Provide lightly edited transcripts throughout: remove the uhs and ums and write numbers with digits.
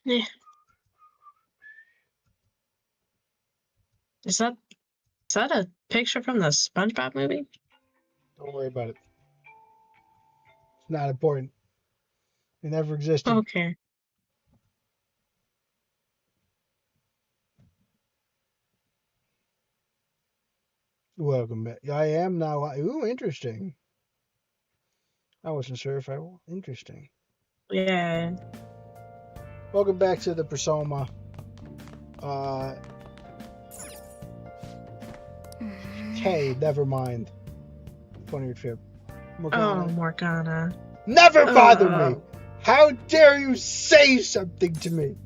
Yeah. Is that a picture from the SpongeBob movie? Don't worry about it. It's not important. It never existed. Okay. Welcome back. I am now. Ooh, interesting. I wasn't sure if I will. Interesting. Yeah. Welcome back to the Persona. Hey, never mind. Funny trip. Oh, Morgana. Never bother me! How dare you say something to me?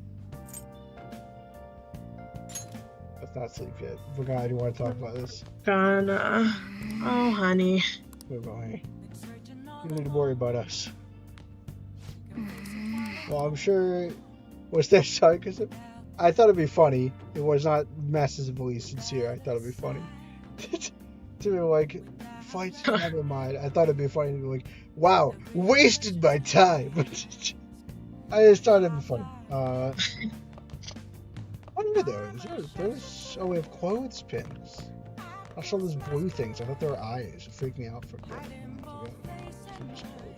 Let's not sleep yet. Morgana, I do want to talk about this. Morgana. Oh, honey. We're going. You don't need to worry about us. Well, I'm sure. Was that sorry? Because I thought it'd be funny. It was not massively sincere. I thought it'd be funny. To be like, fights, never mind. I thought it'd be funny to be like, wow, wasted my time. I just thought it'd be funny. What are those? Oh, we have clothespins. I saw those blue things. I thought they were eyes. It freaked me out for a bit.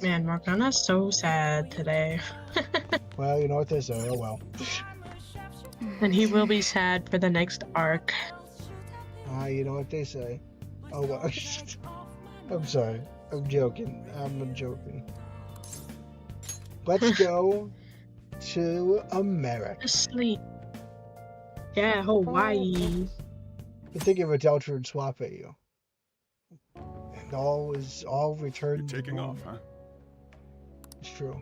Man, Morgana's so sad today. Well, you know what they say. Oh well. And he will be sad for the next arc. You know what they say. Oh well. I'm sorry. I'm joking. Let's go to America. Sleep. Yeah, Hawaii. You think of a Delta and swap at you. And all returned. You're taking off, huh? It's true.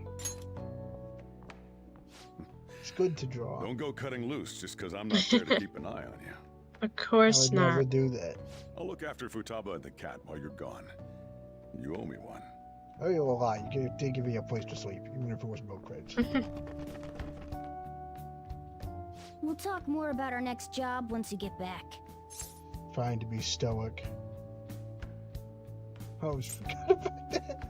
It's good to draw. Don't go cutting loose just because I'm not there to keep an eye on you. Of course I would not. never do that. I'll look after Futaba and the cat while you're gone. You owe me one. Oh, you a lot. You did give me a place to sleep, even if it was milk crates. We'll talk more about our next job once you get back. Trying to be stoic. I always forgot about that.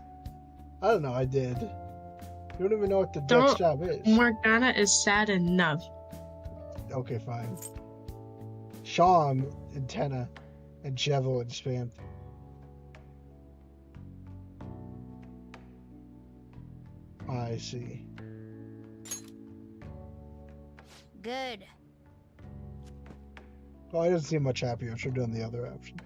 I don't know, I did. You don't even know what the next job is. Morgana is sad enough. Okay, fine. Sean, Antenna, and Chevel and Spam. I see. Good. Well, he doesn't seem much happier. I should have done the other option.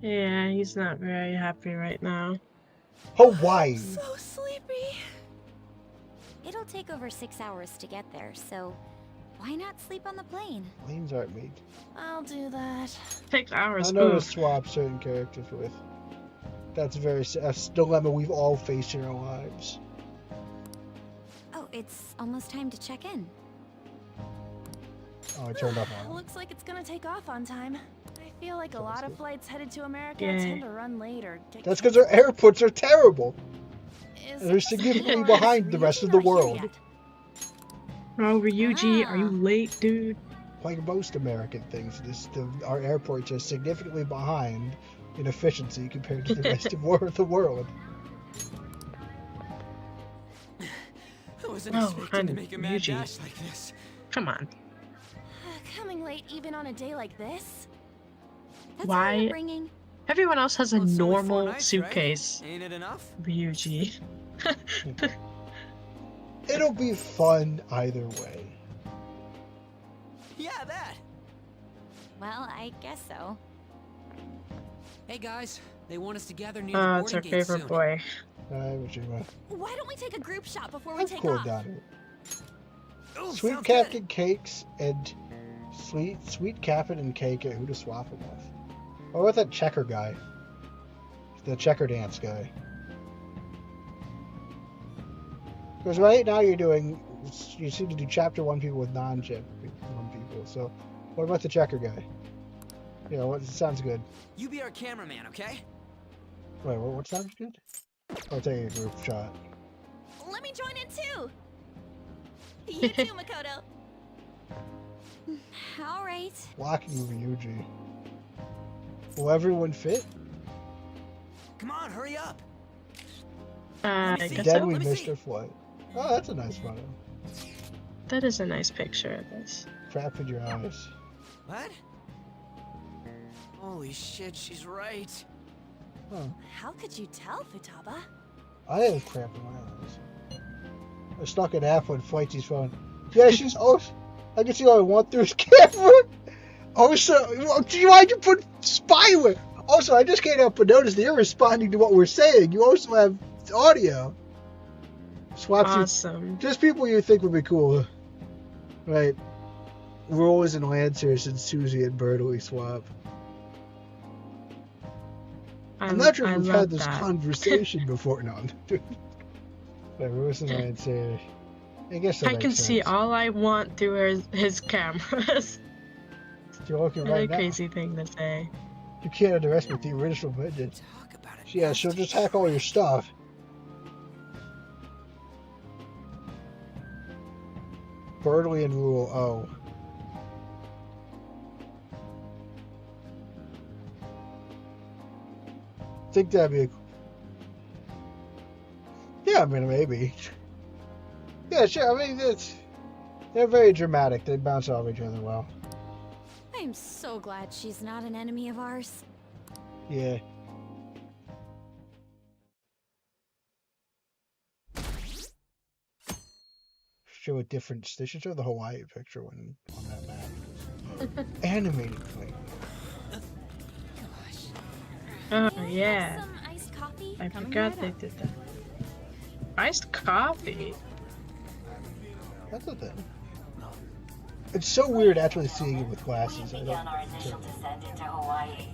Yeah, he's not very happy right now. Hawaii! So sleepy. It'll take over 6 hours to get there, so why not sleep on the plane? Planes aren't made. I'll do that. 6 hours. I know to Oof. swap certain characters with. That's a dilemma we've all faced in our lives. Oh, it's almost time to check in. Oh, I turned off on. Looks like it's gonna take off on time. I feel like a Sounds lot of good. flights headed to America Yeah. tend to run late or get That's because our airports are terrible. Is They're it significantly or behind is the rest of Ryuji the not here world. yet? Oh, Ryuji, are you Ah. late, dude? Like most American things, our airports are significantly behind in efficiency compared to the rest of the world. I wasn't Oh, expecting honey, to make a mad Ryuji. dash like this. Come on. Coming late even on a day like this? That's Why- all you're bringing? Everyone else has a Well, it's only 4 normal nights, right? suitcase. Ain't it enough? Ryuji. It'll be fun either way. Yeah, that. Well, I guess so. Hey guys, they want us to gather near the Oh, boarding it's our gate favorite soon. boy. Why don't we take a group shot before we That's take cool off? down here. Oh, Sweet sounds Captain Cakes and Sweet Captain and Cake. Who to swap them with? What about that checker guy? The checker dance guy. Because right now you seem to do chapter 1 people with non-chapter 1 people. So, what about the checker guy? Yeah, what sounds good. You be our cameraman, okay? Wait, what sounds good? I'll take a group shot. Let me join in too. You too, Makoto. All right. Blocking Ryuji. Will everyone fit? Come on, hurry up. I me see. guess Then so. we Let me missed see. our flight. Oh, that's a nice photo. That is a nice picture of this. Crap in your eyes. What? Holy shit, she's right. Huh. How could you tell, Futaba? I have crap in my eyes. I stuck in half on Flightsy's phone. Yeah, she's. Oh, I can see all I want through his camera. Also, why'd you put spyware? Also, I just can't help but notice that you're responding to what we're saying. You also have audio. Swap Awesome. just people you think would be cool. Right. Rose and Lancers and Susie and Bertley swap. I'm not sure if we've had this conversation before. No, I'm not doing it. Rose and Lancer. I guess that I can makes see sense. all I want through his cameras. You're looking What a right now. crazy thing to say. You can't underestimate the original Midget. Talk about it. Yeah, she'll just hack all your stuff. Bertley and Rule O. I think that'd be a... Yeah, I mean, maybe. Yeah, sure, I mean, they're very dramatic. They bounce off each other well. I'm so glad she's not an enemy of ours. Yeah. Show a difference. They should show the Hawaii picture when on that map. Animated plane. Oh yeah, Some iced coffee? I Coming forgot right they up. did that. Iced coffee. That's a thing. It's so weird actually seeing it with glasses. I Began don't. our initial descent into Hawaii.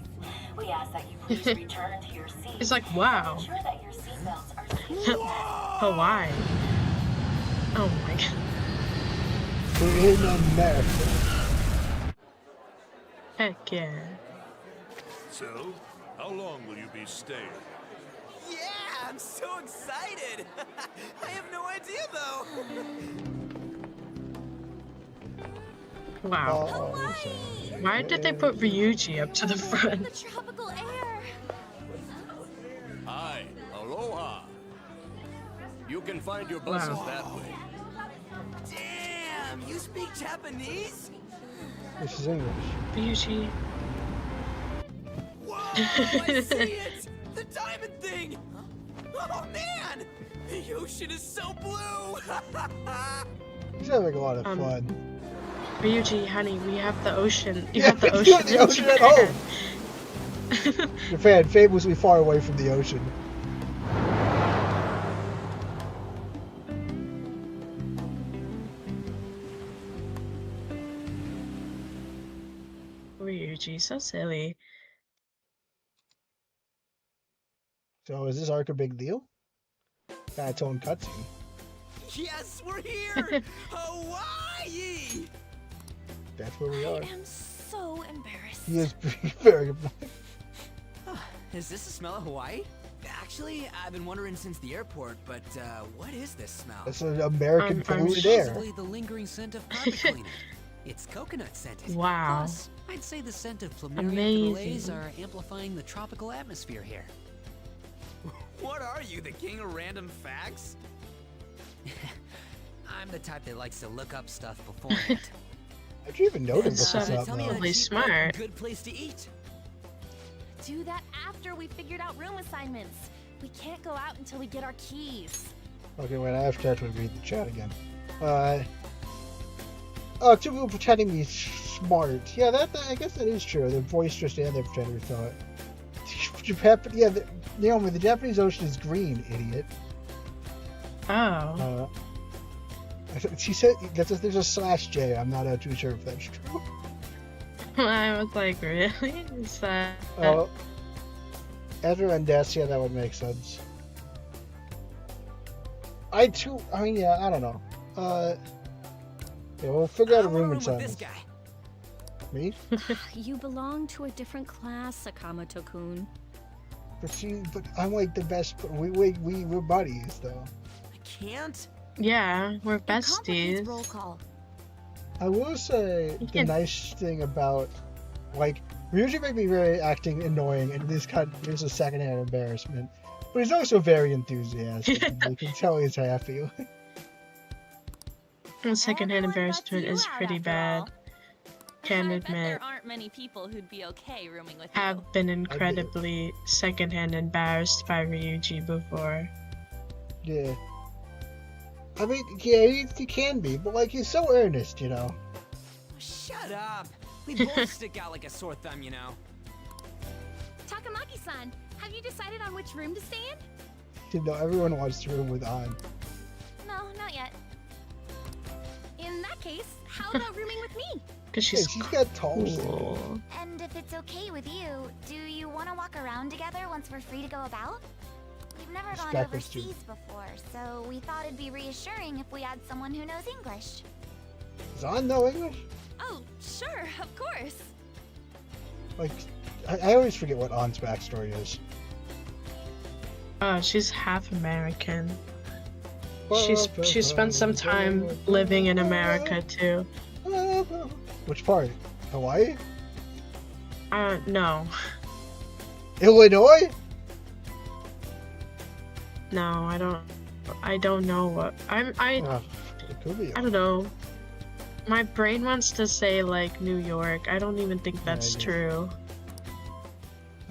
We ask that you please return to your seat. It's like, wow. Ensure that your seatbelts are secure. Hawaii. Oh my god. We're in America. Heck yeah. So, how long will you be staying? Yeah, I'm so excited. I have no idea though. Wow. Oh, Why did they put Ryuji up to the The front? tropical air. Hi, aloha. You can find your buses Wow. that way. Damn, you speak Japanese? This is English. Ryuji. Whoa, I see it! The diamond thing! Oh man! The ocean is so blue! He's having a lot of Um, fun. Ryuji, honey, we have the ocean. You Yeah, have the you ocean. have the ocean at home. Japan, famously far away from the ocean. Ryuji, so silly. So is this arc a big deal? Got its own cutscene. Yes, we're here! Hawaii! That's where we are. I am so embarrassed. He is very. Is this the smell of Hawaii? Actually, I've been wondering since the airport, but what is this smell? That's an American I'm polluted air. Possibly the lingering scent of carpet cleaner. It's coconut scented. Wow. Plus, I'd say the scent of plumerian Amazing. fillets are amplifying the tropical atmosphere here. What are you, the king of random facts? I'm the type that likes to look up stuff beforehand. How'd you even know to look That's this up, tell me though? a Really cheap, like, smart. good place to eat. Do that after we figured out room assignments. We can't go out until we get our keys. Okay, wait, I have to actually read the chat again. Oh, two people pretending to be smart. Yeah, I guess that is true. They're boisterous and they're pretending to be smart. Japan, yeah, Naomi, the Japanese Ocean is green, idiot. Oh. She said there's a /J. I'm not too sure if that's true. I was like, really? Is that... Oh, Ezra and Des, yeah, that would make sense. I mean, yeah, I don't know. Yeah, we'll figure out a I want room with this inside. guy. Me? You belong to a different class, Sakamoto-kun. But I'm like the best. We're buddies, though. I can't. Yeah, we're It complicates besties. roll call. I will say You the can- nice thing about, like, Ryuji make me very acting annoying, and there's a secondhand embarrassment. But he's also very enthusiastic. And you can tell he's happy. Secondhand Everyone butts embarrassment you is out pretty after bad. all. Can I admit. bet there aren't many people who'd be okay rooming with you. Have been incredibly secondhand embarrassed by Ryuji before. Yeah. I mean, yeah, he can be, but like he's so earnest, you know. Shut up. We both stick out like a sore thumb, you know. Takamaki-san, have you decided on which room to stay in? You know, everyone wants to room with An. No, not yet. In that case, how about rooming with me? Because Hey, she's she's got toes. cool. And if it's okay with you, do you want to walk around together once we're free to go about? We've never gone Backwards, too. overseas before, so we thought it'd be reassuring if we had someone who knows English. Does An know English? Oh, sure, of course. Like, I always forget what An's backstory is. She's half American. She spent some time living in America too. Which part? Hawaii? No. Illinois? No, I don't know what Oh, it could be. I don't know. My brain wants to say like New York. I don't even think that's Maybe. true.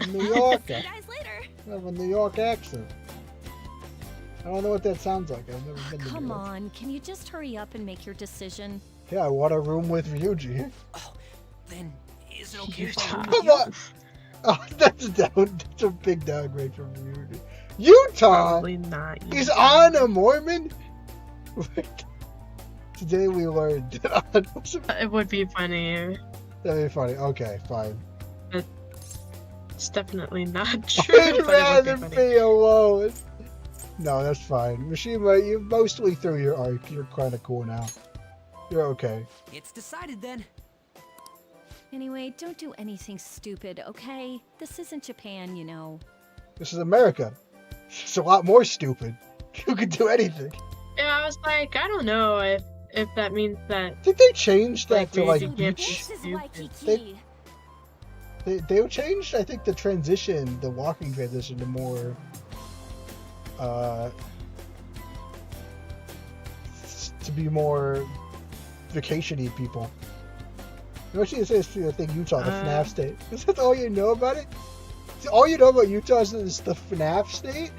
I'm New Yorker. See you guys later. I have a New York accent. I don't know what that sounds like. I've never been to New Come York. on, can you just hurry up and make your decision? Yeah, I want a room with Ryuji. Oh, then is it okay if Utah. I room Come with you? on! Oh, that's a big downgrade from Ryuji. Utah! Probably not. Is Utah. An a Mormon? Today we learned that An was a... It would be funny. That'd be funny. Okay, fine. It's definitely not true. I'd but it would rather be funny. be alone. No, that's fine. Mishima, you mostly through your arc. You're kind of cool now. You're okay. It's decided then. Anyway, don't do anything stupid, okay? This isn't Japan, you know. This is America. It's a lot more stupid. You can do anything. Yeah, I was like, I don't know if that means that. Did they change that Like, to we like can get beach? This is Stupid. Waikiki. They changed, I think, the transition, the walking transition to more, to be more vacation-y people. You know what she says to, I think, Utah, the FNAF state. Is that all you know about it? All you know about Utah is the FNAF state?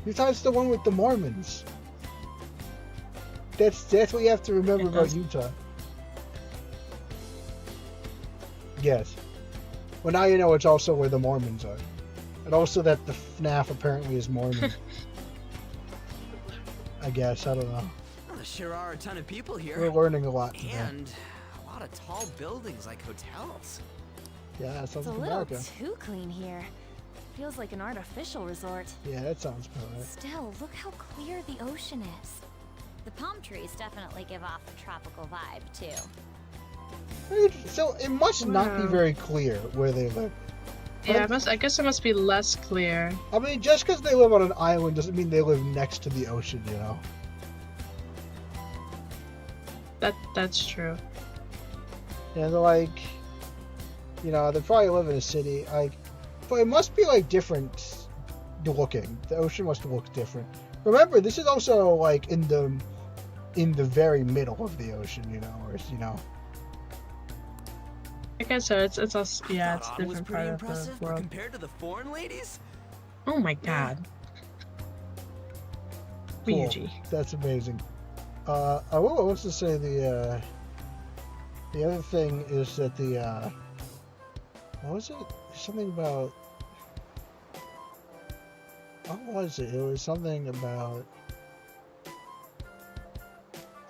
Utah's the one with the Mormons. That's what you have to remember about Utah. Yes. Well, now you know it's also where the Mormons are. And also that the FNAF apparently is Mormon. I guess, I don't know. Well, there sure are a ton of people here. We're learning a lot today. And a lot of tall buildings like hotels. Yeah, that sounds It's a like little America. too clean here. Feels like an artificial resort. Yeah, that sounds about right. Still, look how clear the ocean is. The palm trees definitely give off a tropical vibe, too. So it must not be Wow. very clear where they live. Yeah, I guess it must be less clear. I mean, just because they live on an island doesn't mean they live next to the ocean, you know? That's true. And they're like, you know, they probably live in a city. Like, but it must be like different looking. The ocean must look different. Remember, this is also like in the very middle of the ocean, you know, or you know. I guess so. It's also, yeah, it's a Thought An was different pretty part of impressive, the but world. compared to the foreign ladies? Oh my god. Cool. Ryuji. That's amazing. I will also say the other thing is that the what was it? Something about what was it? It was something about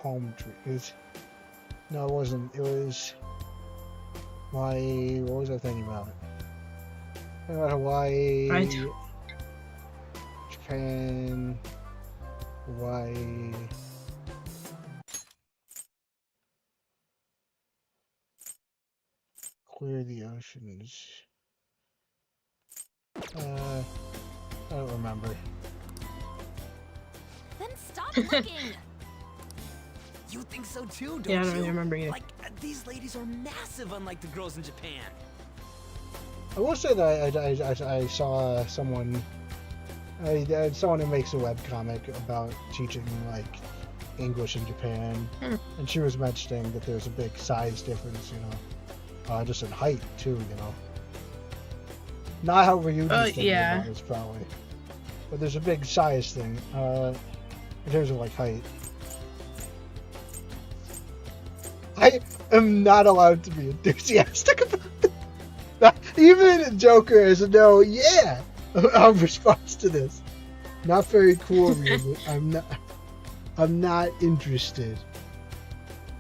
palm trees. No, it wasn't. It was what was I thinking about? Thinking about Hawaii, Right. Japan, Hawaii. Clear the oceans. I don't remember. Then stop looking! You think so too, don't Yeah, I don't you? really remember either. Like, these ladies are massive unlike the girls in Japan. I will say that I saw someone, someone who makes a webcomic about teaching like English in Japan, and she was mentioning that there's a big size difference, just in height too, Not how Ryuji's thinking about it, probably, but there's a big size thing in terms of like height. I am not allowed to be enthusiastic about it. Even Joker has a no, yeah, response to this. Not very cool of me. I'm not interested.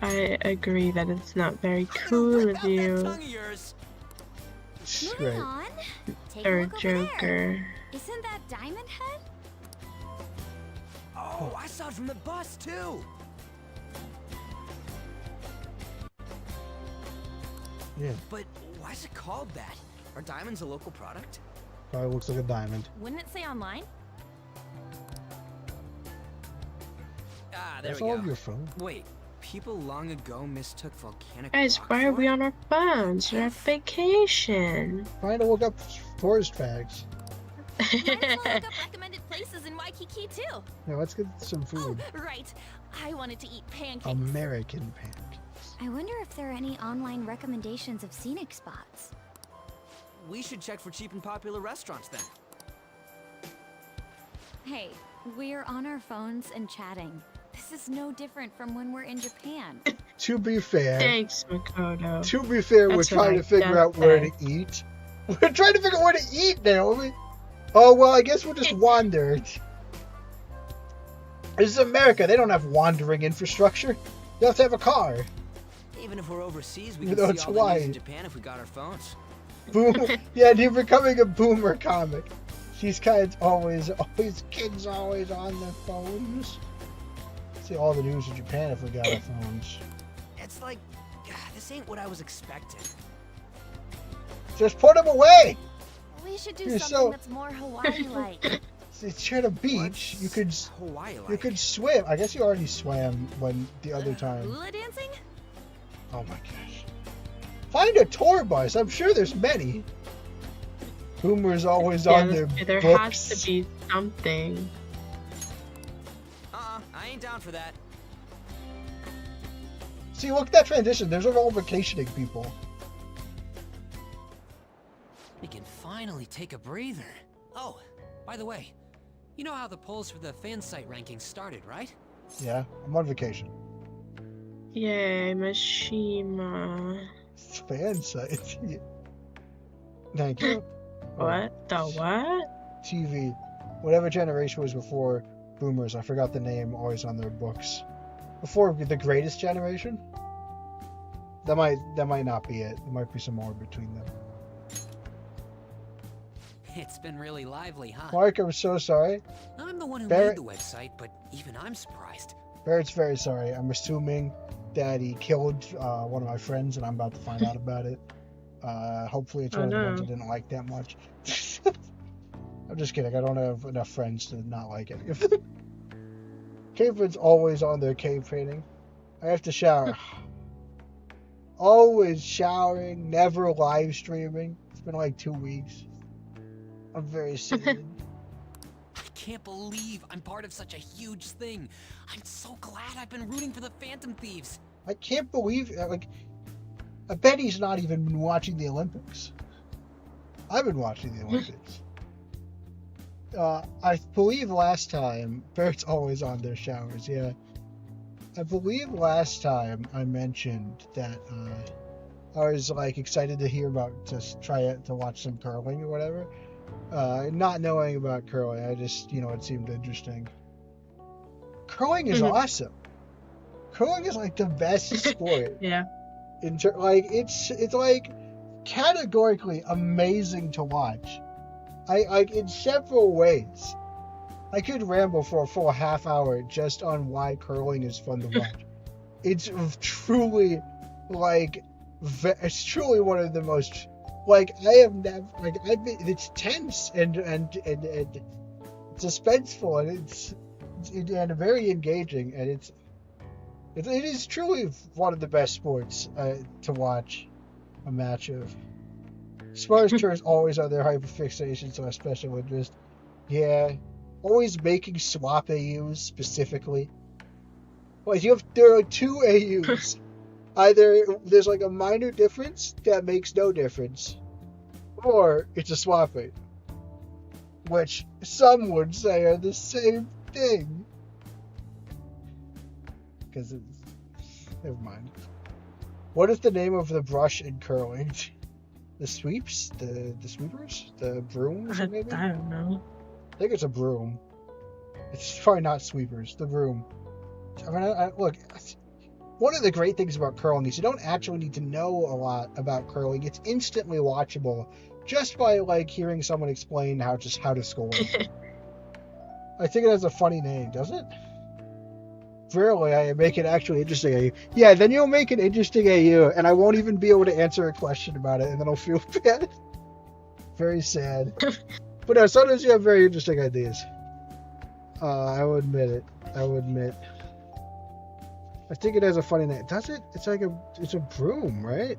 I agree that it's not very cool of you. Moving on. Take a Or look over Joker. there. Isn't that Diamond Head? Oh, I saw it from the bus too. Yeah, But why is it called that? Are diamonds a local product? probably looks like a diamond. Wouldn't it say online? Ah, there That's we all go. of your phone. Wait, people long ago mistook volcanic Guys, rock why are for we it? on our phones? We're on vacation. Trying to look up tourist facts. Might as well look up recommended places in Waikiki too. Yeah, let's get some Oh, food. right. I wanted to eat pancakes. American pancakes. I wonder if there are any online recommendations of scenic spots. We should check for cheap and popular restaurants then. Hey, we're on our phones and chatting. This is no different from when we're in Japan. To be fair, Thanks, Makoto. we're That's trying what to I figure out just where to said. eat. We're trying to figure out where to eat, Naomi. Oh, well, I guess we'll just wander. This is America. They don't have wandering infrastructure. You have to have a car. Even if we're overseas, we You can know, see it's all the news why. in Japan if we got our phones. Boom. Yeah, and you're becoming a boomer comic. She's kind of always kids always on their phones. See all the news in Japan if we got our phones. It's like, this ain't what I was expecting. Just put them away. We should do You're something so- that's more Hawaii-like. It's at a beach. You could Hawaii like? you could swim. I guess you already swam when the other time. Hula dancing? Oh my gosh. Find a tour bus. I'm sure there's many. Boomer's always on their there books. has to be something. I ain't down for that. See, look at that transition. There's all vacationing people. We can finally take a breather. Oh, by the way, you know how the polls for the fan site rankings started, right? Yeah, I'm on vacation. Yay, Mishima. Fan site. Thank you. What? The what? TV. Whatever generation was before boomers. I forgot the name. Always on their books. Before the greatest generation? That might not be it. There might be some more between them. It's been really lively, huh? Mark, I'm so sorry. I'm the one who Barrett- made the website, but even I'm surprised. Barrett's very sorry. I'm assuming that he killed one of my friends, and I'm about to find out about it. Hopefully, it's one of the ones I didn't like that much. I'm just kidding. I don't have enough friends to not like it. Caveman's always on their cave painting. I have to shower. Always showering, never live streaming. It's been like 2 weeks. I'm very sad. I can't believe I'm part of such a huge thing. I'm so glad I've been rooting for the Phantom Thieves. I can't believe, I bet he's not even been watching the Olympics. I've been watching the Olympics. I believe last time, Barrett's always on their showers, yeah. I believe last time I mentioned that I was excited to hear about, to watch some curling or whatever. Not knowing about curling, I just, it seemed interesting. Curling is awesome. Curling is the best sport. Yeah. It's categorically amazing to watch. In several ways. I could ramble for a full half hour just on why curling is fun to watch. It's truly it's truly one of the most I have never it's tense and suspenseful and very engaging, and it is truly one of the best sports to watch a match of. Spurs turns always on their hyperfixation, so a special interest. Yeah, always making swap AUs specifically. Like there are like two AUs. Either there's like a minor difference that makes no difference, or it's a swap meet, which some would say are the same thing. Because it's... Never mind. What is the name of the brush in curling? The sweeps? The sweepers? The brooms, maybe? I don't know. I think it's a broom. It's probably not sweepers. The broom. I mean, look, one of the great things about curling is you don't actually need to know a lot about curling. It's instantly watchable just by like hearing someone explain how to score. I think it has a funny name, doesn't it? Rarely I make it actually interesting AU. Yeah, then you'll make an interesting AU, and I won't even be able to answer a question about it, and then I'll feel bad. Very sad. But no, sometimes you have very interesting ideas. I will admit it. I think it has a funny name. Does it? It's a broom, right?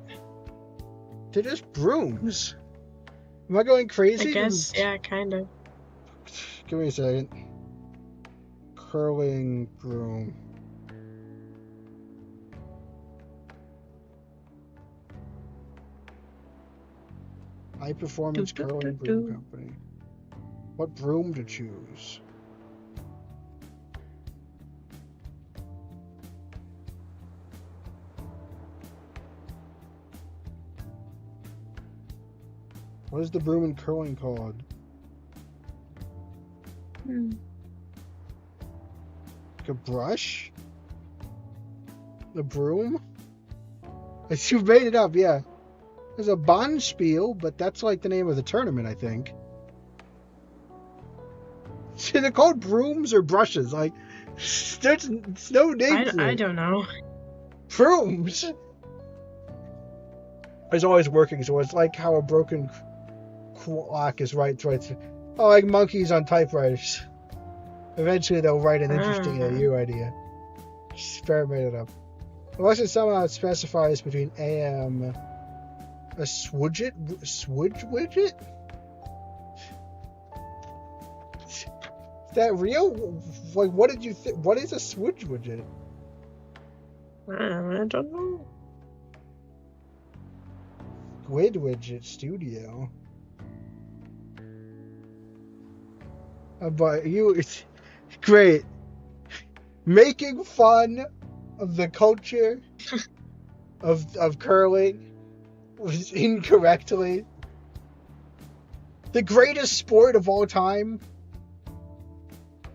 They're just brooms. Am I going crazy? I guess, yeah, kind of. Give me a second. Curling broom. High performance curling broom company. What broom to choose? What is the broom in curling called? Like a brush? A broom? You made it up, yeah. There's a Bonspiel, but that's like the name of the tournament, I think. See, they're called brooms or brushes. Like, there's no name. I don't know. Brooms. It's always working, so it's like how a broken clock is right. Oh, like monkeys on typewriters. Eventually, they'll write an interesting AU idea. Spare made it up. Unless it somehow specifies between AM, a swidget? Is that real? Like, what did you think? What is a swidge widget? I don't know. Squid Widget Studio. But it's great. Making fun of the culture of curling was incorrectly the greatest sport of all time.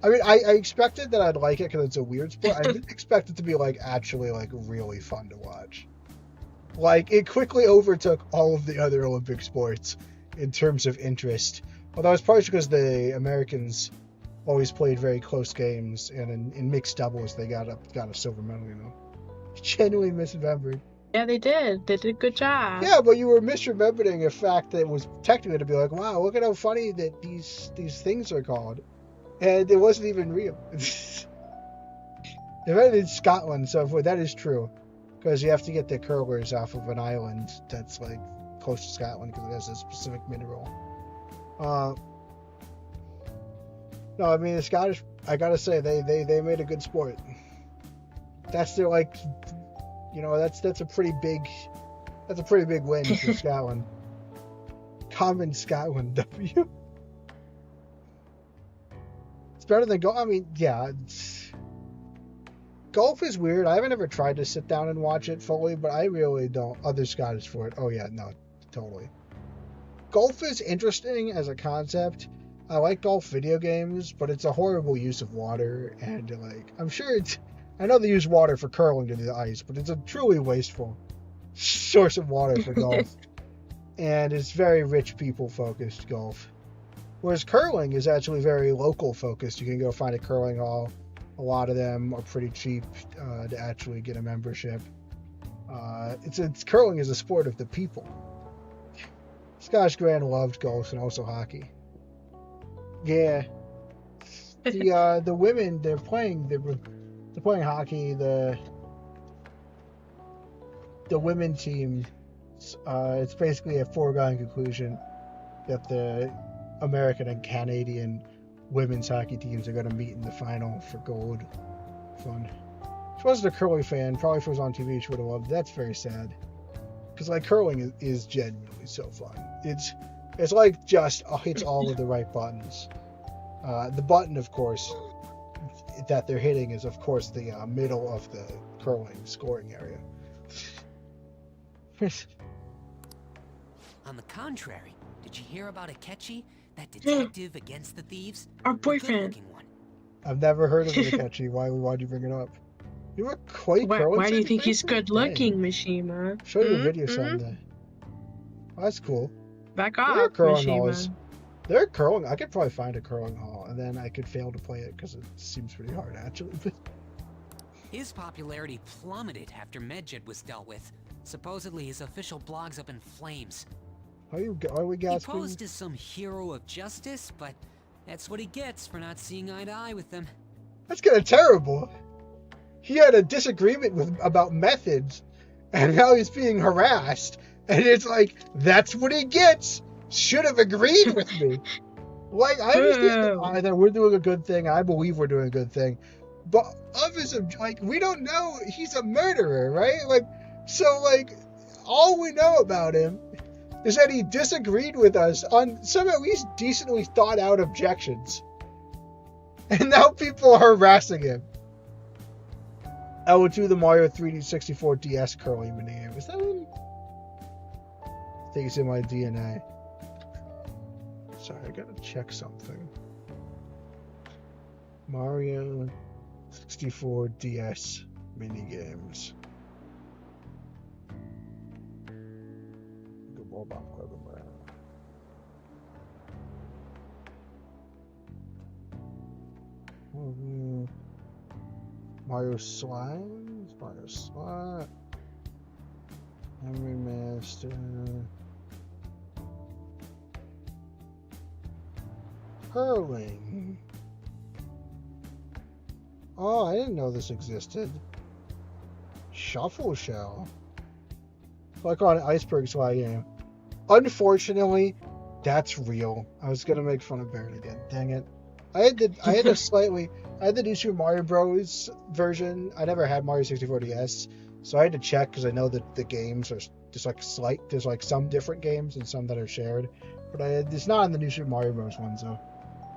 I mean, I expected that I'd like it because it's a weird sport. I didn't expect it to be like actually like really fun to watch. Like, it quickly overtook all of the other Olympic sports in terms of interest. Well, that was partially because the Americans always played very close games, and in mixed doubles they got a silver medal, you know. Genuinely misremembered. Yeah, they did. They did a good job. Yeah, but you were misremembering a fact that was technically to be like, wow, look at how funny that these things are called. And it wasn't even real. They invented in Scotland, so that is true. Because you have to get the curlers off of an island that's like close to Scotland because it has a specific mineral. No, I mean the Scottish. I gotta say they made a good sport. That's their like, you know, that's a pretty big win for Scotland. Common Scotland W. It's better than golf. I mean, yeah. Golf is weird. I haven't ever tried to sit down and watch it fully, but I really don't. Other Scottish sport. Oh yeah, no, totally. Golf is interesting as a concept. I like golf video games, but it's a horrible use of water, and like, I'm sure I know they use water for curling to the ice, but it's a truly wasteful source of water for golf. And it's very rich people focused golf. Whereas curling is actually very local focused. You can go find a curling hall. A lot of them are pretty cheap to actually get a membership. It's curling is a sport of the people. Scottish Grand loved golf and also hockey. Yeah, the women they're playing hockey. The women team. It's basically a foregone conclusion that the American and Canadian women's hockey teams are going to meet in the final for gold. Fun. She wasn't a curling fan. Probably if it was on TV, she would have loved it. That's very sad. Because like curling is genuinely so fun. It's like just hits all of the right buttons. The button, of course, that they're hitting is, of course, the middle of the curling scoring area. On the contrary, did you hear about Akechi, that detective against the thieves? Our The boyfriend. good-looking one. I've never heard of Akechi. Why'd you bring it up? You were quite curling. Why do you think he's certified? good looking, Mishima? Show you a video someday. Oh, that's cool. Back There are off, curling Mishima. halls. There are curling. I could probably find a curling hall, and then I could fail to play it because it seems pretty hard, actually. His popularity plummeted after Medjed was dealt with. Supposedly his official blog's up in flames. Are we He gasping? posed as some hero of justice, but that's what he gets for not seeing eye to eye with them. That's kind of terrible. He had a disagreement about methods, and now he's being harassed, and it's like, that's what he gets. Should have agreed with me. Like, I understand that we're doing a good thing. I believe we're doing a good thing. But others, like, we don't know he's a murderer, right? Like, so, like, all we know about him is that he disagreed with us on some at least decently thought out objections. And now people are harassing him. I will do the Mario 3D 64 DS curling minigame. Is that one? I think it's in my DNA. Sorry, I gotta check something. Mario 64 DS minigames. Good more about Clever Brown. Mario Slime? Mario Slime. Memory Master. Curling. Oh, I didn't know this existed. Shuffle Shell. Like on Iceberg Slide game. Unfortunately, that's real. I was gonna make fun of Barrett again. Dang it. I had the new Super Mario Bros. Version. I never had Mario 64 DS, so I had to check because I know that the games are just like there's like some different games and some that are shared, but it's not in the new Super Mario Bros. One, so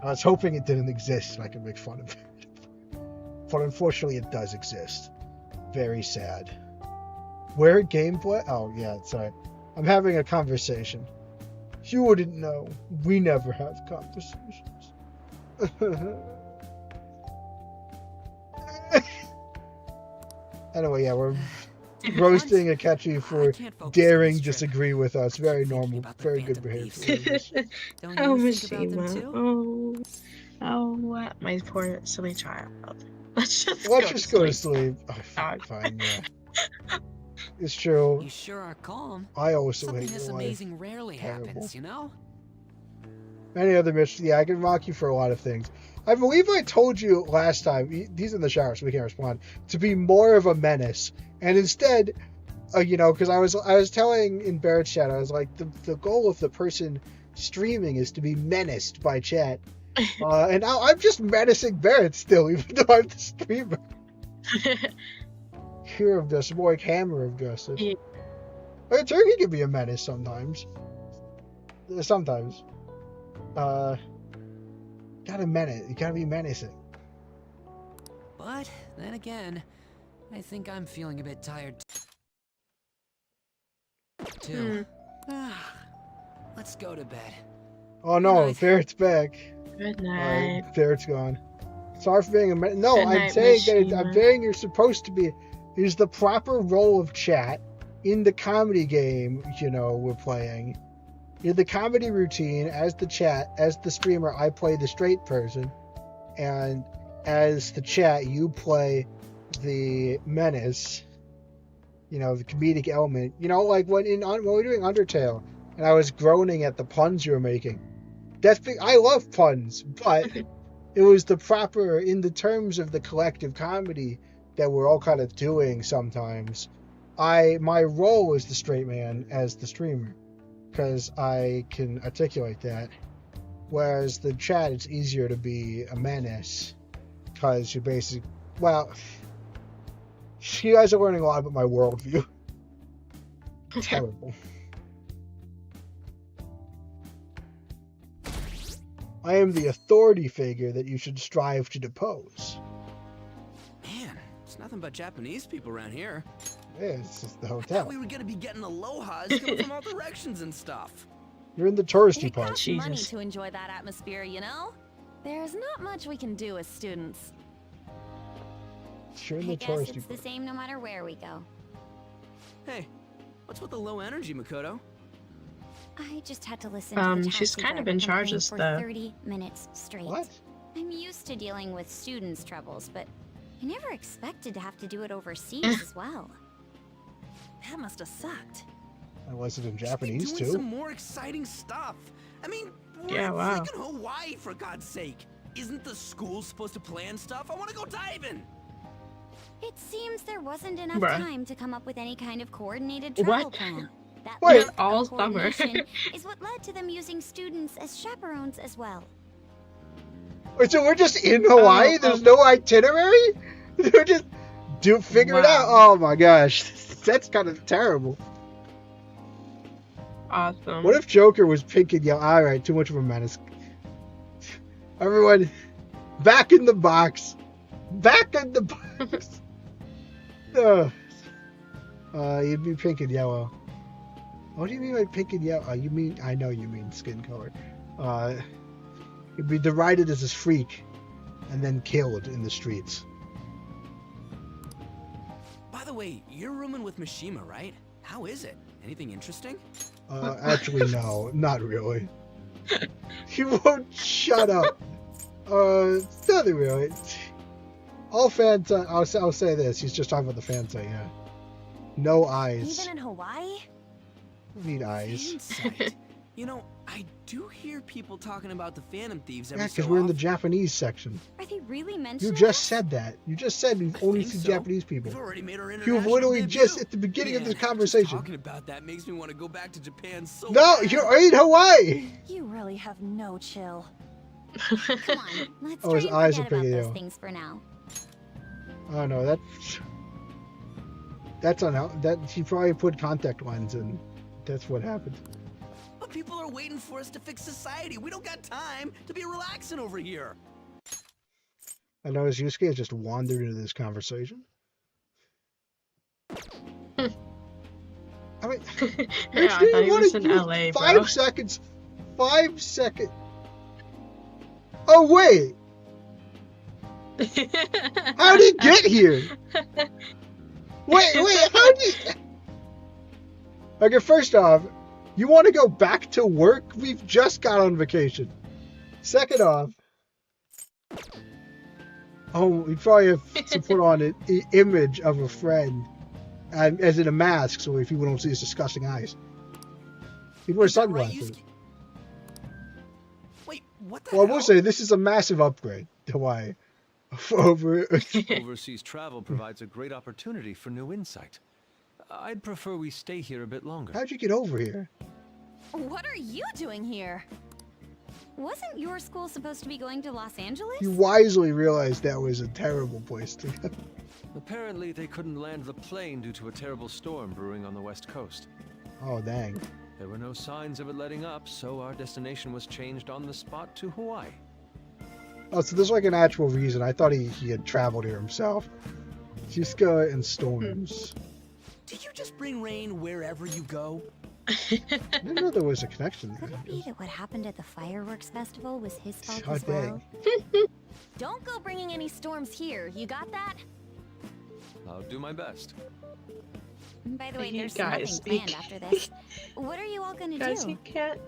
I was hoping it didn't exist so I could make fun of it. But unfortunately, it does exist. Very sad. Where gameplay? Oh yeah, sorry. I'm having a conversation. You wouldn't know. We never have conversations. Anyway, yeah, we're roasting Akechi for daring disagree with us. Very normal, very good behavior. Oh, Mishima. Oh, my poor silly child. Let's just go to sleep. Oh, fine, yeah. It's true. You sure are calm. I also Something hate this your life. amazing rarely happens, you know? Many other missions. Yeah, I can mock you for a lot of things. I believe I told you last time, he's in the shower so we can't respond, to be more of a menace. And instead, because I was telling in Barrett's chat, I was like, the goal of the person streaming is to be menaced by chat. And now I'm just menacing Barrett still, even though I'm the streamer. Hero of Dust, more like Hammer of Dust. Yeah. Turkey can be a menace sometimes. Sometimes. Gotta menace. You gotta be menacing. But then again, I think I'm feeling a bit tired too. Let's go to bed. Oh no, Barrett's back. Good night. Right, Barrett's gone. Sorry for being a menace. No, Good I'm night, saying Mishima. that I'm saying you're supposed to be. Is the proper role of chat in the comedy game, we're playing. In the comedy routine, as the chat, as the streamer, I play the straight person. And as the chat, you play the menace. The comedic element. Like when we're doing Undertale, and I was groaning at the puns you were making. I love puns, but it was the proper, in the terms of the collective comedy that we're all kind of doing sometimes. My role is the straight man as the streamer, because I can articulate that. Whereas the chat, it's easier to be a menace, because you basically, You guys are learning a lot about my worldview. Terrible. I am the authority figure that you should strive to depose. Man, it's nothing but Japanese people around here. Yeah, it's just the I thought hotel. we were gonna be getting alohas coming from all directions and stuff. You're in the touristy It part. costs money Jesus. to enjoy that atmosphere, you know? There's not much we can do as students. You're in I the guess touristy it's the part. same no matter where we go. Hey, what's with the low energy, Makoto? I just had to listen to the She's taxi kind of driver in charge complain of for the 30 minutes straight. What? I'm used to dealing with students' troubles, but I never expected to have to do it overseas as well. That must have sucked. I wasn't in Should be Japanese doing too. some more exciting stuff. I mean, we're Yeah, in wow. freaking Hawaii, for God's sake. Isn't the school supposed to plan stuff? I want to go diving. It seems there wasn't enough Bruh. time to come up with any kind of coordinated travel What? plan. That Wait. lack of All summer. coordination is what led to them using students as chaperones as well. Wait, so we're just in Hawaii? There's no itinerary? We're just figure it out. Wow. Oh my gosh, that's kind of terrible. Awesome. What if Joker was pink and yellow? All right, too much of a menace. Everyone, back in the box. Back in the box. You'd be pink and yellow. What do you mean by pink and yellow? You mean, I know you mean skin color. You'd be derided as a freak and then killed in the streets. By the way, you're rooming with Mishima, right? How is it? Anything interesting? Actually, no, not really. You won't shut up. Nothing really. All fans, I'll say this. He's just talking about the fans, yeah. No eyes. Even in Hawaii? You need eyes. Fan site. You know, I do hear people talking about the Phantom Thieves every Yeah, so because we're in the often. Japanese section. Are they really You mentioning just us? said that. You just said we've I only think seen so. Japanese people. We've already made our You've international literally debut. just at the beginning of Man, this just conversation. talking about that makes me want to go back to Japan so No, bad. you're in Hawaii. You really have no chill. Come on, let's Oh, try his and eyes are forget about big, those yeah. things for now. Oh no, that's on that. He probably put contact lens in. That's what happened. But people are waiting for us to fix society. We don't got time to be relaxing over here. I noticed Yusuke has just wandered into this conversation. I mean, Yeah, I thought he was in LA, bro. 5 seconds. 5 seconds. Oh wait, how did he get here? Wait, how did he... Okay, first off, you want to go back to work? We've just got on vacation. Second off, we probably have to put on an image of a friend, as in a mask, so if people don't see his disgusting eyes. He wears Is that right, sunglasses. Yusuke? Wait, what the Well, I hell? will say this is a massive upgrade to Hawaii. Over. Overseas travel provides a great opportunity for new insight. I'd prefer we stay here a bit longer. How'd you get over here? What are you doing here? Wasn't your school supposed to be going to Los Angeles? You wisely realized that was a terrible place to go. Apparently, they couldn't land the plane due to a terrible storm brewing on the west coast. Oh, dang. There were no signs of it letting up, so our destination was changed on the spot to Hawaii. Oh, so there's like an actual reason. I thought he had traveled here himself. Yusuke and storms. Do you just bring rain wherever you go? I didn't know there was a connection Could there. it be that what happened at the fireworks festival was his fault Oh, as well? dang. Don't go bringing any storms here. You got that? I'll do my best. By the way, You there's guys, nothing planned after this. What are you all gonna Guys, do? you can't.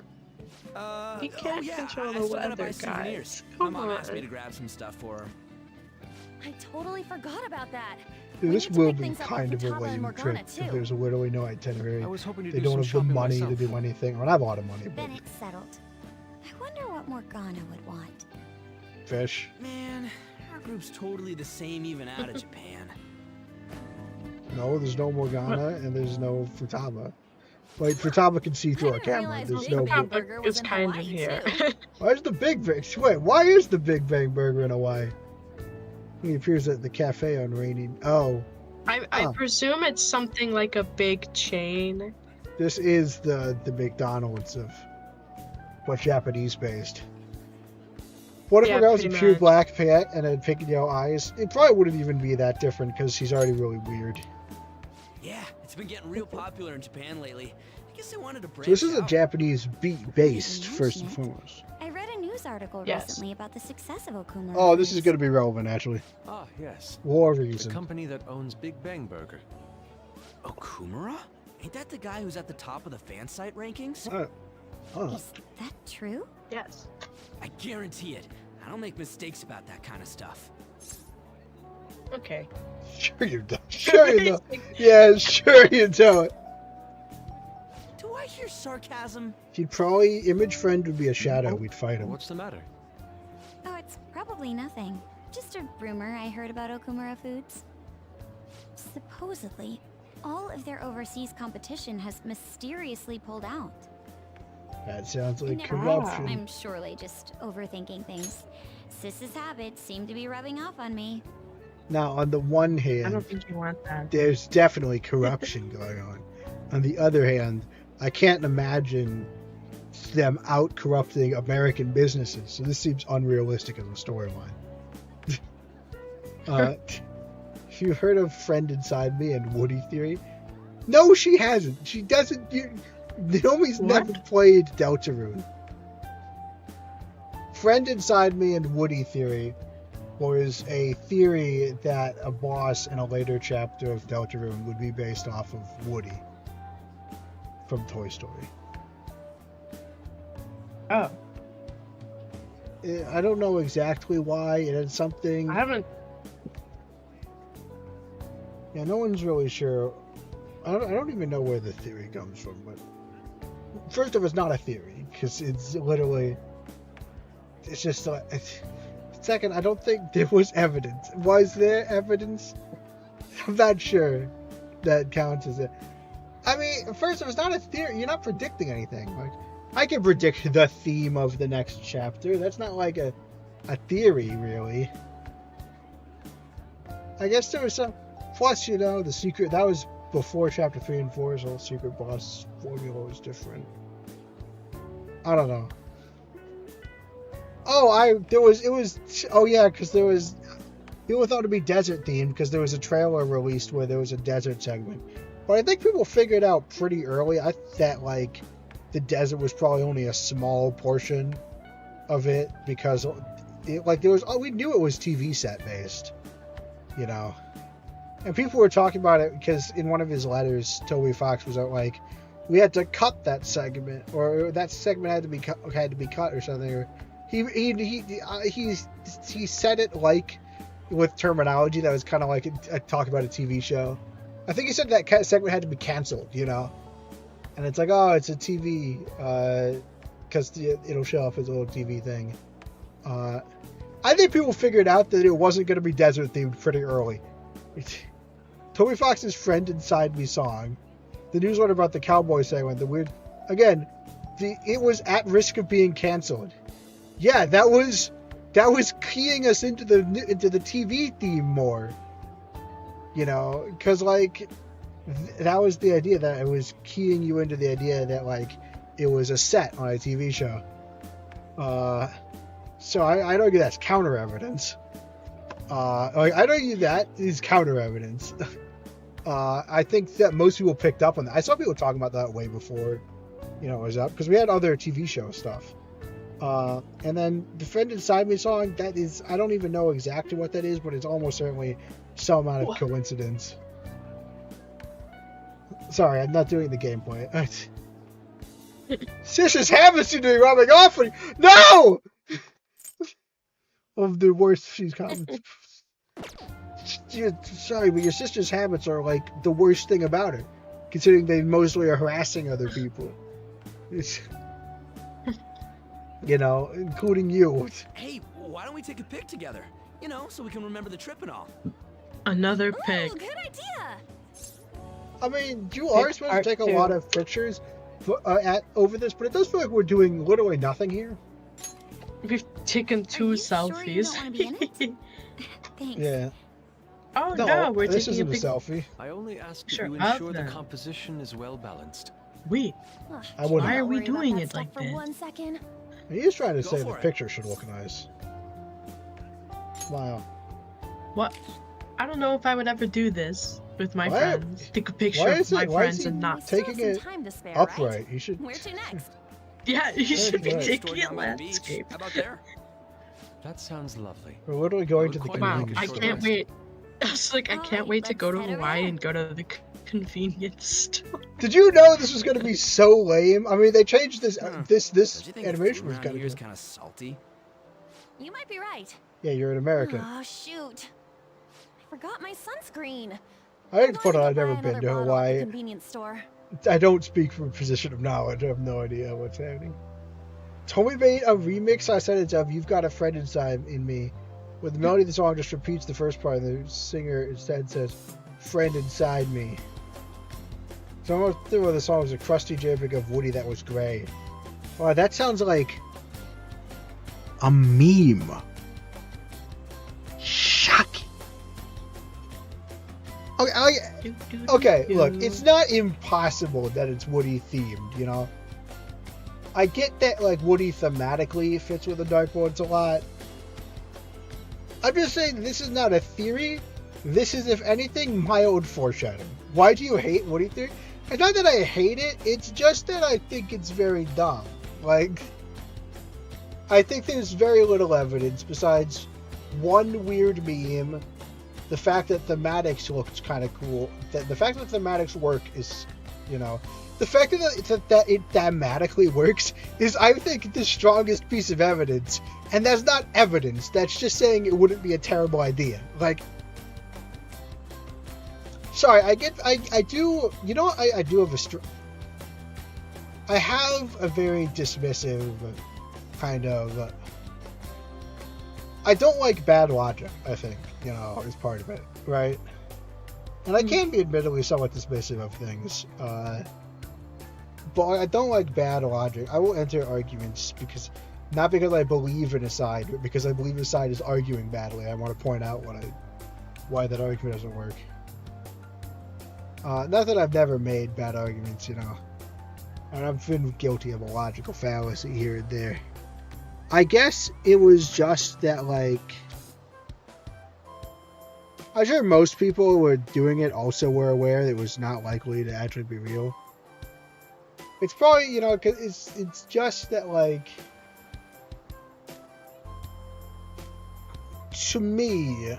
You can't control the I still gotta weather, buy souvenirs. guys. My Come mom asked me on. to grab some stuff for her. I totally forgot about that. Dude, We this need to will pick be things up kind with of a Futaba and lame Morgana, trip too. if there's literally no itinerary. I was hoping to They do don't some have the shopping money myself. to do anything. Well, I have a lot of money, but Then it's settled. I wonder what Morgana would want. fish. Man, our group's totally the same even out of Japan. No, there's no Morgana and there's no Futaba. Wait, Futaba can see through I a didn't camera. realize There's Big no. Bang Burger was It's in kind of Hawaii, here. too. Where's the Big Bang? Wait, why is the Big Bang Burger in Hawaii? He appears at the cafe on rainy. Oh, I presume it's something like a big chain. This is the McDonald's of what Japanese based. What if Yeah, a guy was a pretty pure much. black pant and had pink and yellow eyes? It probably wouldn't even be that different because he's already really weird. Yeah, it's been getting real popular in Japan lately. I guess I wanted to branch So this is a out. Japanese based first and foremost. I read a news article Yes. recently about the success of Okumura. Oh, this is Foods. going to be relevant actually. Ah, yes. War The reason. company that owns Big Bang Burger. Okumura? Ain't that the guy who's at the top of the fan site rankings? Is that true? Yes. I guarantee it. I don't make mistakes about that kind of stuff. Okay. Sure you don't. Sure you don't. Yeah, sure you don't. Do I hear sarcasm? He'd probably image friend would be a shadow. We'd fight him. What's the matter? Oh, it's probably nothing. Just a rumor I heard about Okumura Foods. Supposedly, all of their overseas competition has mysteriously pulled out. That sounds like No, corruption. I'm surely just overthinking things. Sis's habits seem to be rubbing off on me. Now, on the one I hand, don't think you want that. there's definitely corruption going on. On the other hand, I can't imagine them out corrupting American businesses. So this seems unrealistic as a storyline. Have you heard of Friend Inside Me and Woody Theory? No, she hasn't. She doesn't. Naomi's never played Deltarune. Friend Inside Me and Woody Theory was a theory that a boss in a later chapter of Deltarune would be based off of Woody from Toy Story. Oh, I don't know exactly why. It had something. I haven't. Yeah, no one's really sure. I don't even know where the theory comes from. But first of all, it's not a theory because it's literally. It's just. Second, I don't think there was evidence. Was there evidence? I'm not sure that counts as it. I mean, first, it's not a theory. You're not predicting anything. Like, I can predict the theme of the next chapter. That's not like a theory, really. I guess there was some. Plus, you know, the secret. That was before chapter 3 and 4, so the secret boss formula was different. I don't know. Oh, because there was, people thought it'd be desert themed because there was a trailer released where there was a desert segment. But I think people figured out pretty early that, like, the desert was probably only a small portion of it because, we knew it was TV set based, you know. And people were talking about it because in one of his letters, Toby Fox was like, we had to cut that segment, or that segment had to be cut or something, or he said it like with terminology that was kind of like a talk about a TV show. I think he said that segment had to be canceled, you know, and it's like, oh, it's a TV because it'll show up as a little TV thing. I think people figured out that it wasn't going to be desert themed pretty early. Toby Fox's Friend Inside Me song, the newsletter about the cowboy segment, the weird, again, it was at risk of being canceled. Yeah, that was keying us into the TV theme more. You know, because like that was the idea, that it was keying you into the idea that like it was a set on a TV show. So I'd argue that's counter evidence. I'd argue that is counter evidence. I think that most people picked up on that. I saw people talking about that way before, you know, it was up, because we had other TV show stuff. And then the Friend Inside Me song, that is, I don't even know exactly what that is, but it's almost certainly some amount of coincidence. Sorry, I'm not doing the gameplay. Sister's habits are doing rubbing off on you. No! Of the worst she's comments. Sorry, but your sister's habits are like the worst thing about her, considering they mostly are harassing other people. You know, including you. Hey, why don't we take a pic together? You know, so we can remember the trip and all. Another pic. Ooh, good idea. I mean, you are supposed to take a lot of pictures over this, but it does feel like we're doing literally nothing here. We've taken 2 selfies. Sure you don't want to be in it? Thanks. Yeah. Oh no, we're this taking a isn't a picture selfie. I only ask that Sure, you of ensure the them. composition is well balanced. Wait, Ugh, I wouldn't. why are not we worry about doing that it stuff like for this? 1 second. He's trying to Go say the for it. picture should look nice. Smile. What? I don't know if I would ever do this with my Why- friends. Take a picture why of is my it- why is friends he and We not. still taking have it some time to spare, Upright. right? You should. Where to next? Yeah, you should be Right. taking a Story on the beach. landscape. How about there? That sounds lovely. We're literally going to the Quite Wow, convenience I store. can't wait. I was like, I can't Alright, wait to go to let's head over Hawaii there. and go to the convenience store. Did you know this was going to be so lame? I mean, they changed this. This Don't you think animation was around kind here of. is kind of salty? You might be right. Yeah, you're an American. Oh shoot! I forgot my sunscreen. I didn't I'm put it. going I've to never buy been to another bottle at the Hawaii. convenience store. I don't speak from a position of knowledge. I have no idea what's happening. Tommy made a remix I said it's of "You've Got a Friend Inside in Me," where the melody of the song just repeats the first part, and the singer instead says "Friend Inside Me." So almost where the song was a crusty JPEG of Woody that was gray. Oh, that sounds like a meme. Shocking. Okay, look, it's not impossible that it's Woody themed, you know? I get that, like, Woody thematically fits with the dartboards a lot. I'm just saying, this is not a theory. This is, if anything, mild foreshadowing. Why do you hate Woody theory? It's not that I hate it, it's just that I think it's very dumb. Like, I think there's very little evidence besides one weird meme. The fact that thematics looks kind of cool. The fact that thematics work is, you know, the fact that it thematically works is, I think, the strongest piece of evidence. And that's not evidence. That's just saying it wouldn't be a terrible idea. Like, sorry, I do, you know, I do have I have a very dismissive kind of, I don't like bad logic, I think, you know, is part of it, right? And I can be admittedly somewhat dismissive of things, but I don't like bad logic. I will enter arguments not because I believe in a side, but because I believe a side is arguing badly. I want to point out why that argument doesn't work. Not that I've never made bad arguments, you know. And I've been guilty of a logical fallacy here and there. I guess it was just that, like, I'm sure most people who were doing it also were aware that it was not likely to actually be real. It's probably, you know, 'cause it's just that, like, to me,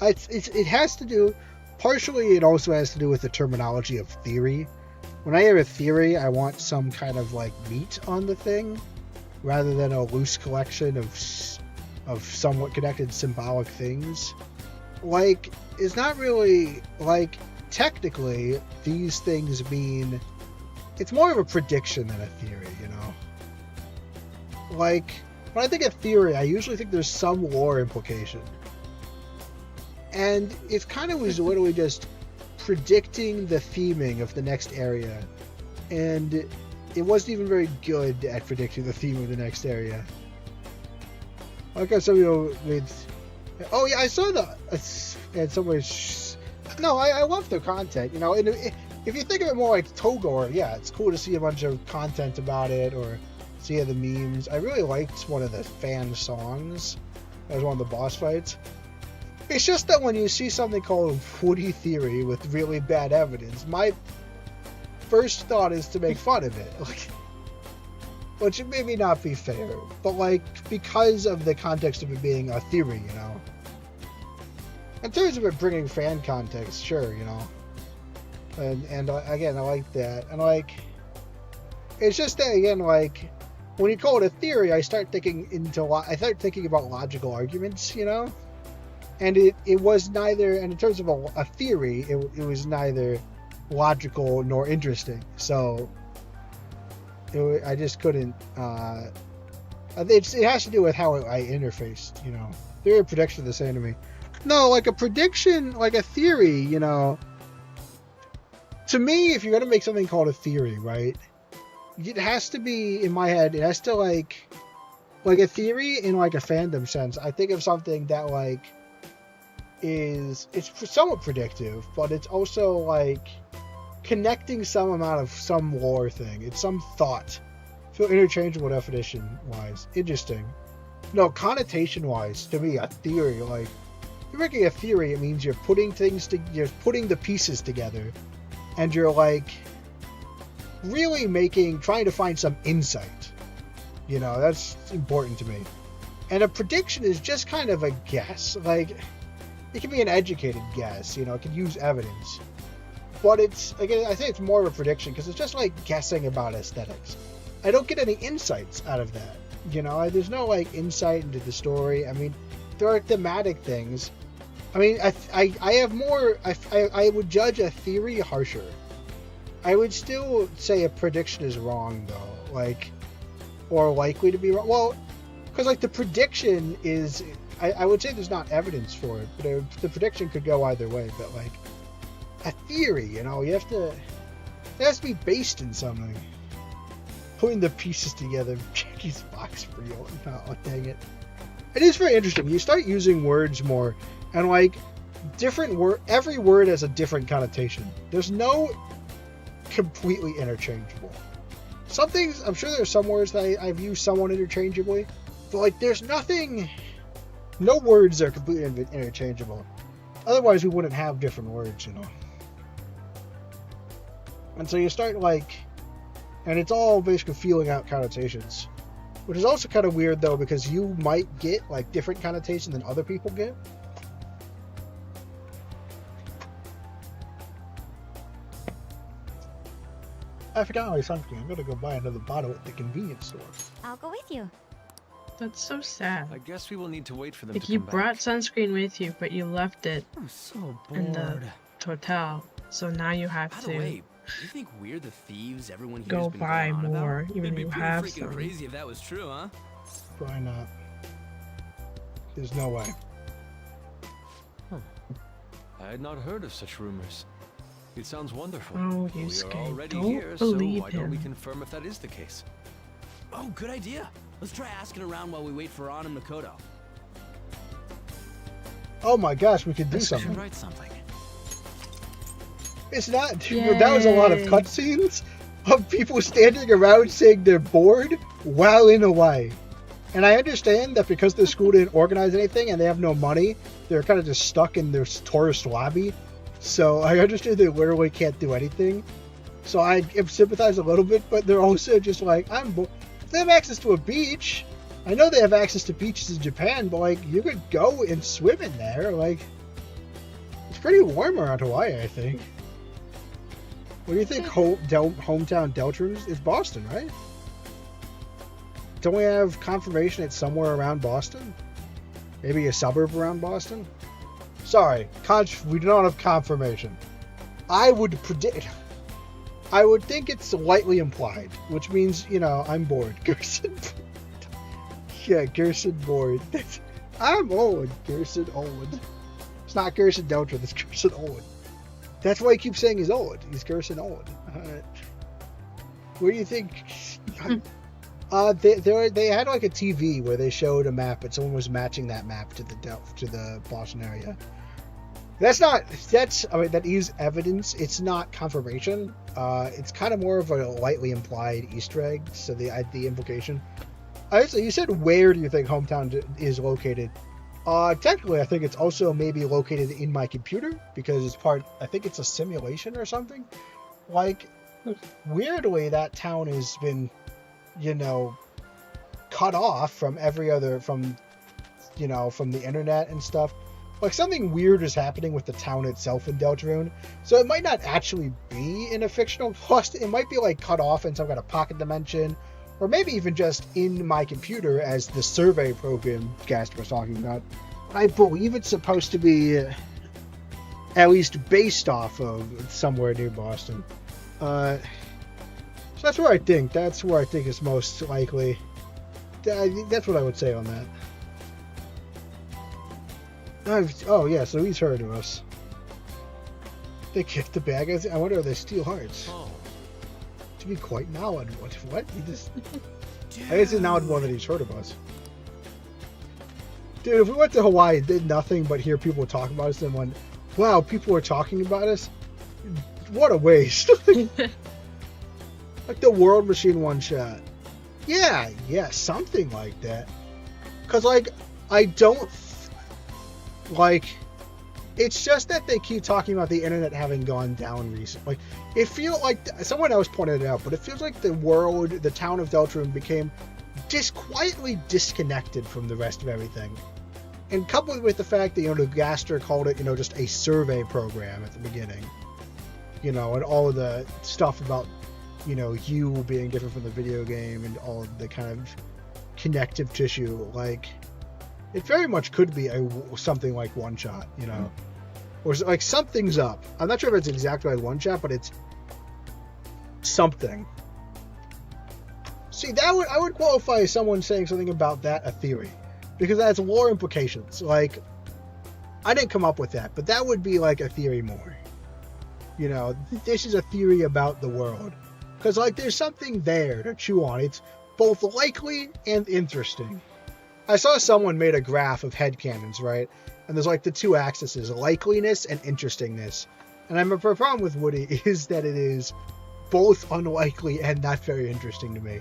it has to do, partially it also has to do with the terminology of theory. When I hear a theory, I want some kind of, like, meat on the thing, rather than a loose collection of somewhat connected symbolic things. Like, it's not really, like, technically, these things mean, it's more of a prediction than a theory, you know? Like, when I think of theory, I usually think there's some lore implication. And it kind of was literally just predicting the theming of the next area. And it wasn't even very good at predicting the theme of the next area. Like I said, you know, with... Oh yeah, I saw and somebody's... No, I love their content, you know, and if you think of it more like Togor, yeah, it's cool to see a bunch of content about it, or see the memes. I really liked one of the fan songs. That was one of the boss fights. It's just that when you see something called Woody Theory with really bad evidence, my first thought is to make fun of it. Like, which maybe not be fair, but, like, because of the context of it being a theory, you know. In terms of it bringing fan context, sure, you know. And again, I like that. And, like, it's just that, again, like, when you call it a theory, I start thinking about logical arguments, you know. And it was neither, and in terms of a theory, it was neither logical nor interesting. So I just couldn't. It has to do with how I interfaced, you know. Theory and prediction are the same to me. No, like a prediction, like a theory, you know. To me, if you're gonna make something called a theory, right? It has to be, in my head, it has to like a theory in like a fandom sense. I think of something that, like, it's somewhat predictive, but it's also like connecting some amount of some lore thing. It's some thought. Feel interchangeable definition wise. Interesting. No, connotation wise, to me, a theory, like, if you're making a theory, it means you're putting you're putting the pieces together, and you're like really trying to find some insight. You know, that's important to me. And a prediction is just kind of a guess. Like, it can be an educated guess, you know, it can use evidence. But it's, again, I think it's more of a prediction because it's just like guessing about aesthetics. I don't get any insights out of that. You know, there's no like insight into the story. I mean, there are thematic things. I mean, I have more. I would judge a theory harsher. I would still say a prediction is wrong though, like, or likely to be wrong. Well, because like the prediction is, I would say there's not evidence for it, but the prediction could go either way. But like a theory, you know, it has to be based in something. Putting the pieces together, Jackie's box for you. Oh, dang it. It is very interesting. You start using words more, and like every word has a different connotation. There's no completely interchangeable. Some things, I'm sure there's some words that I've used somewhat interchangeably, but like there's no words that are completely interchangeable. Otherwise, we wouldn't have different words, you know. And so you start like. And it's all basically feeling out connotations. Which is also kind of weird, though, because you might get, like, different connotations than other people get. I forgot my sunscreen. I'm gonna go buy another bottle at the convenience store. I'll go with you. That's so sad. I guess we will need to wait for them Like, to you come brought back. sunscreen with you, but you left it I'm so bored. in the hotel. So now you have By to the way, do you think we're the thieves everyone here's go been buy going on more, about? even It'd though be you pretty have freaking some. crazy if that was true, huh? Probably not. There's no way. I had not heard of such rumors. It sounds wonderful. Oh, We you are scared. already Don't here, so believe why don't we him. confirm if that is the case? Oh, good idea. Let's try asking around while we wait for An and Makoto. Oh my gosh, we could do We should something. write something. It's not. That was a lot of cutscenes of people standing around saying they're bored while in Hawaii. And I understand that because the school didn't organize anything and they have no money, they're kind of just stuck in their tourist lobby. So I understand they literally can't do anything. So I sympathize a little bit, but they're also just like, I'm bored. If they have access to a beach, I know they have access to beaches in Japan, but like, you could go and swim in there. Like, it's pretty warm around Hawaii, I think. What do you think hometown Deltrons is? Boston, right? Don't we have confirmation it's somewhere around Boston? Maybe a suburb around Boston? Sorry, we do not have confirmation. I would think it's lightly implied, which means, you know, I'm bored. Gerson. Yeah, Gerson bored. I'm old. Gerson old. It's not Gerson Deltron, it's Gerson old. That's why he keeps saying he's old. He's Gerson old. What do you think? They had like a TV where they showed a map, and someone was matching that map to the Boston area. That is evidence. It's not confirmation. It's kind of more of a lightly implied Easter egg. So the implication. So you said, where do you think hometown is located? Technically, I think it's also maybe located in my computer because it's I think it's a simulation or something. Like, weirdly, that town has been, you know, cut off from from the internet and stuff. Like, something weird is happening with the town itself in Deltarune. So it might not actually be in a fictional plus. It might be like cut off in some kind of pocket dimension. Or maybe even just in my computer as the survey program Gast was talking about. I believe it's supposed to be at least based off of somewhere near Boston. So that's where I think. That's where I think is most likely. That's what I would say on that. Oh yeah, so he's heard of us. They kicked the bag. I wonder if they steal hearts. Oh. To be quite knowledgeable. What? He just... I guess it's knowledgeable that he's heard of us. Dude, if we went to Hawaii and did nothing but hear people talking about us and went, wow, people are talking about us? What a waste. Like the World Machine one shot. Yeah, something like that. Because, like, I don't... Like, it's just that they keep talking about the internet having gone down recently. Like, it feels like... Someone else pointed it out, but it feels like the town of Deltron became just quietly disconnected from the rest of everything. And coupled with the fact that, the Gaster called it, just a survey program at the beginning. And all of the stuff about, you being different from the video game and all of the kind of connective tissue. Like, it very much could be something like One Shot, Or, like, something's up. I'm not sure if it's exactly like One Shot, but it's something. See, I would qualify as someone saying something about that a theory. Because that has lore implications. Like, I didn't come up with that, but that would be like a theory more. This is a theory about the world. Because, like, there's something there to chew on. It's both likely and interesting. I saw someone made a graph of headcanons, right? And there's, like, the two axes, likeliness and interestingness. And the problem with Woody is that it is both unlikely and not very interesting to me.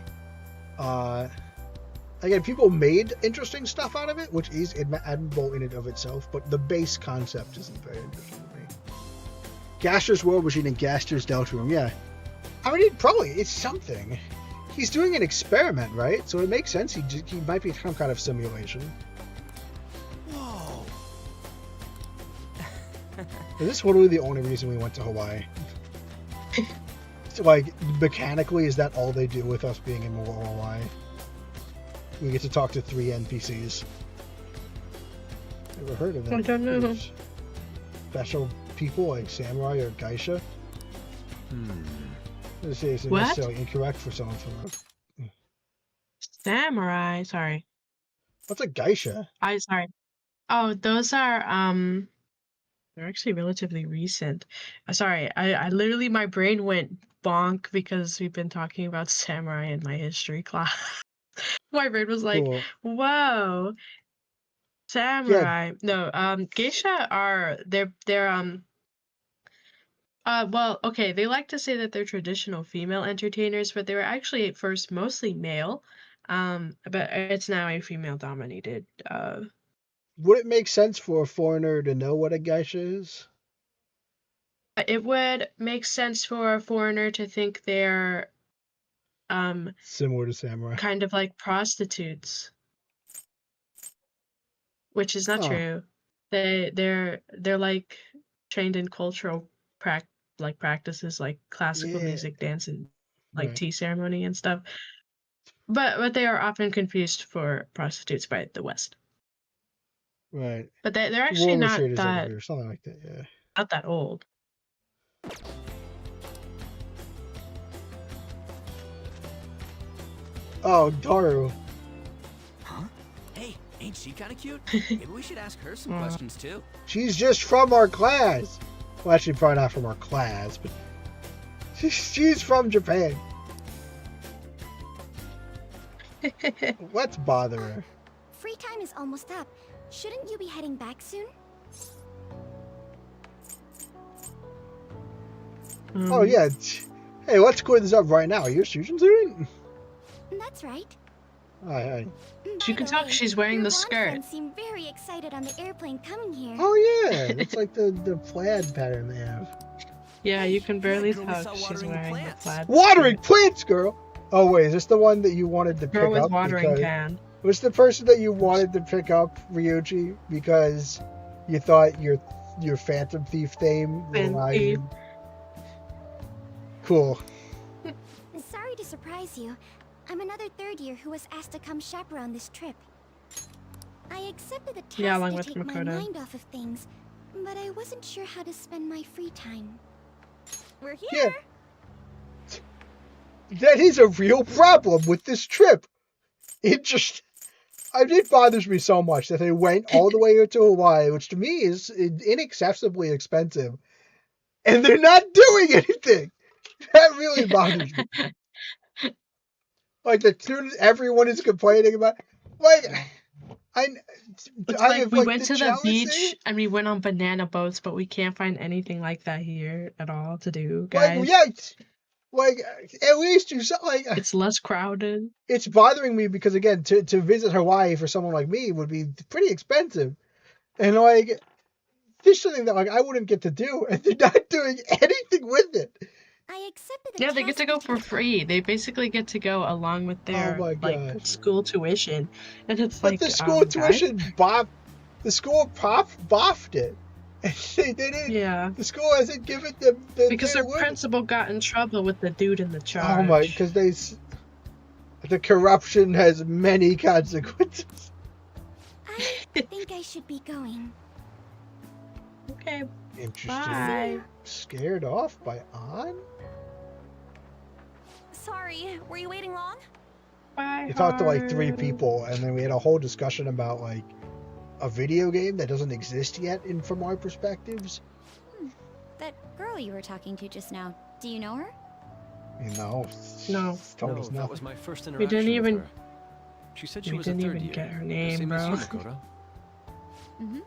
Again, people made interesting stuff out of it, which is admirable in and of itself, but the base concept isn't very interesting to me. Gaster's World Machine and Gaster's Deltron, yeah. I mean, it's something. He's doing an experiment, right? So it makes sense he might be some kind of simulation. Whoa. Is this literally the only reason we went to Hawaii? So, like, mechanically, is that all they do with us being in Hawaii? We get to talk to 3 NPCs. Never heard of them. I don't know. Special people like samurai or geisha. This isn't What? necessarily incorrect for someone from Samurai. Sorry. What's a geisha? Sorry. Oh, those are they're actually relatively recent. Sorry, I literally my brain went bonk because we've been talking about samurai in my history class. My brain was like, Cool. whoa, samurai. No, geisha are they're well, okay, they like to say that they're traditional female entertainers, but they were actually at first mostly male. But it's now a female dominated. Would it make sense for a foreigner to know what a geisha is? It would make sense for a foreigner to think they're Similar to samurai. kind of like prostitutes, which is not true. They're like trained in cultural practices like classical music, dance, and like tea ceremony and stuff. But they are often confused for prostitutes by the West. Right. But they're actually not that or something like that. Yeah. not that old. Oh, Daru. Huh? Hey, ain't she kind of cute? Maybe we should ask her some questions too. She's just from our class. Well, actually, probably not from our class, but she's from Japan. Let's bother her. Free time is almost up. Shouldn't you be heading back soon? Oh, yeah. Hey, let's clear this up right now. Are you a fusion student? That's right. Hi. You can tell she's wearing the skirt. Friends seem very excited on the airplane coming here. Oh, yeah. It's like the plaid pattern they have. Yeah, you can barely tell she's wearing the plaid. Watering plants, girl! Oh, wait. Is this the one that you wanted to pick Girl with up? watering can. Was the person that you wanted to pick up Ryuji because you thought your Phantom Thief theme reminded you? Cool. Sorry to surprise you. I'm another third year who was asked to come chaperone this trip. I accepted the task along to with take my Makoto. mind off of things, but I wasn't sure how to spend my free time. We're here. Yeah. That is a real problem with this trip. It bothers me so much that they went all the way to Hawaii, which to me is inaccessibly expensive, and they're not doing anything. That really bothers me. Like, everyone is complaining about, like, It's I like have we like went the to the jealousy. beach and we went on banana boats, but we can't find anything like that here at all to do, Like, guys. yeah, like at least you like. It's less crowded. It's bothering me because again, to visit Hawaii for someone like me would be pretty expensive, and like this is something that like I wouldn't get to do, and they're not doing anything with it. I accepted the Yeah, they get to go for free. They basically get to go along with Oh their my like god! school tuition, and it's But like, the school guys. tuition the school boffed it. And they didn't. Yeah. The school hasn't given them because their principal got in trouble with the dude in the charge. Oh my! Because the corruption has many consequences. I think I should be going. Okay. Interesting. Bye. Scared off by An? Sorry, were you waiting long? Bye. We talked to like 3 Haru. people, and then we had a whole discussion about like a video game that doesn't exist yet, from our perspectives. That girl you were talking to just now, do you know her? You know, No. told us that nothing. was my first interaction We didn't even. with her. She said she We was a didn't third even year. get her the name, same as bro. you, Makoto. Mm-hmm.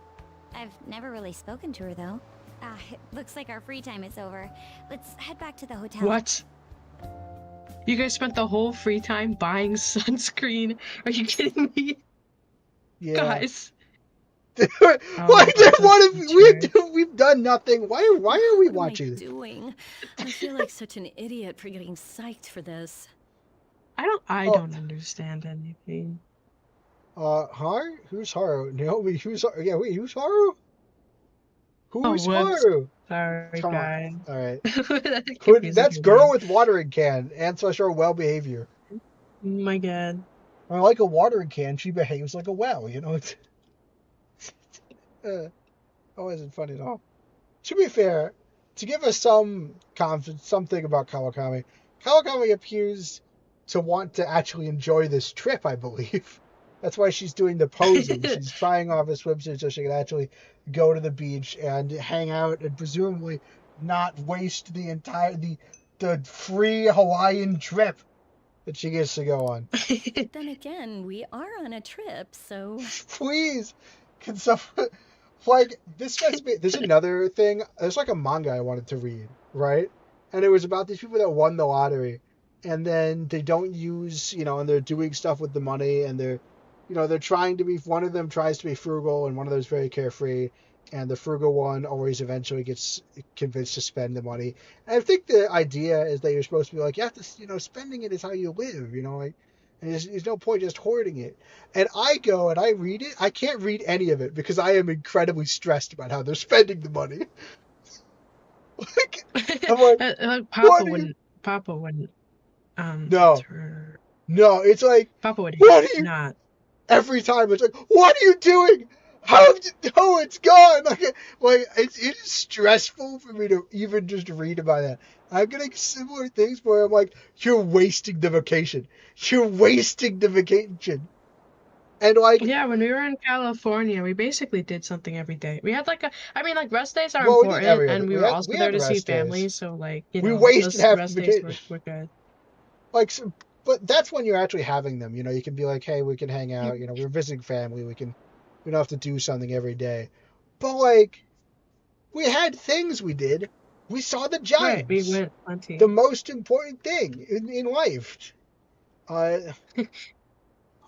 I've never really spoken to her though. It looks like our free time is over. Let's head back to the hotel. What? You guys spent the whole free time buying sunscreen? Are you kidding me? Yeah. Guys. Why we've done nothing. Why are we What am I watching this? doing? I feel like such an idiot for getting psyched for this. I don't understand anything. Haru? Who's Haru? Naomi, who's Haru? Yeah, wait, who's Haru? Who's whoops. Haru? Sorry, Come guys. on. Alright. Confusing That's me girl now. with watering can. Ancestor well behavior. Oh my god. When I like a watering can, she behaves like a well, you know? It's that wasn't funny at all. To be fair, to give us some confidence, something about Kawakami appears to want to actually enjoy this trip, I believe. That's why she's doing the posing. She's trying off a swimsuit so she can actually go to the beach and hang out and presumably not waste the free Hawaiian trip that she gets to go on. Then again, we are on a trip, so... Please, can someone... Like, there's another thing. There's like a manga I wanted to read, right? And it was about these people that won the lottery. And then they don't use, and they're doing stuff with the money. And they're trying to be, one of them tries to be frugal and one of them is very carefree. And the frugal one always eventually gets convinced to spend the money. And I think the idea is that you're supposed to be like, you have to, spending it is how you live, like. And there's no point just hoarding it. And I go and I read it. I can't read any of it because I am incredibly stressed about how they're spending the money. I'm like, Papa wouldn't. No, it's like Papa would not. Every time it's like, what are you doing? Oh, it's gone. Like it is stressful for me to even just read about that. I'm getting similar things where I'm like, you're wasting the vacation. You're wasting the vacation. And like, yeah, when we were in California, we basically did something every day. We had rest days are important, and we were also there to see family. So we wasted half rest the days vacation. were good. But that's when you're actually having them. You can be like, hey, we can hang out. We're visiting family. We don't have to do something every day. But we had things we did. We saw the Giants. Right, we went plenty. The most important thing in life. And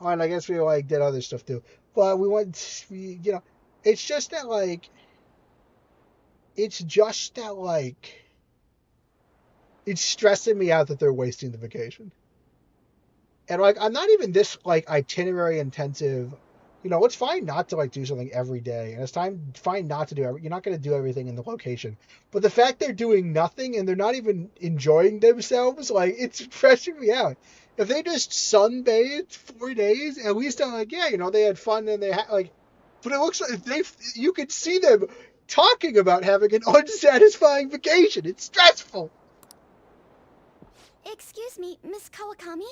I guess we did other stuff too. But we went, it's just that it's stressing me out that they're wasting the vacation. And I'm not even this itinerary intensive. It's fine not to do something every day, and it's fine not to do you're not going to do everything in the location. But the fact they're doing nothing and they're not even enjoying themselves, it's stressing me out. If they just sunbathed 4 days, at least I'm they had fun and they had but it looks like you could see them talking about having an unsatisfying vacation. It's stressful. Excuse me, Miss Kawakami.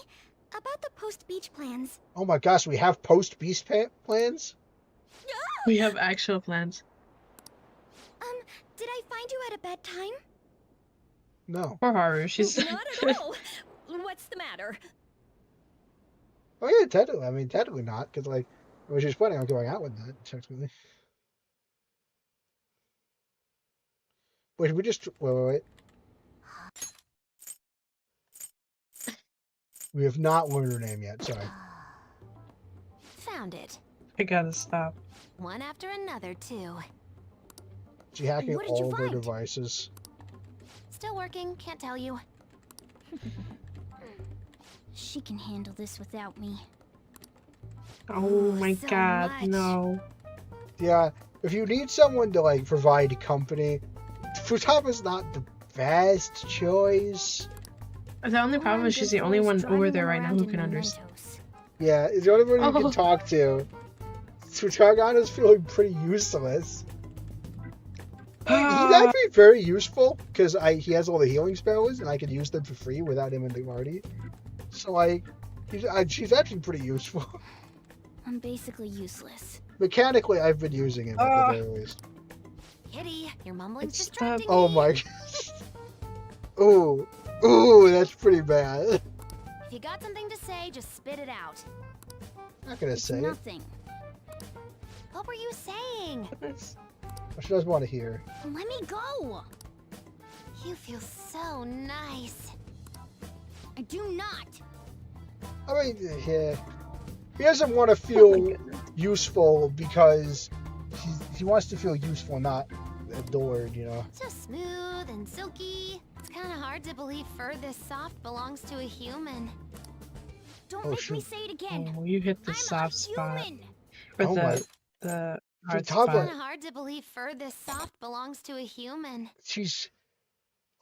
About the post-beach plans. Oh my gosh, we have post-beach plans? We have actual plans. Did I find you at a bad time? No. Poor Haru, she's... Not at all. What's the matter? Oh yeah, technically not, because Well, she's planning on going out with that, technically. Wait, we just... Wait. We have not learned her name yet, sorry. Found it. I gotta stop. One after another, too. She hacking What did you all of her find? devices. Still working, can't tell you. She can handle this without me. Oh my so god, much. no. Yeah, if you need someone to, like, provide company, Futaba's not the best choice. The only problem is she's the only one over there right now who can understand. Yeah, it's the only one you can talk to. Futaga's feeling pretty useless. He's actually very useful, because he has all the healing spells, and I can use them for free without him in the party. So, like, she's actually pretty useful. I'm basically useless. Mechanically, I've been using him at the very least. Kitty, your mumbling's distracting Oh me. my gosh. Ooh, that's pretty bad. If you got something to say, just spit it out. Not gonna say it. Nothing. What were you saying? She doesn't want to hear. Let me go. You feel so nice. I do not. I mean, yeah. He doesn't want to feel useful because he wants to feel useful, not adored, you know. So smooth and silky. It's kind of hard to believe fur this soft belongs to a human. Don't Oh, make shoot. me say it again. Oh, you hit the I'm soft a spot. human. Or Oh the hard Futaba- spot. Kind of hard to believe fur this soft belongs to a human. She's...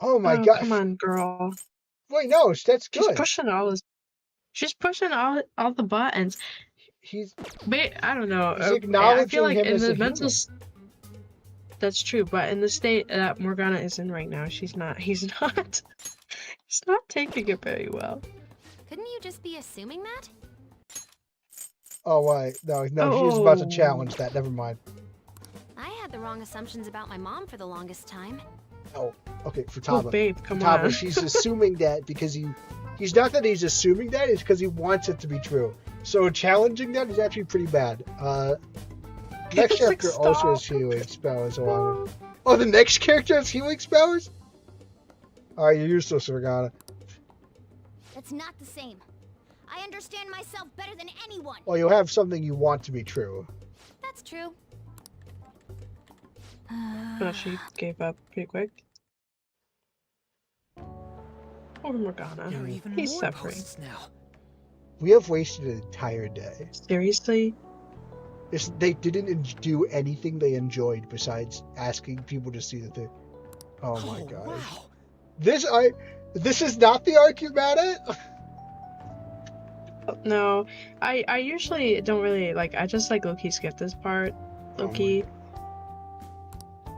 Oh my Oh, god. come on, girl. Wait, no, that's She's good. pushing She's pushing all the buttons. He's I don't know. He's I acknowledging feel like him in as the a mental. human. That's true, but in the state that Morgana is in right now, she's not. He's not. He's not taking it very well. Couldn't you just be assuming that? Oh, wait. No, she was about to Oh. challenge that. Never mind. I had the wrong assumptions about my mom for the longest time. Oh, okay, Oh, Futaba. babe, come Futaba, on. she's assuming that because he's not that he's assuming that, it's because he wants it to be true. So challenging that is actually pretty bad. Next It's like, character also has stop. healing spells along with... Oh, the next character has healing spells? Alright, you're useless, Morgana. That's not the same. I understand myself better than anyone. Well, you'll have something you want to be true. That's true. Well, she gave up pretty quick. Poor Morgana. There are even He's more suffering. posts now. We have wasted an entire day. Seriously? They didn't do anything they enjoyed besides asking people to see the thing. Oh my gosh. Wow. This is not the arc you're mad at? No, I usually don't really like. I just like low-key skip this part. Low-key.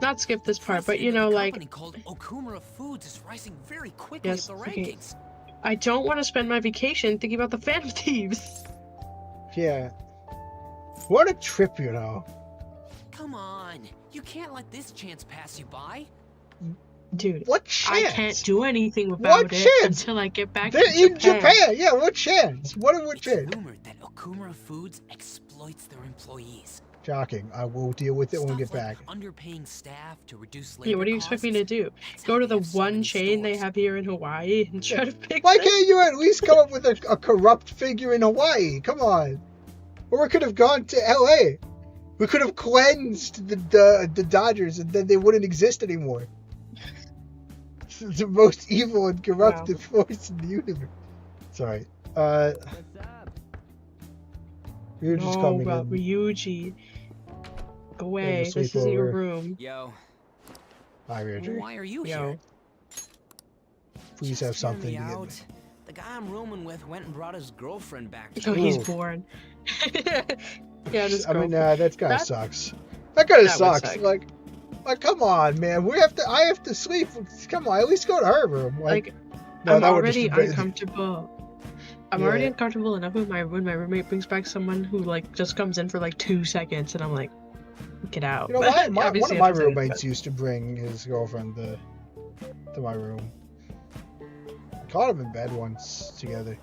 Not skip this part, but you know, like. Company called Okumura Foods is rising very quickly Yes, up the okay. rankings. I don't want to spend my vacation thinking about the Phantom Thieves. Yeah. What a trip, you know. Come on, you can't let this chance pass you by. Dude, What chance? I can't do anything about What it chance? until I get back They're to in Japan. Yeah, what chance? What It's chance? rumored that Okumura Foods exploits their employees. Shocking. I will deal with it when we Stuff get like back. underpaying staff to reduce labor Yeah, what do you expect me to do? That's Go how to they the have so one many chain they stores. have here in Hawaii and try to fix Why it? can't you at least come up with a corrupt figure in Hawaii? Come on. Or we could have gone to LA. We could have cleansed the Dodgers and then they wouldn't exist anymore. The most evil and corrupted force in the universe. Sorry. You're just No, coming but in. Ryuji. Go away. Have a This isn't your sleepover. room. Yo, Hi, Richard. why are you Yo. here? Please Just have hear something me to give out. me. The guy I'm rooming with went and brought his girlfriend back. Oh, he's Ooh. born. Yeah, this I mean, girl. that kind of That- sucks. That kind of That would sucks. suck. Like, come on, man. I have to sleep. Come on, at least go to her room. Like, no, I'm that would just already be- uncomfortable. I'm Yeah. already uncomfortable enough when my roommate brings back someone who like just comes in for like 2 seconds, and I'm like, get out. You know, But one obviously of my I have to- roommates used to bring his girlfriend to my room. I caught him in bed once together.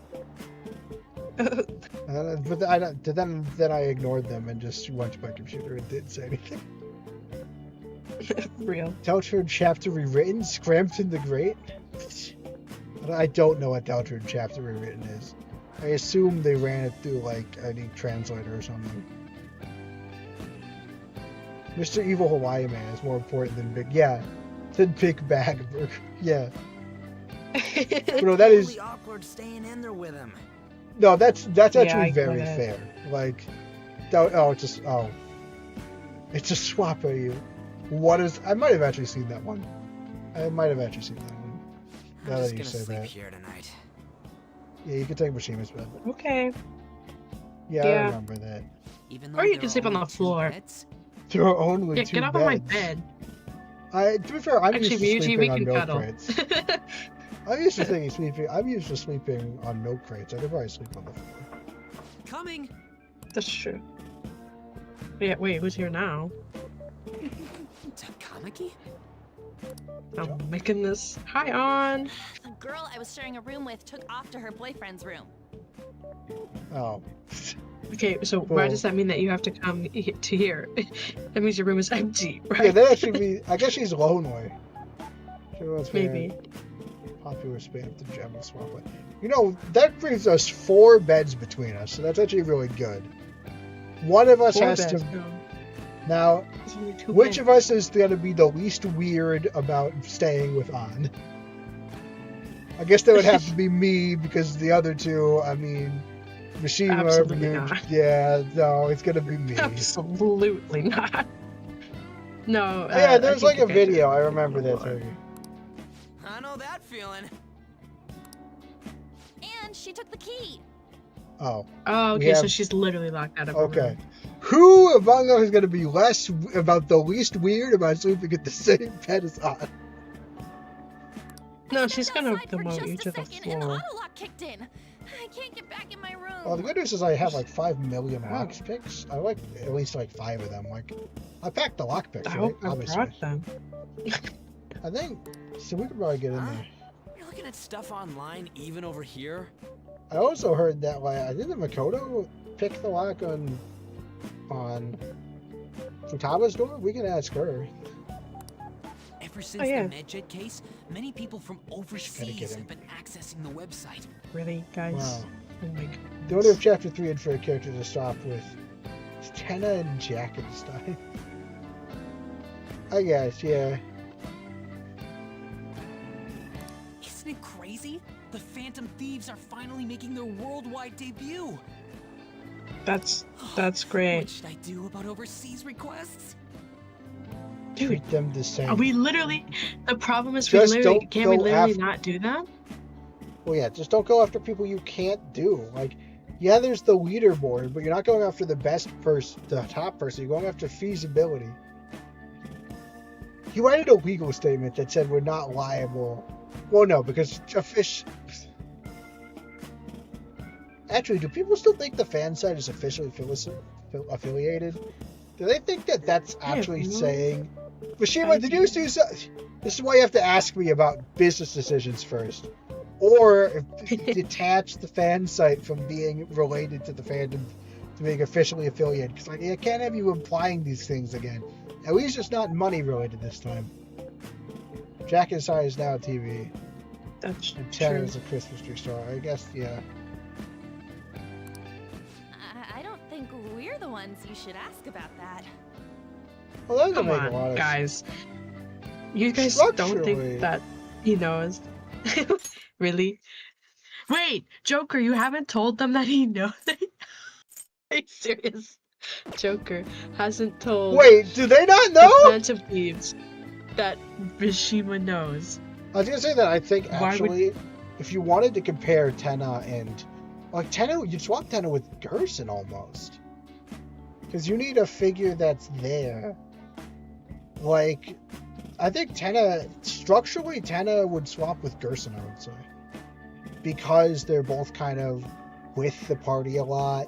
Then I ignored them and just went to my computer and didn't say anything. Real. Deltron chapter rewritten? Scrampton the Great? I don't know what Deltron chapter rewritten is. I assume they ran it through like any translator or something. Mr. Evil Hawaii Man is more important than Big Bag Burger. Yeah. No, that is really awkward staying in there with him. No, that's actually I very get it. fair. Like, it's a swap of you. What is? I might have actually seen that one. I'm Now just that you gonna say sleep that. here tonight. Yeah, you can take Mishima's bed. Okay. Yeah, I Yeah. remember that. Even Or though you there can are sleep on only the 2 floor. beds? There are only Yeah, 2 get off beds. of my bed. To be fair, I'm Actually, used to Ryuji, sleeping we on can milk cuddle. crates. I'm used to sleeping on milk crates. I could probably sleep on the floor. Coming. That's true. Yeah, wait, who's here now? Takamaki? I'm making this. Hi, On. The girl I was sharing a room with took off to her boyfriend's room. Oh. Okay, so why does that mean that you have to come to here? That means your room is empty, right? Yeah, that actually means. I guess she's lonely. She wants Maybe. Popular spam to gem and swap. You know, that brings us 4 beds between us, so that's actually really good. One of us 4 has beds, to. no. Now, There's only 2 which beds. of us is going to be the least weird about staying with An? I guess that would have to be me, because the other 2, I mean, Mishima, Absolutely not. yeah, no, it's going to be me. Absolutely not. No. Yeah, there was I like think a you guys video, are- I remember that too. I know that feeling. And she took the key. Oh. Oh, We okay, so have- she's literally locked out of her Okay. room. Who among us is going to be the least weird about sleeping at the same bed as An? No, she's gonna Outside for demote you just to a the second, and the floor. autolock kicked in. I can't get back in my room. Well, the good news is I have like 5 million lockpicks. I like at least like 5 of them. Like, I packed the lockpicks, I right? hope I Obviously. brought them. I think so. We could probably get in there. You're looking at stuff online even over here? I also heard that like I didn't Makoto pick the lock on Futaba's door. We can ask her. Ever since yeah. the MedJet case, many people from overseas him. have been accessing the website. Really, guys? Wow. Oh my The goodness. order of chapter 3 and for a character to stop with is Tenna and Jackenstein. I guess, yeah. Isn't it crazy? The Phantom Thieves are finally making their worldwide debut. That's What great. should I do about overseas requests? Dude, Treat them the same. are we literally... The problem is we Just literally... don't Can't we go literally after- not do that? Well, yeah, just don't go after people you can't do. Like, yeah, there's the leaderboard, but you're not going after the best person, the top person. You're going after feasibility. He wrote a legal statement that said we're not liable. Well, no, because a fish. Actually, do people still think the fan site is officially affiliated? Do they think that that's actually saying? Mishima, did you do so? This is why you have to ask me about business decisions first. Or detach the fan site from being related to the fandom to being officially affiliated. Because like, I can't have you implying these things again. At least it's not money related this time. Jack Inside is now TV. That's And Tenna true. is a Christmas tree star. I guess, yeah. I don't think we're the ones you should ask about that. Well, that doesn't Come make a lot on, of guys. You guys don't Structurally. think that he knows. Really? Wait, Joker, you haven't told them that he knows. Are you serious? Joker hasn't told Wait, do they not the know? Phantom Thieves that Mishima knows. I was gonna say that I think Why would- actually, if you wanted to compare Tenna and like Tenna, you'd swap Tenna with Gerson almost, because you need a figure that's there. Like, I think structurally Tenna would swap with Gerson, I would say, because they're both kind of with the party a lot.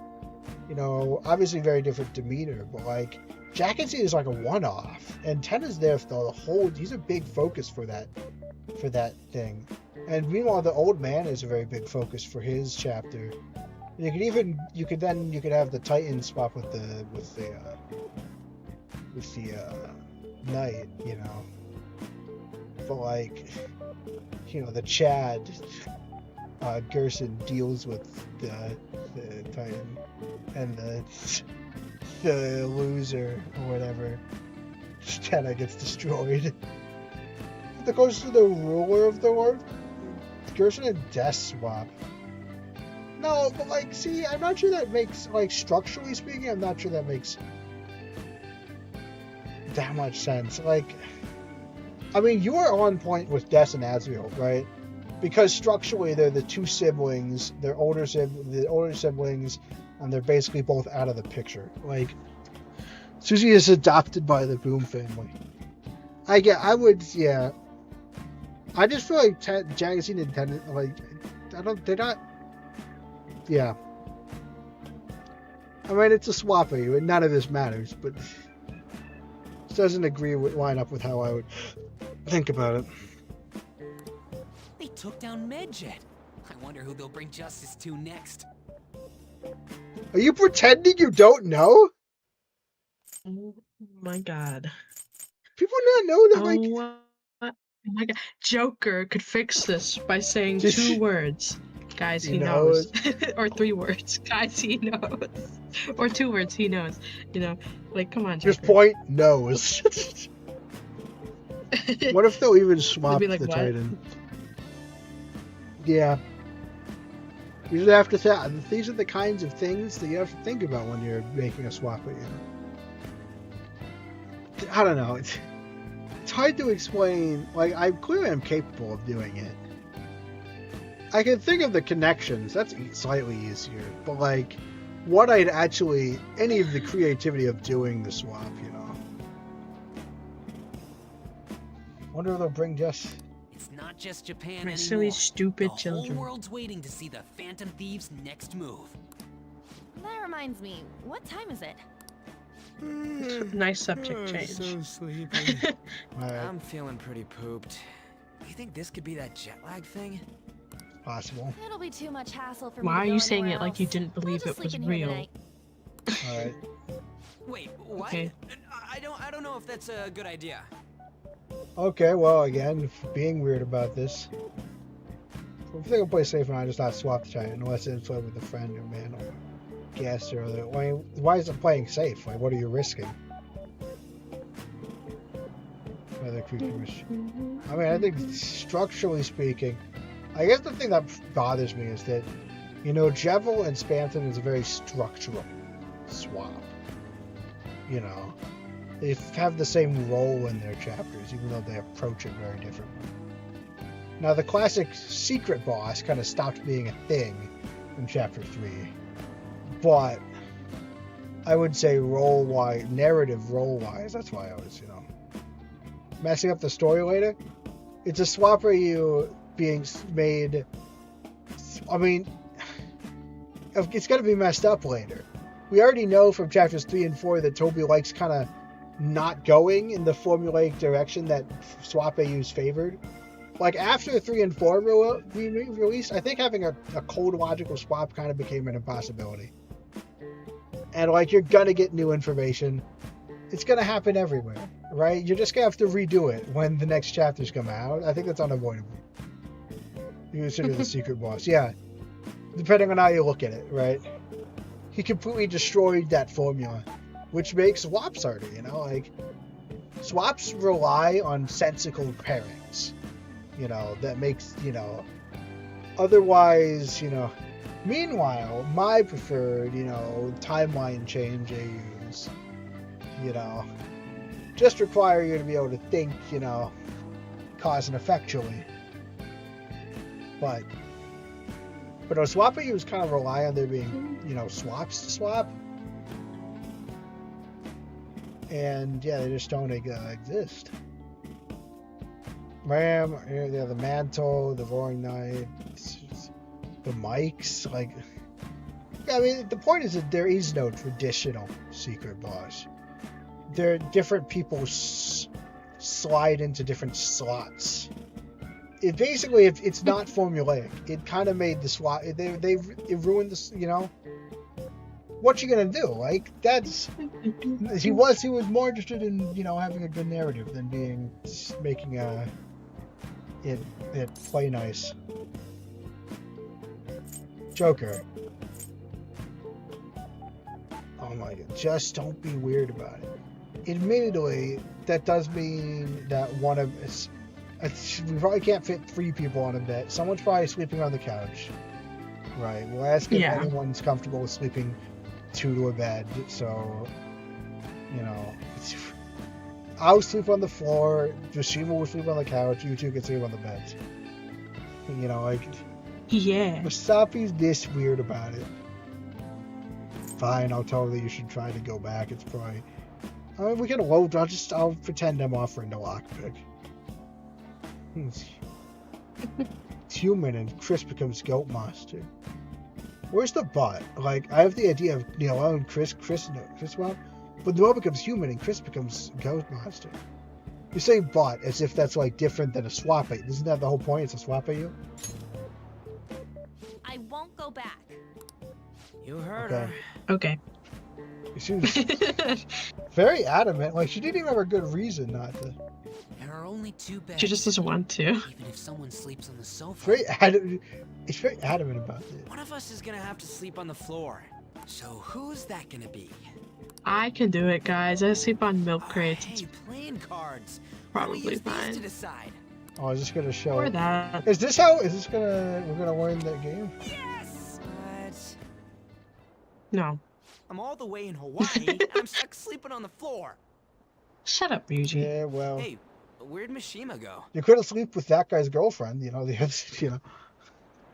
You know, obviously very different demeanor, but like Jack and is like a one-off, and Tenna's there for the whole. He's a big focus for that thing. And meanwhile, the old man is a very big focus for his chapter. You could have the Titan swap with the Knight, you know. But like, you know, the Chad Gerson deals with the Titan, and the loser or whatever kind of gets destroyed. That goes to the ruler of the world. Gerson and Death swap. No, but like, see, I'm not sure that makes, like, structurally speaking, I'm not sure that makes that much sense. Like, I mean, you are on point with Death and Asriel, right? Because structurally, they're the two siblings, the older siblings, and they're basically both out of the picture. Like, Susie is adopted by the Boom family. I just feel like Jagazine and Tennant, like, they're not, yeah. I mean, it's a swap issue, and none of this matters, but it doesn't line up with how I would think about it. They took down Medjet. I wonder who they'll bring justice to next. Are you pretending you don't know? Oh my god. People not know that, like... Oh my god. Joker could fix this by saying 2 words. Guys, he knows. Or 3 words. Guys, he knows. Or 2 words, he knows. You know, like, come on, Joker. Just point knows. What if they'll even swap like, the what? Titan? Yeah. You just have to think. These are the kinds of things that you have to think about when you're making a swap. You know? I don't know. It's hard to explain. Like, I clearly am capable of doing it. I can think of the connections. That's slightly easier. But, like, what I'd actually... Any of the creativity of doing the swap, you know. Wonder if they'll bring just... It's not just Japan My anymore. silly, stupid the children. whole world's waiting to see the Phantom Thieves' next move. That reminds me, what time is it? Nice subject change. So sleepy. Alright, I'm feeling pretty pooped. You think this could be that jet lag thing? possible. It'll be too much hassle for me Why to are go you saying anywhere it like you else. didn't believe I'll just it was sleep in here real? tonight. Alright. Wait, what? Okay. I don't know if that's a good idea. Okay, well, again, being weird about this. I think I'll play safe and I just not swap the Titan unless it's play with a friend or man or guest or other. Why is it playing safe? Like, what are you risking? Other creatures. I mean, I think structurally speaking, I guess the thing that bothers me is that, you know, Jevil and Spanton is a very structural swap. You know, they have the same role in their chapters, even though they approach it very differently. Now, the classic secret boss kind of stopped being a thing in Chapter 3, but I would say narrative role-wise, that's why I was, you know, messing up the story later. It's a swap where you being made, I mean, it's going to be messed up later. We already know from Chapters 3 and 4 that Toby likes kind of not going in the formulaic direction that swap AU's favored. Like, after 3 and 4 released, I think having a cold logical swap kind of became an impossibility. And, like, you're gonna get new information. It's gonna happen everywhere, right? You're just gonna have to redo it when the next chapters come out. I think that's unavoidable. You consider the secret boss. Yeah. Depending on how you look at it, right? He completely destroyed that formula, which makes swaps harder, you know? Like, swaps rely on sensical pairings. You know, that makes, you know, otherwise, you know, meanwhile, my preferred, you know, timeline change AUs, you know, just require you to be able to think, you know, cause and effectually. But a swap AUs kind of rely on there being, you know, swaps to swap. And, yeah, they just don't exist. Ram, yeah, the Mantle, the Roaring Knight, the mics, like... Yeah, I mean, the point is that there is no traditional secret boss. Different people slide into different slots it basically, it's not formulaic. It kind of made the swap. It ruined this. You know, what you gonna do? Like that's he was more interested in having a good narrative than making it play nice. Joker. Oh my god! Just don't be weird about it. Admittedly, that does mean that one of us. We probably can't fit 3 people on a bed. Someone's probably sleeping on the couch. Right. We'll ask if anyone's comfortable with sleeping 2 to a bed. So, I'll sleep on the floor. Jashima will sleep on the couch. You 2 can sleep on the bed. Yeah. Musafi's this weird about it. Fine, I'll tell her that you should try to go back. It's probably. I mean, we can load. I'll pretend I'm offering the lockpick. It's human and Chris becomes goat monster. Where's the butt? Like, I have the idea of and Chris well, but the butt becomes human and Chris becomes goat monster. You say butt as if that's like different than a swap at. Isn't that the whole point? It's a swap at you? I won't go back. You heard her. Okay. She was very adamant. Like, she didn't even have a good reason not to. There are only 2 beds. She just doesn't want to. Even if someone sleeps on the sofa. It's very adamant about it. One of us is gonna have to sleep on the floor. So who's that gonna be? I can do it, guys. I sleep on milk crates. Hey, playing cards. Probably Why don't we use fine. these to decide? Oh, is this gonna show? Or that. Is this we're gonna learn that game? Yes! But No. I'm all the way in Hawaii and I'm stuck sleeping on the floor. Shut up, Ryuji. Yeah, well. Hey, where'd Mishima go? You could have slept with that guy's girlfriend,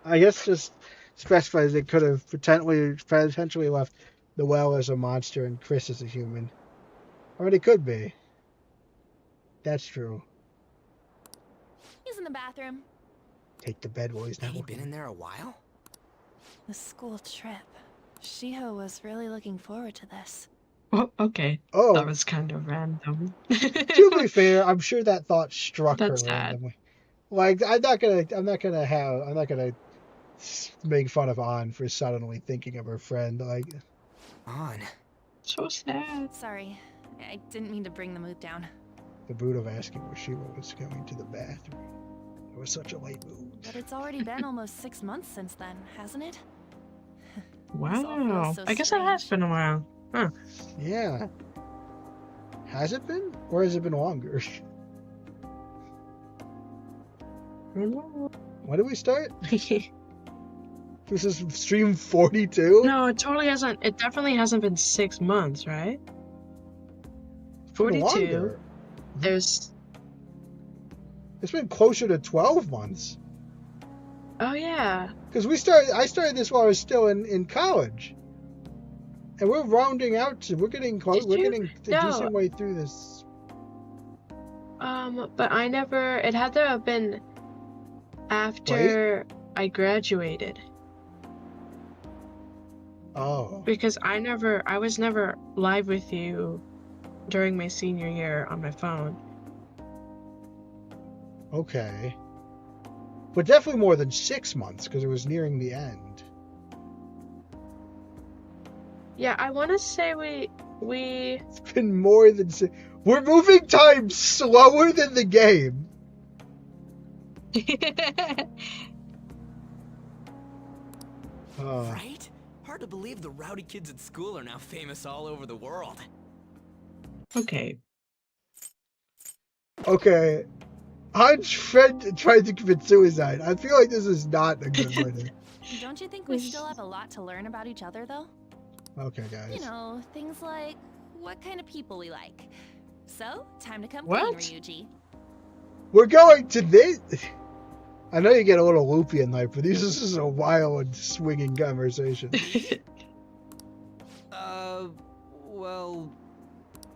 I guess just specifies they could have potentially left the well as a monster and Chris as a human. Or it could be. That's true. He's in the bathroom. Take the bed while he's not He looking. been in there a while? The school trip. Shiho was really looking forward to this. Oh, okay. Oh. That was kind of random. To be fair, I'm sure that thought struck That's her sad. randomly. Like, I'm not gonna make fun of An for suddenly thinking of her friend. Like, On. So sad. Sorry, I didn't mean to bring the mood down. the mood of asking where she was going to the bathroom. It was such a late mood. But it's already been almost 6 months since then, hasn't it? Wow. so I guess it has been a while. Huh. Yeah. Has it been? Or has it been longer? When did we start? This is stream 42? No, it totally hasn't. It definitely hasn't been 6 months, right? 42. Longer. There's. It's been closer to 12 months. Oh yeah. Because I started this while I was still in college. And we're rounding out to, we're getting close, we're getting a decent way through this. But I never, it had to have been after I graduated. Oh. Because I was never live with you during my senior year on my phone. Okay. But definitely more than 6 months, because it was nearing the end. Yeah, I want to say we... It's been more than 6... We're moving time slower than the game. Right? Hard to believe the rowdy kids at school are now famous all over the world. Okay. Okay. Hans Fred tried to commit suicide. I feel like this is not a good way to... Don't you think we still have a lot to learn about each other, though? Okay, guys. You know, things like what kind of people we like. So, time to come What? clean, Ryuji. We're going to this... I know you get a little loopy in life, but this is a wild, swinging conversation. Well...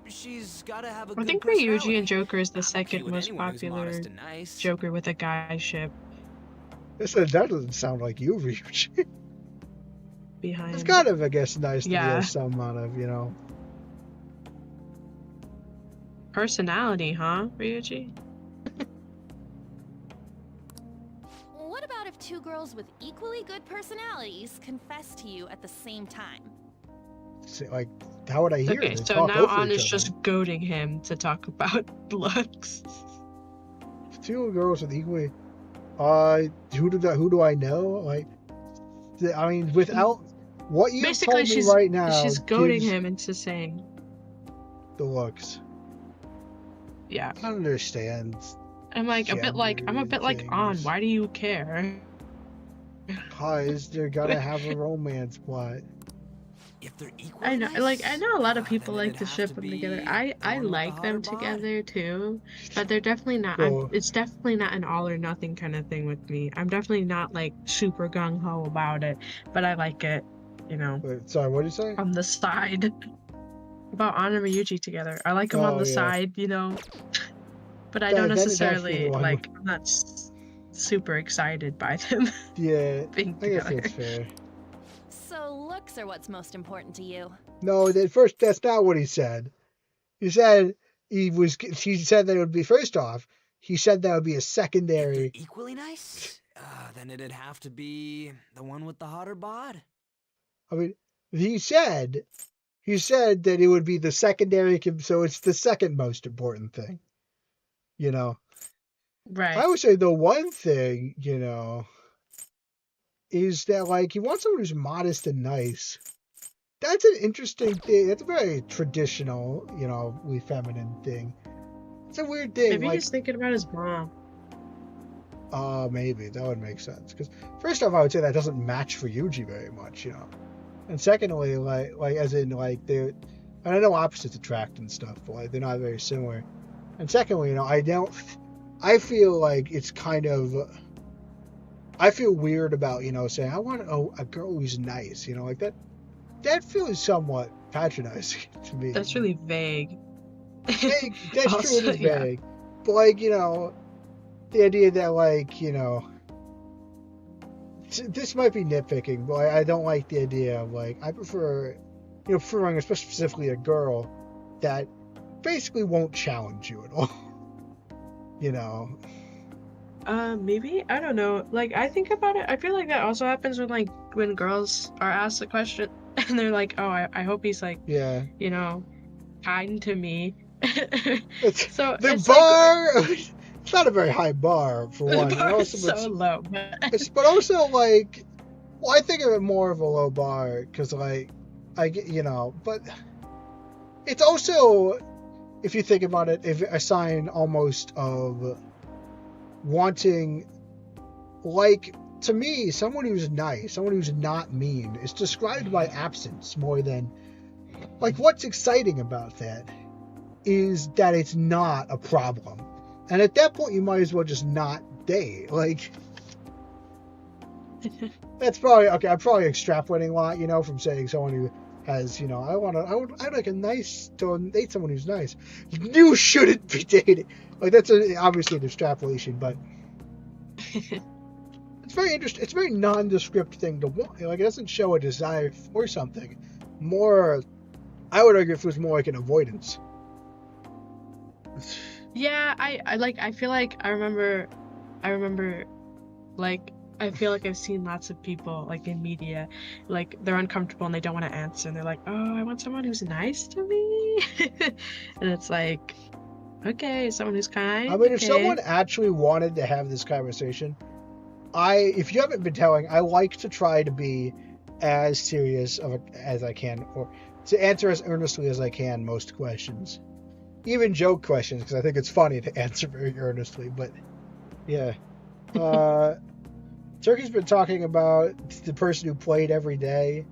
She's gotta have a I good think personality. Ryuji and Joker is the I'm okay second with most anyone who's popular modest and nice. Joker with a guy ship That doesn't sound like you, Ryuji. behind. It's kind of, I guess, nice to Yeah. have some amount of, you know... Personality, huh, Ryuji? two girls with equally good personalities confess to you at the same time. Like, how would I hear Okay, it? They so talk now over Anna's each other. just goading him to talk about looks. Two girls with equally. Who do I know? Like, I mean, without what you Basically, told me right now, she's goading gives him into saying the looks. Yeah. I don't understand. I'm a bit like On. Why do you care? Cause they're gonna have a romance plot. If they're equal, I know a lot of people like to ship them together. I one with like the them hotter bod. together too, but they're definitely not. Cool. It's definitely not an all or nothing kind of thing with me. I'm definitely not like super gung ho about it, but I like it, you know. Wait, sorry, what did you say? On the side. About Anna and Ryuji together. I like them on the side, you know. But I don't necessarily like. I'm not super excited by them. Yeah, being I guess together. that's fair. So looks are what's most important to you. No, that's not what he said. He said he said that it would be, first off, he said that would be a secondary. Equally nice? Then it'd have to be the one with the hotter bod. I mean, he said that it would be the secondary, so it's the second most important thing. You know? Right. I would say the one thing, you know, is that, like, he wants someone who's modest and nice. That's an interesting thing. That's a very traditional, you know, feminine thing. It's a weird thing. Maybe like, he's thinking about his mom. Maybe that would make sense. Because first off, I would say that doesn't match for Yuji very much, you know. And secondly, like as in like they're, and I know opposites attract and stuff, but like they're not very similar. And secondly, you know, I feel like it's kind of, I feel weird about, you know, saying I want a girl who's nice, you know, like that. That feels somewhat patronizing to me. That's really vague. Vague. That's Also, true, it is yeah. vague. But, like, you know, the idea that, like, you know, this might be nitpicking, but I don't like the idea of, like, I prefer, you know, preferring, especially specifically a girl that basically won't challenge you at all. You know? Maybe? I don't know. Like, I think about it, I feel like that also happens when girls are asked a question and they're like, oh, I hope he's like, Yeah. you know, kind to me. So the it's bar, it's not a very high bar for one. The bar And also, is so low. but also, like, well, I think of it more of a low bar because, like, I get, you know, but it's also, if you think about it, if a sign almost of wanting, like, to me, someone who's nice, someone who's not mean, is described by absence more than, like, what's exciting about that is that it's not a problem. And at that point, you might as well just not date. Like, that's probably, okay, I'm probably extrapolating a lot, you know, from saying someone who has, you know, I'd like a nice, to date someone who's nice. You shouldn't be dating. Like, that's obviously an extrapolation, but it's very interesting. It's a very nondescript thing to want. Like, it doesn't show a desire for something. More, I would argue, if it was more like an avoidance. Yeah, I feel like I remember, like, I feel like I've seen lots of people, like, in media, like, they're uncomfortable and they don't want to answer, and they're like, oh, I want someone who's nice to me. And it's like, okay, someone who's kind. I mean, if okay. someone actually wanted to have this conversation, if you haven't been telling, I like to try to be as serious as I can, or to answer as earnestly as I can most questions. Even joke questions, because I think it's funny to answer very earnestly, but yeah. Turkey's been talking about the person who played every day.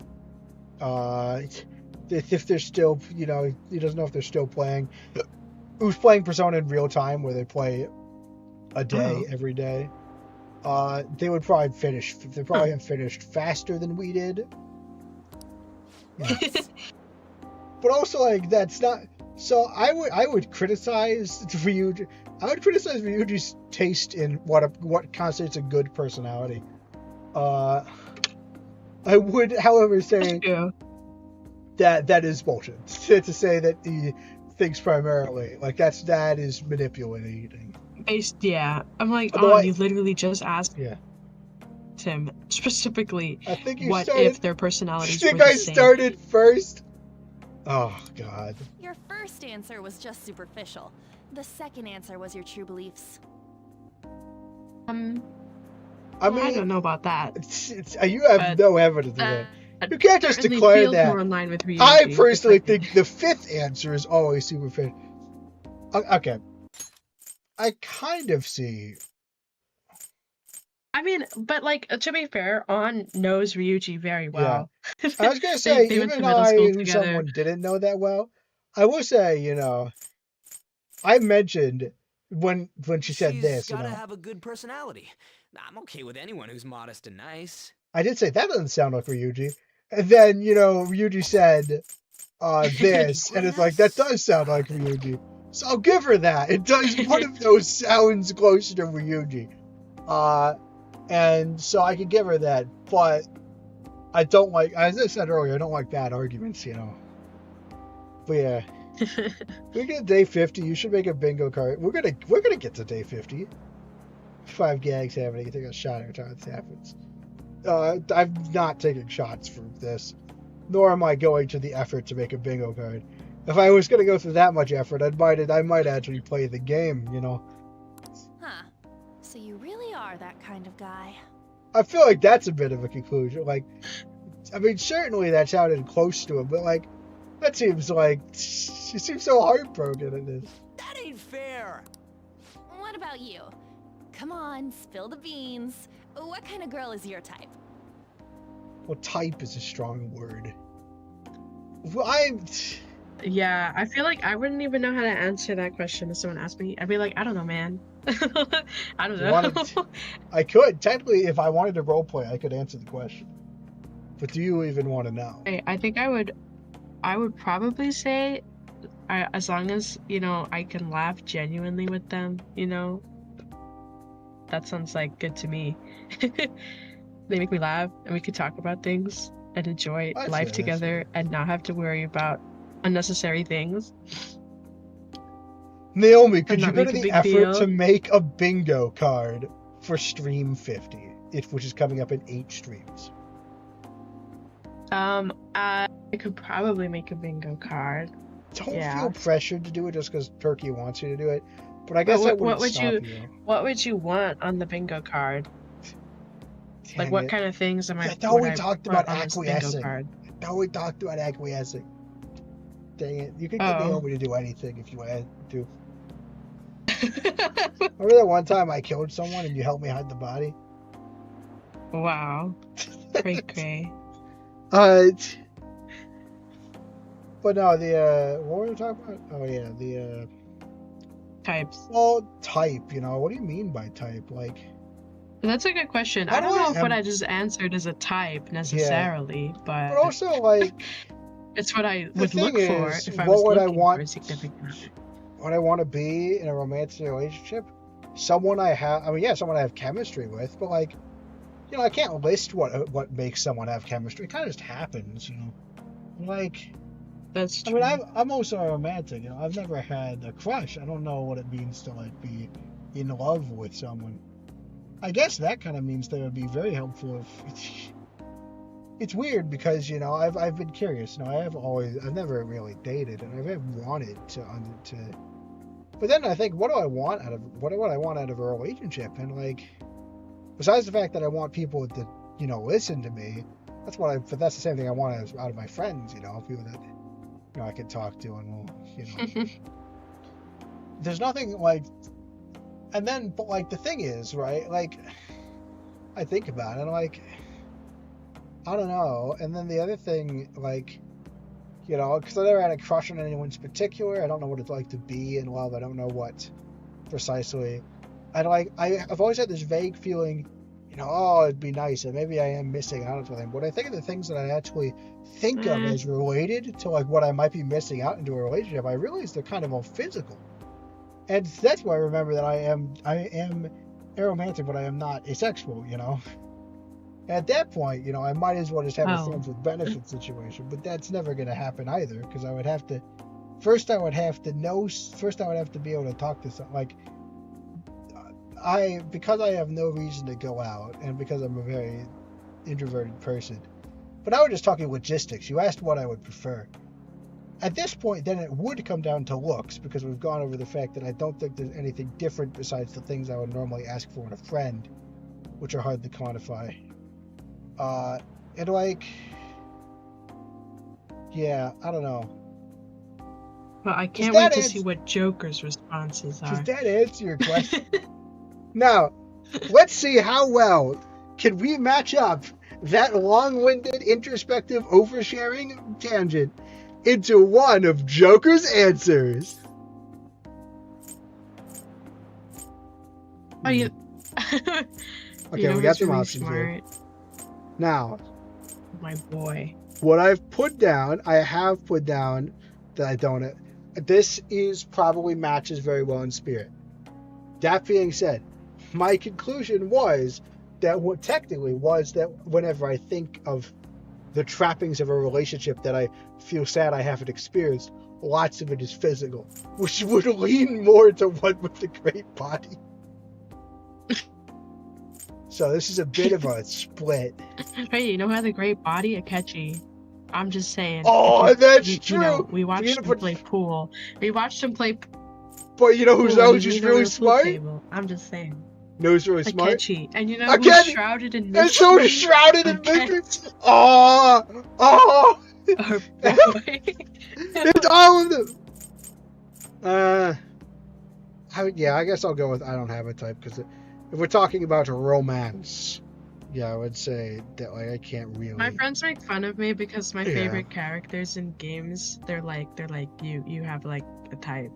If they're still, you know, he doesn't know if they're still playing. Who's playing Persona in real time, where they play a day every day. They would probably finish. They probably have finished faster than we did. Yeah. But also, like, that's not. So I would criticize Ryuji. I would criticize Ryuji's taste in what constitutes a good personality. I would, however, say that is bullshit. To say that he thinks primarily, like, that is manipulating. Yeah, I'm like, Although you literally just asked. Yeah. asked him specifically I think you what started. if their I personalities think were the I same. started first. Oh God. Your first answer was just superficial. The second answer was your true beliefs. I mean, I don't know about that. You have but no evidence of it. You can't just certainly declare feels that. more in line with Ryuji. I the personally second. think the fifth answer is always superficial. Okay. I kind of see. I mean, but like to be fair, On knows Ryuji very well. I was gonna say, they went to even middle I, school who together. someone didn't know that well, I will say, I mentioned when she said She's this, gotta have a good personality. I'm okay with anyone who's modest and nice. I did say that doesn't sound like Ryuji, and then Ryuji said this, and it's like that does sound like Ryuji, so I'll give her that. It does. One of those sounds closer to Ryuji, and so I could give her that, but I don't like, as I said earlier, I don't like bad arguments, But yeah, we get day 50. You should make a bingo card. We're gonna get to day 50. 5 gags happening. You take a shot every time this happens. I'm not taking shots for this, nor am I going to the effort to make a bingo card. If I was gonna go through that much effort, I might actually play the game. Huh. So you really are that kind of guy. I feel like that's a bit of a conclusion. Like, I mean, certainly that sounded close to it, but like, that seems like she seems so heartbroken in this. That ain't fair. What about you? Come on, spill the beans. What kind of girl is your type? Well, type is a strong word. Well, Yeah, I feel like I wouldn't even know how to answer that question if someone asked me. I'd be like, I don't know, man. I don't know. I could technically, if I wanted to roleplay, I could answer the question. But do you even want to know? I think I would probably say, as long as I can laugh genuinely with them, that sounds like good to me. They make me laugh, and we could talk about things and enjoy life together, and not have to worry about unnecessary things. Naomi, could you go to make a the big effort deal. to make a bingo card for stream 50, which is coming up in 8 streams? I could probably make a bingo card. Don't feel pressured to do it just because Turkey wants you to do it. But I But guess that wouldn't stop you. What would you want on the bingo card? Like, what kind of things am I? I thought we would I talked put about on this bingo acquiescing. card? I thought we talked about acquiescing. Dang it. You could get Naomi to do anything if you wanted to. Remember that one time I killed someone and you helped me hide the body? Wow. Cray. But no, what were we talking about? Oh yeah, the types. Well, type, what do you mean by type? Like, that's a good question. I don't know if what I just answered is a type necessarily, but also like it's what I would look for if I what was would I looking want, for a significant other. What I want to be in a romantic relationship? Someone I have chemistry with, but like, I can't list what makes someone have chemistry. It kind of just happens, Like, that's true. I mean, I'm also a romantic. I've never had a crush. I don't know what it means to like be in love with someone. I guess that kind of means that it would be very helpful if. It's weird because I've been curious. I've never really dated, and I've wanted to. But then I think, what do I want out of a relationship? And like, besides the fact that I want people to listen to me, but that's the same thing I want out of my friends. People that I can talk to, and there's nothing like. And then, but like the thing is, right? Like, I think about it, and like, I don't know. And then the other thing, like, because I never had a crush on anyone in particular. I don't know what it's like to be in love. I don't know what precisely. And like, I've always had this vague feeling, it'd be nice, and maybe I am missing out on something. But I think of the things that I actually think of as related to like what I might be missing out into a relationship, I realize they're kind of all physical. And that's why I remember that I am aromantic, but I am not asexual, At that point, I might as well just have a friends with benefits situation, but that's never going to happen either, because I would have to be able to talk to some, like, because I have no reason to go out, and because I'm a very introverted person. But now we're just talking logistics. You asked what I would prefer. At this point, then it would come down to looks, because we've gone over the fact that I don't think there's anything different besides the things I would normally ask for in a friend, which are hard to quantify. And like, yeah, I don't know. Well, I can't wait to see what Joker's responses are. Does that answer your question? Now, let's see how well can we match up that long-winded, introspective, oversharing tangent into one of Joker's answers. Oh, you... Okay, we got some options here. Now, my boy. What I have put down that I don't... This probably matches very well in spirit. That being said, my conclusion was that whenever I think of the trappings of a relationship that I feel sad I haven't experienced, lots of it is physical, which would lean more to one with a great body. So this is a bit of a split. Hey, you know who has a great body? Akechi. I'm just saying. Oh, that's true. You know, we watched him play pool. We watched him play. But you know who's just really smart? I'm just saying. No, who's really smart? Akechi. And you know who's shrouded in mystery? And so shrouded in mystery. Oh. Our boy. It's all of them. I guess I'll go with I don't have a type, because if we're talking about romance, yeah, I would say that like I can't really. My friends make fun of me because my favorite characters in games, they're like you have like a type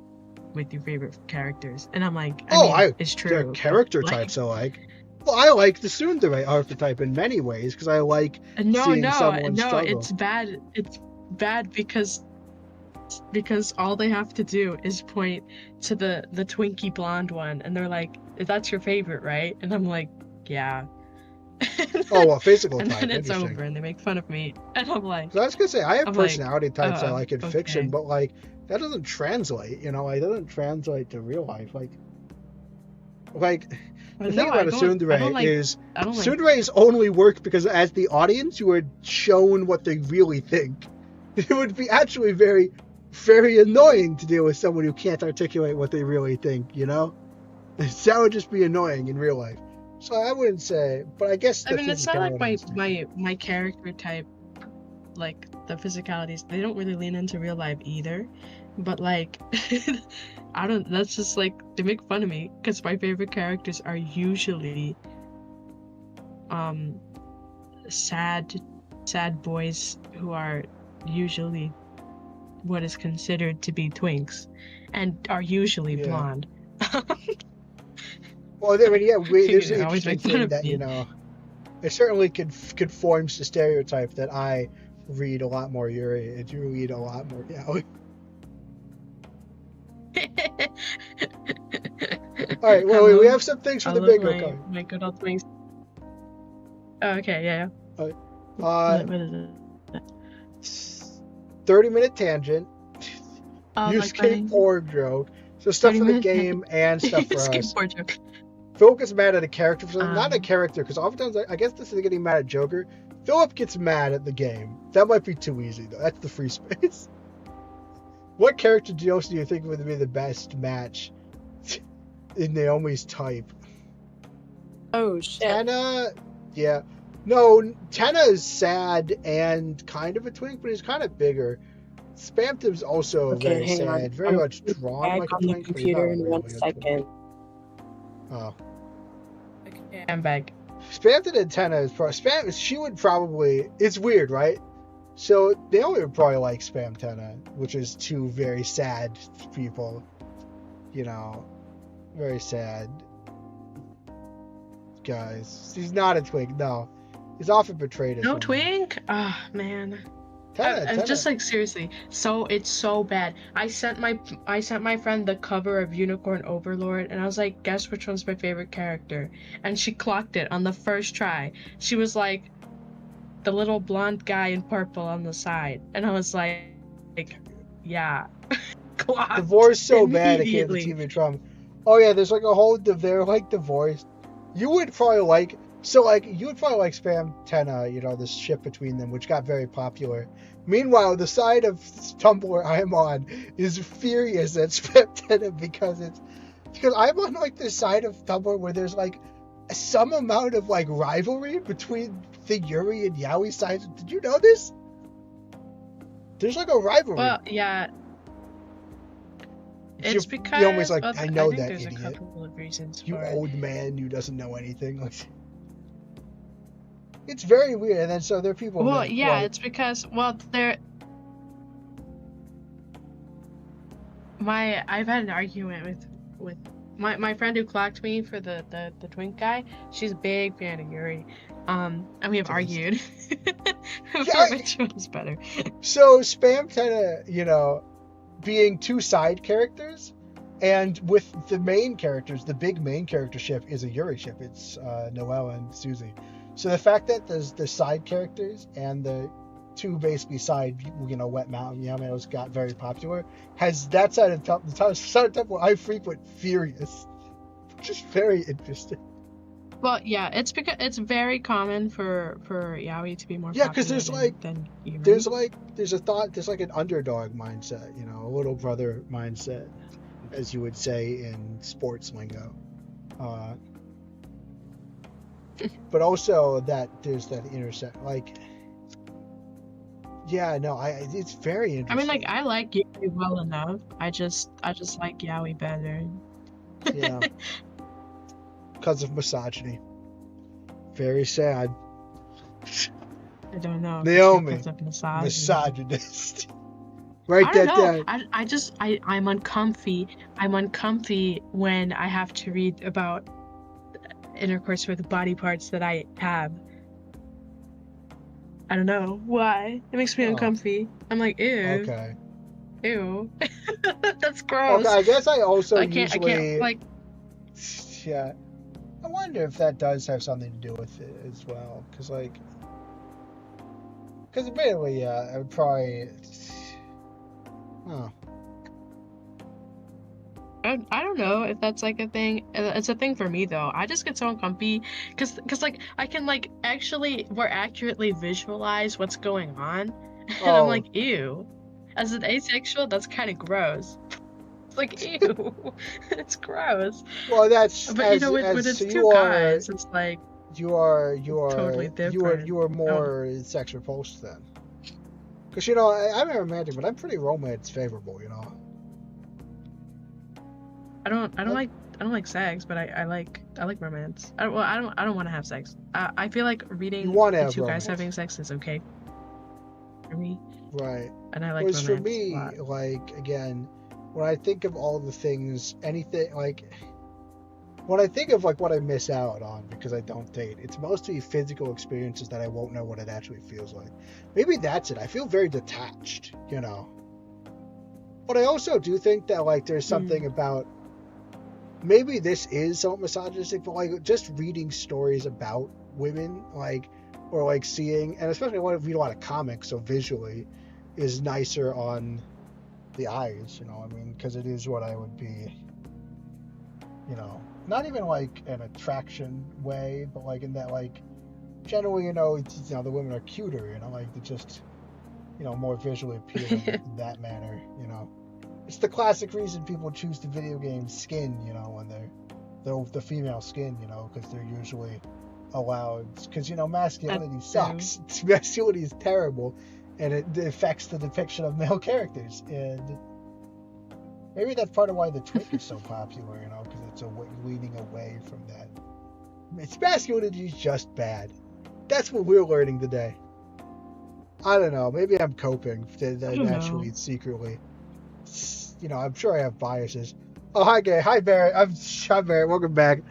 with your favorite characters, and I'm like, it's true. There are character types I like. Well, I like the tsundere archetype in many ways because I like seeing someone struggle. It's bad. It's bad because all they have to do is point to the Twinkie blonde one, and they're like, "That's your favorite, right?" And I'm like, "Yeah." Oh, well, physical type. And then it's over, and they make fun of me, and I'm like. So I was gonna say I have personality types I like in fiction, but like that doesn't translate. You know, it doesn't translate to real life. Like the thing about a tsundere is tsunderes only work because as the audience you are shown what they really think. It would be actually very, very annoying to deal with someone who can't articulate what they really think. You know, that would just be annoying in real life. So I wouldn't say, but I guess. It's not like my character type, like the physicalities. They don't really lean into real life either, but like, I don't. That's just like they make fun of me because my favorite characters are usually, sad boys who are usually what is considered to be twinks, and are usually blonde. Well, I mean, there's an interesting thing that, you know, it certainly conforms to stereotype that I read a lot more Yuri, and you read a lot more Yaoi. Alright, well, we have some things for the bingo card. My good old things. Oh, okay, yeah. What is it? 30-minute tangent. Use skateboard joke. So stuff for the game and stuff for us. Skateboard joke. Philip gets mad at a character for something. Not a character, because oftentimes, I guess this is getting mad at Joker. Philip gets mad at the game. That might be too easy, though. That's the free space. What character do you think would be the best match in Naomi's type? Oh, shit. Tenna, yeah. No, Tenna is sad and kind of a twink, but he's kind of bigger. Spamtim's also very sad, very much drawn like a twink. On the computer in 1 second. Oh. Okay, I'm back. Spamton and Tenna is probably... she would probably... It's weird, right? So, Naomi would probably like Spam Tenna, which is two very sad people. You know, very sad guys. He's not a twink, no. He's often portrayed as no one. Twink? Ah, oh, man. Tenna. Just like seriously, it's so bad. I sent my friend the cover of Unicorn Overlord, and I was like, guess which one's my favorite character? And she clocked it on the first try. She was like, the little blonde guy in purple on the side, and I was like, yeah. The voice so bad it can't even trauma. Oh yeah, there's like a whole. They're like divorced. You would probably like. So like you would probably like Spam Tenna, you know, this ship between them, which got very popular. Meanwhile, the side of Tumblr I'm on is furious at Spam Tenna because I'm on like the side of Tumblr where there's like some amount of like rivalry between the Yuri and Yaoi sides. Did you know this? There's like a rivalry. Well, yeah. It's because you're almost like, I know think that there's idiot. a couple of reasons You for it. old man who doesn't know anything. Like, it's very weird. And then so there are people. Well, that, yeah, like, it's because I've had an argument with my friend who clocked me for the twink guy. She's a big fan of Yuri. And we have argued over which one's better. So Spam Tenna, you know, being two side characters, and with the main characters, the big main character ship is a Yuri ship. It's Noelle and Susie. So the fact that there's the side characters and the two basically side, you know, Wet Mountain Yamatos got very popular, has that side of the side of Temple I frequent furious. Just very interesting. Well, yeah, it's because it's very common for yaoi to be more Yeah, popular because there's than Yuri. there's like an underdog mindset, you know, a little brother mindset, as you would say in sports lingo. But also that there's that intersect, like, yeah, no, it's very interesting. I mean, like, I like Yaoi well enough. I just like Yaoi better. Yeah. Because of misogyny. Very sad. I don't know. Naomi, Because of misogyny. misogynist. Write I that don't know. down. I'm uncomfy. I'm uncomfy when I have to read about intercourse with body parts that I have. I don't know why. It makes me uncomfy. I'm like, ew. Okay. Ew. That's gross. Okay, I guess I also I can't like. Yeah. I wonder if that does have something to do with it as well, because admittedly, yeah, I would probably. Oh. I don't know if that's like a thing. It's a thing for me though. I just get so uncomfy because like I can like actually more accurately visualize what's going on, and I'm like, ew. As an asexual, that's kind of gross. It's like, ew, it's gross. Well, that's. But you know, when it's two guys, it's like. You are totally different. You are more sex repulsed then. Because you know I'm a romantic, but I'm pretty romance favorable. You know. I don't like sex, but I like romance. I don't want to have sex. I feel like reading the two guys having sex is okay for me. Right. And I like romance. For me, like, again, when I think of all the things, anything, like, when I think of like what I miss out on because I don't date, it's mostly physical experiences that I won't know what it actually feels like. Maybe that's it. I feel very detached, you know. But I also do think that like there's something about, maybe this is somewhat misogynistic, but like just reading stories about women, like, or like seeing, and especially when I read a lot of comics, so visually is nicer on the eyes, you know. I mean, because it is what I would be, you know, not even like an attraction way, but like in that, like, generally, you know, it's, you know, the women are cuter, you know, like they're just, you know, more visually appealing in that manner, you know. It's the classic reason people choose the video game skin, you know, when they're the female skin, you know, because they're usually allowed, because, you know, masculinity sucks. Masculinity is terrible, and it affects the depiction of male characters, and maybe that's part of why the twink is so popular, you know, because it's leaning away from that. It's masculinity is just bad. That's what we're learning today. I don't know. Maybe I'm coping naturally, secretly. You know, I'm sure I have biases. Oh, hi, Gay. Hi, Barrett. I'm Barrett. Welcome back.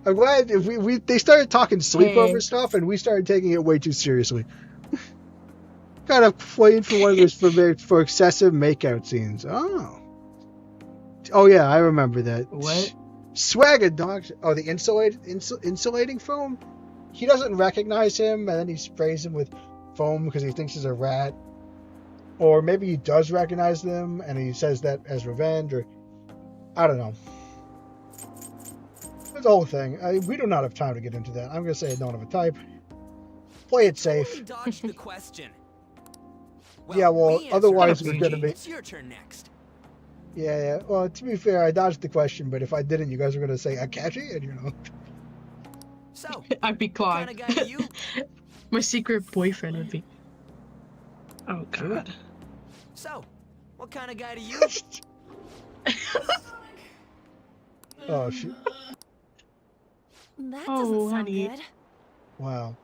I'm glad they started talking sleepover stuff, and we started taking it way too seriously. Got a flame for one of those for excessive makeout scenes. Oh yeah, I remember that. What? Swagger dog. Oh, the insulating foam. He doesn't recognize him, and then he sprays him with foam because he thinks he's a rat. Or maybe he does recognize them, and he says that as revenge, or I don't know. It's a whole thing. We do not have time to get into that. I'm gonna say I don't have a type. Play it safe. Totally dodged the question. Yeah, well, we otherwise answered it's gonna be. It's your turn next. Yeah. Well, to be fair, I dodged the question, but if I didn't, you guys were gonna say Akashi, and you know. So, I'd be what Clive. kind of guy are you? My secret boyfriend would be. Oh God. So, what kind of guy do you? Oh shoot! That Oh, doesn't sound honey. good. Wow.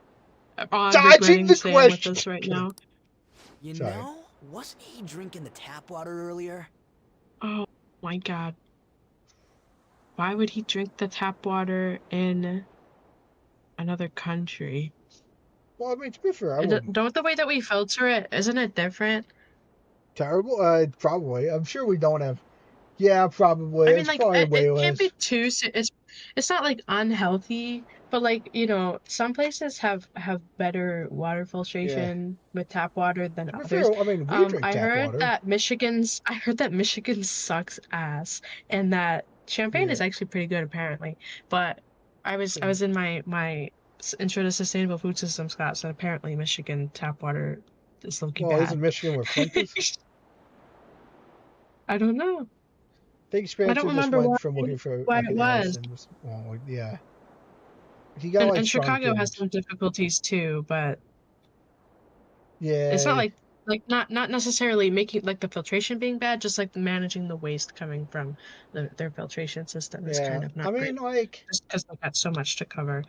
I'm Dodging regretting the staying with question. us right now. You Sorry. know, wasn't he drinking the tap water earlier? Oh my God. Why would he drink the tap water in another country? Well, I mean, to be fair, I wouldn't. Don't the way that we filter it, isn't it different? Terrible? Probably. I'm sure we don't have. Yeah, probably. I mean, It's like, probably way it can't less. be too. It's not like unhealthy, but like some places have better water Yeah. filtration with tap water than To be others. fair, I mean, we drink I tap heard water. that Michigan sucks ass, and that Champagne is Yeah. actually pretty good apparently. But I was in my intro to sustainable food systems class, and apparently Michigan tap water is looking Well, bad. isn't Michigan where Flint is? I don't know. The I expansion don't just remember went from looking for why like it an was. Edison. Well, yeah. He got like And shrunk Chicago has and some difficulties too, but it's not yeah, like not necessarily making like the filtration being bad, just like managing the waste coming from their filtration system is yeah. kind of I not mean, great, like, just because they've got so much to cover.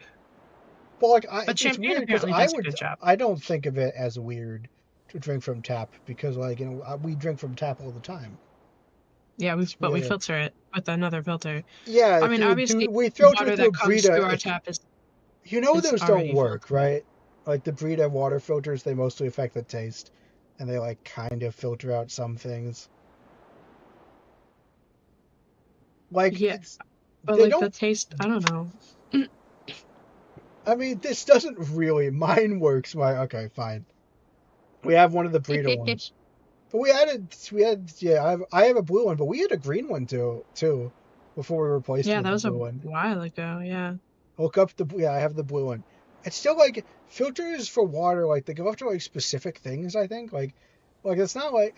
well, like, But it's Champagne weird because apparently does a good job. I don't think of it as weird to drink from tap because, like, we drink from tap all the time. Yeah, we Yeah. filter it with another filter. Yeah, I mean, obviously, we the filter water it through a that comes through our Brita. tap is You know is those don't already work, filtered. right? Like the Brita water filters, they mostly affect the taste, and they like kind of filter out some things. Like, Yeah, but they like don't. the taste, I don't know. I mean, this doesn't really. Mine works. Okay, fine. We have one of the Brita ones, but yeah. I have a blue one, but we had a green one too. Before we replaced it Yeah, with that the was a blue one. while ago. Yeah. Look up I have the blue one. It's still like filters for water, like they go after like specific things. I think like it's not like.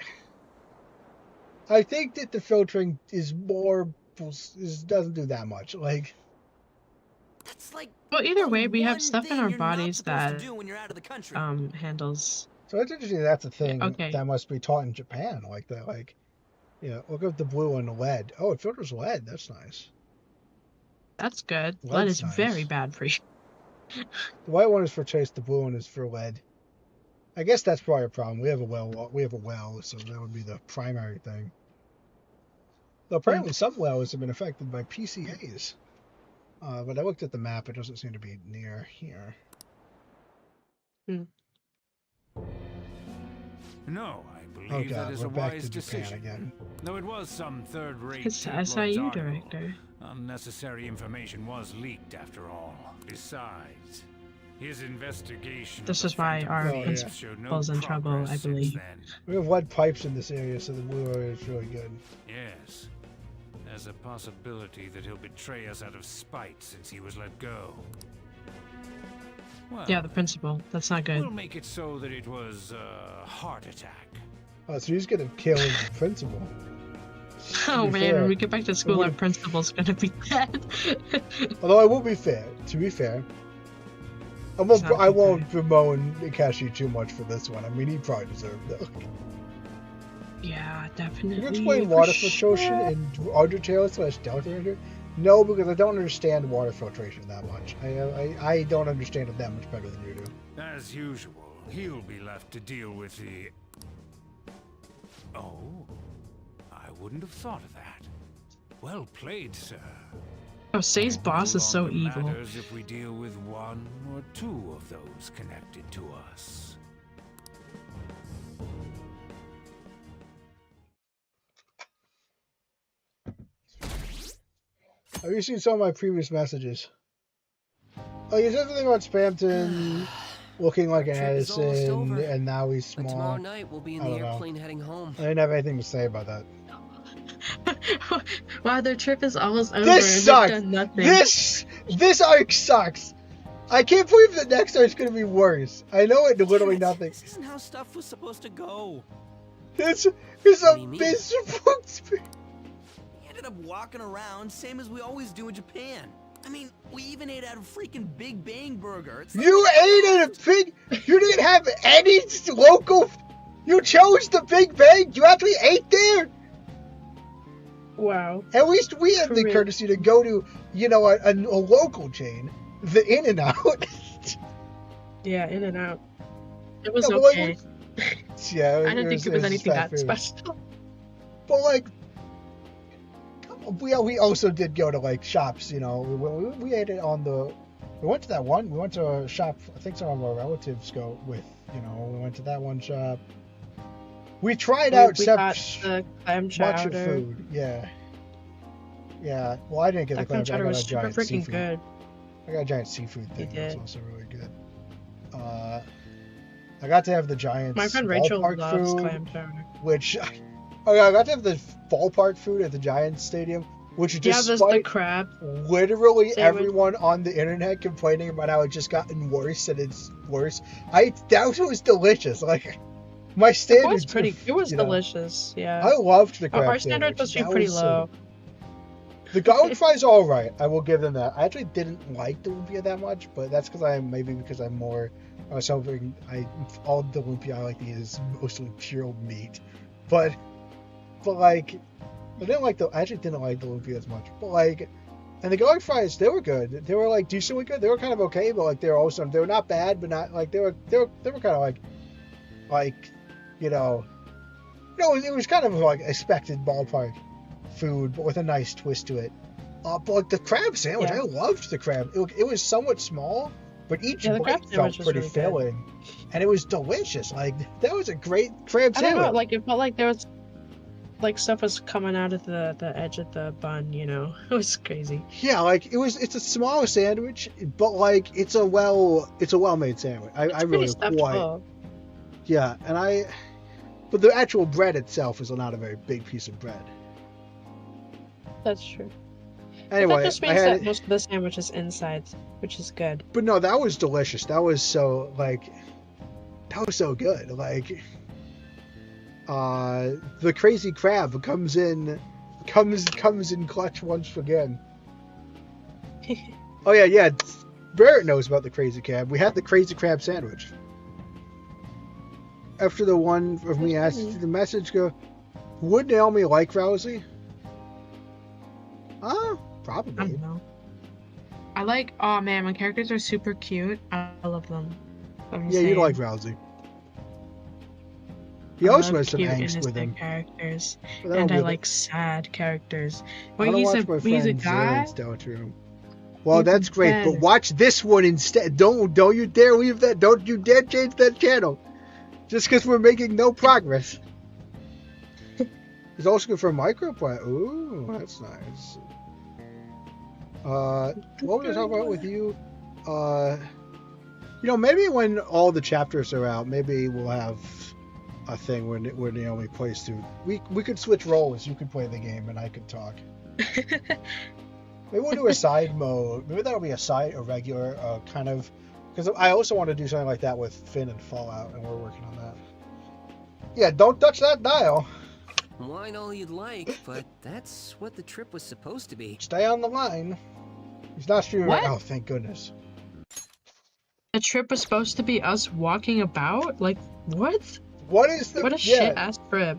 I think that the filtering is doesn't do that much. Like, That's like. Well, either way, we have one stuff in thing our you're not bodies supposed to that do when you're out of the country. handles. so it's interesting that's a thing Okay. that must be taught in Japan. Like that, like, yeah. Look up the blue one, lead. Oh, it filters lead. That's nice. That's good. Lead's Lead is nice. very bad for you. The white one is for trace. The blue one is for lead. I guess that's probably a problem. We have a well, so that would be the primary thing. Though apparently some wells have been affected by PCAs. But I looked at the map; it doesn't seem to be near here. No, I believe Oh that God, is we're a back wise to Japan decision. again. Though it was some third-rate It's tabloid SIU article, director. unnecessary information was leaked after all. Besides, his investigation. This of is why Phantom our Thieves yeah. showed no principal's in trouble, progress I since believe. then. We have lead pipes in this area, so the blue area is really good. Yes. There's a possibility that he'll betray us out of spite since he was let go. Well, Yeah, the principal. That's not good. we'll make it so that it was a heart attack. Oh, so he's gonna kill the principal. Oh be man, fair, when we get back to school, our would've- principal's gonna be dead. Although I will be fair. To be fair, I won't bemoan Ikashi too much for this one. I mean, he probably deserved it. Yeah, Can definitely. you explain for water sure. filtration in Undertale / Delta Ranger? No, because I don't understand water filtration that much. I don't understand it that much better than you do. As usual, he'll be left to deal with the... Oh, I wouldn't have thought of that. Well played, sir. Oh, Say's boss is so No longer evil. matters if we deal with one or two of those connected to us. Have you seen some of my previous messages? Oh, you said something about Spampton looking like an Trip is almost Edison, over. and now he's But small. tomorrow night we'll be in I the don't know. airplane heading home. I didn't have anything to say about that. Wow, their trip is almost over. This and sucks. They've done nothing. This arc sucks. I can't believe the next arc's gonna be worse. I know it literally nothing. This isn't how stuff was supposed to go. It's a miserable. We ended up walking around, same as we always do in Japan. I mean, we even ate at a freaking Big Bang Burger. It's like You ate at a big. You didn't have any local. You chose the Big Bang. You actually ate there. Wow. At least we had the courtesy to go to, you know, a local chain, the In-N-Out. Yeah, In-N-Out. It was No, okay. Yeah, I didn't think it was anything that special. But like, we also did go to like shops, you know. We ate it on the. We went to that one. We went to a shop. I think some of our relatives go with. You know, we went to that one shop. We tried out we got the clam chowder. bunch of food. Yeah. Yeah. Well, I didn't get the clam chowder. I got was a super giant freaking seafood. good. I got a giant seafood thing. You That's did. also really good. I got to have the giant. My friend Rachel ballpark loves food, clam chowder. which. Oh yeah, I got to have the ballpark food at the Giants Stadium, which Yeah, despite the crab. literally sandwich. everyone on the internet complaining about how it just gotten worse and it's worse. That was delicious. Like my standards. It was delicious. Yeah. I loved the crab Our standard sandwich. was pretty low. The garlic fries are all right. I will give them that. I actually didn't like the lumpia that much, but that's because I'm more. I was hoping all the lumpia I like to eat is mostly pure meat, but like I actually didn't like the lumpia as much, but like, and the garlic fries, they were good. They were like decently good. They were kind of okay, but like they were not bad, but not like they were kind of like you know it was kind of like expected ballpark food, but with a nice twist to it. But like the crab sandwich, I loved the crab. It was somewhat small, but each bite felt pretty filling, and it was delicious. Like that was a great crab sandwich. I don't know, like it felt like there was like stuff was coming out of the edge of the bun, you know. It was crazy. Yeah, like it's a small sandwich, but like it's a well-made sandwich. I really quite. Yeah, but the actual bread itself is not a very big piece of bread. That's true. Anyway, that just means that most of the sandwich is inside, which is good. But no, that was delicious. That was so good. Like the crazy crab comes in clutch once again. Oh yeah. Barrett knows about the crazy crab. We had the crazy crab sandwich. After the one of me asked the message go, would Naomi like Rousey? Probably. I don't know. I like. Oh man, when characters are super cute, I love them. Yeah, you like Rousey. He also has some angst with him. Characters, and I like sad characters. When he's a guy. Well, that's great, but watch this one instead. Don't you dare leave that. Don't you dare change that channel. Just because we're making no progress. It's also good for microplant. Ooh, that's nice. What was I talking about with you? Maybe when all the chapters are out, maybe we'll have a thing where Naomi plays through. We could switch roles. You could play the game and I could talk. Maybe we'll do a side mode. Maybe that'll be a regular kind of. Because I also want to do something like that with Finn and Fallout, and we're working on that. Yeah, don't touch that dial. Line all you'd like, but that's what the trip was supposed to be. Stay on the line. He's not streaming right now. Oh, thank goodness. The trip was supposed to be us walking about? Like, what? What is the... What a shit-ass trip.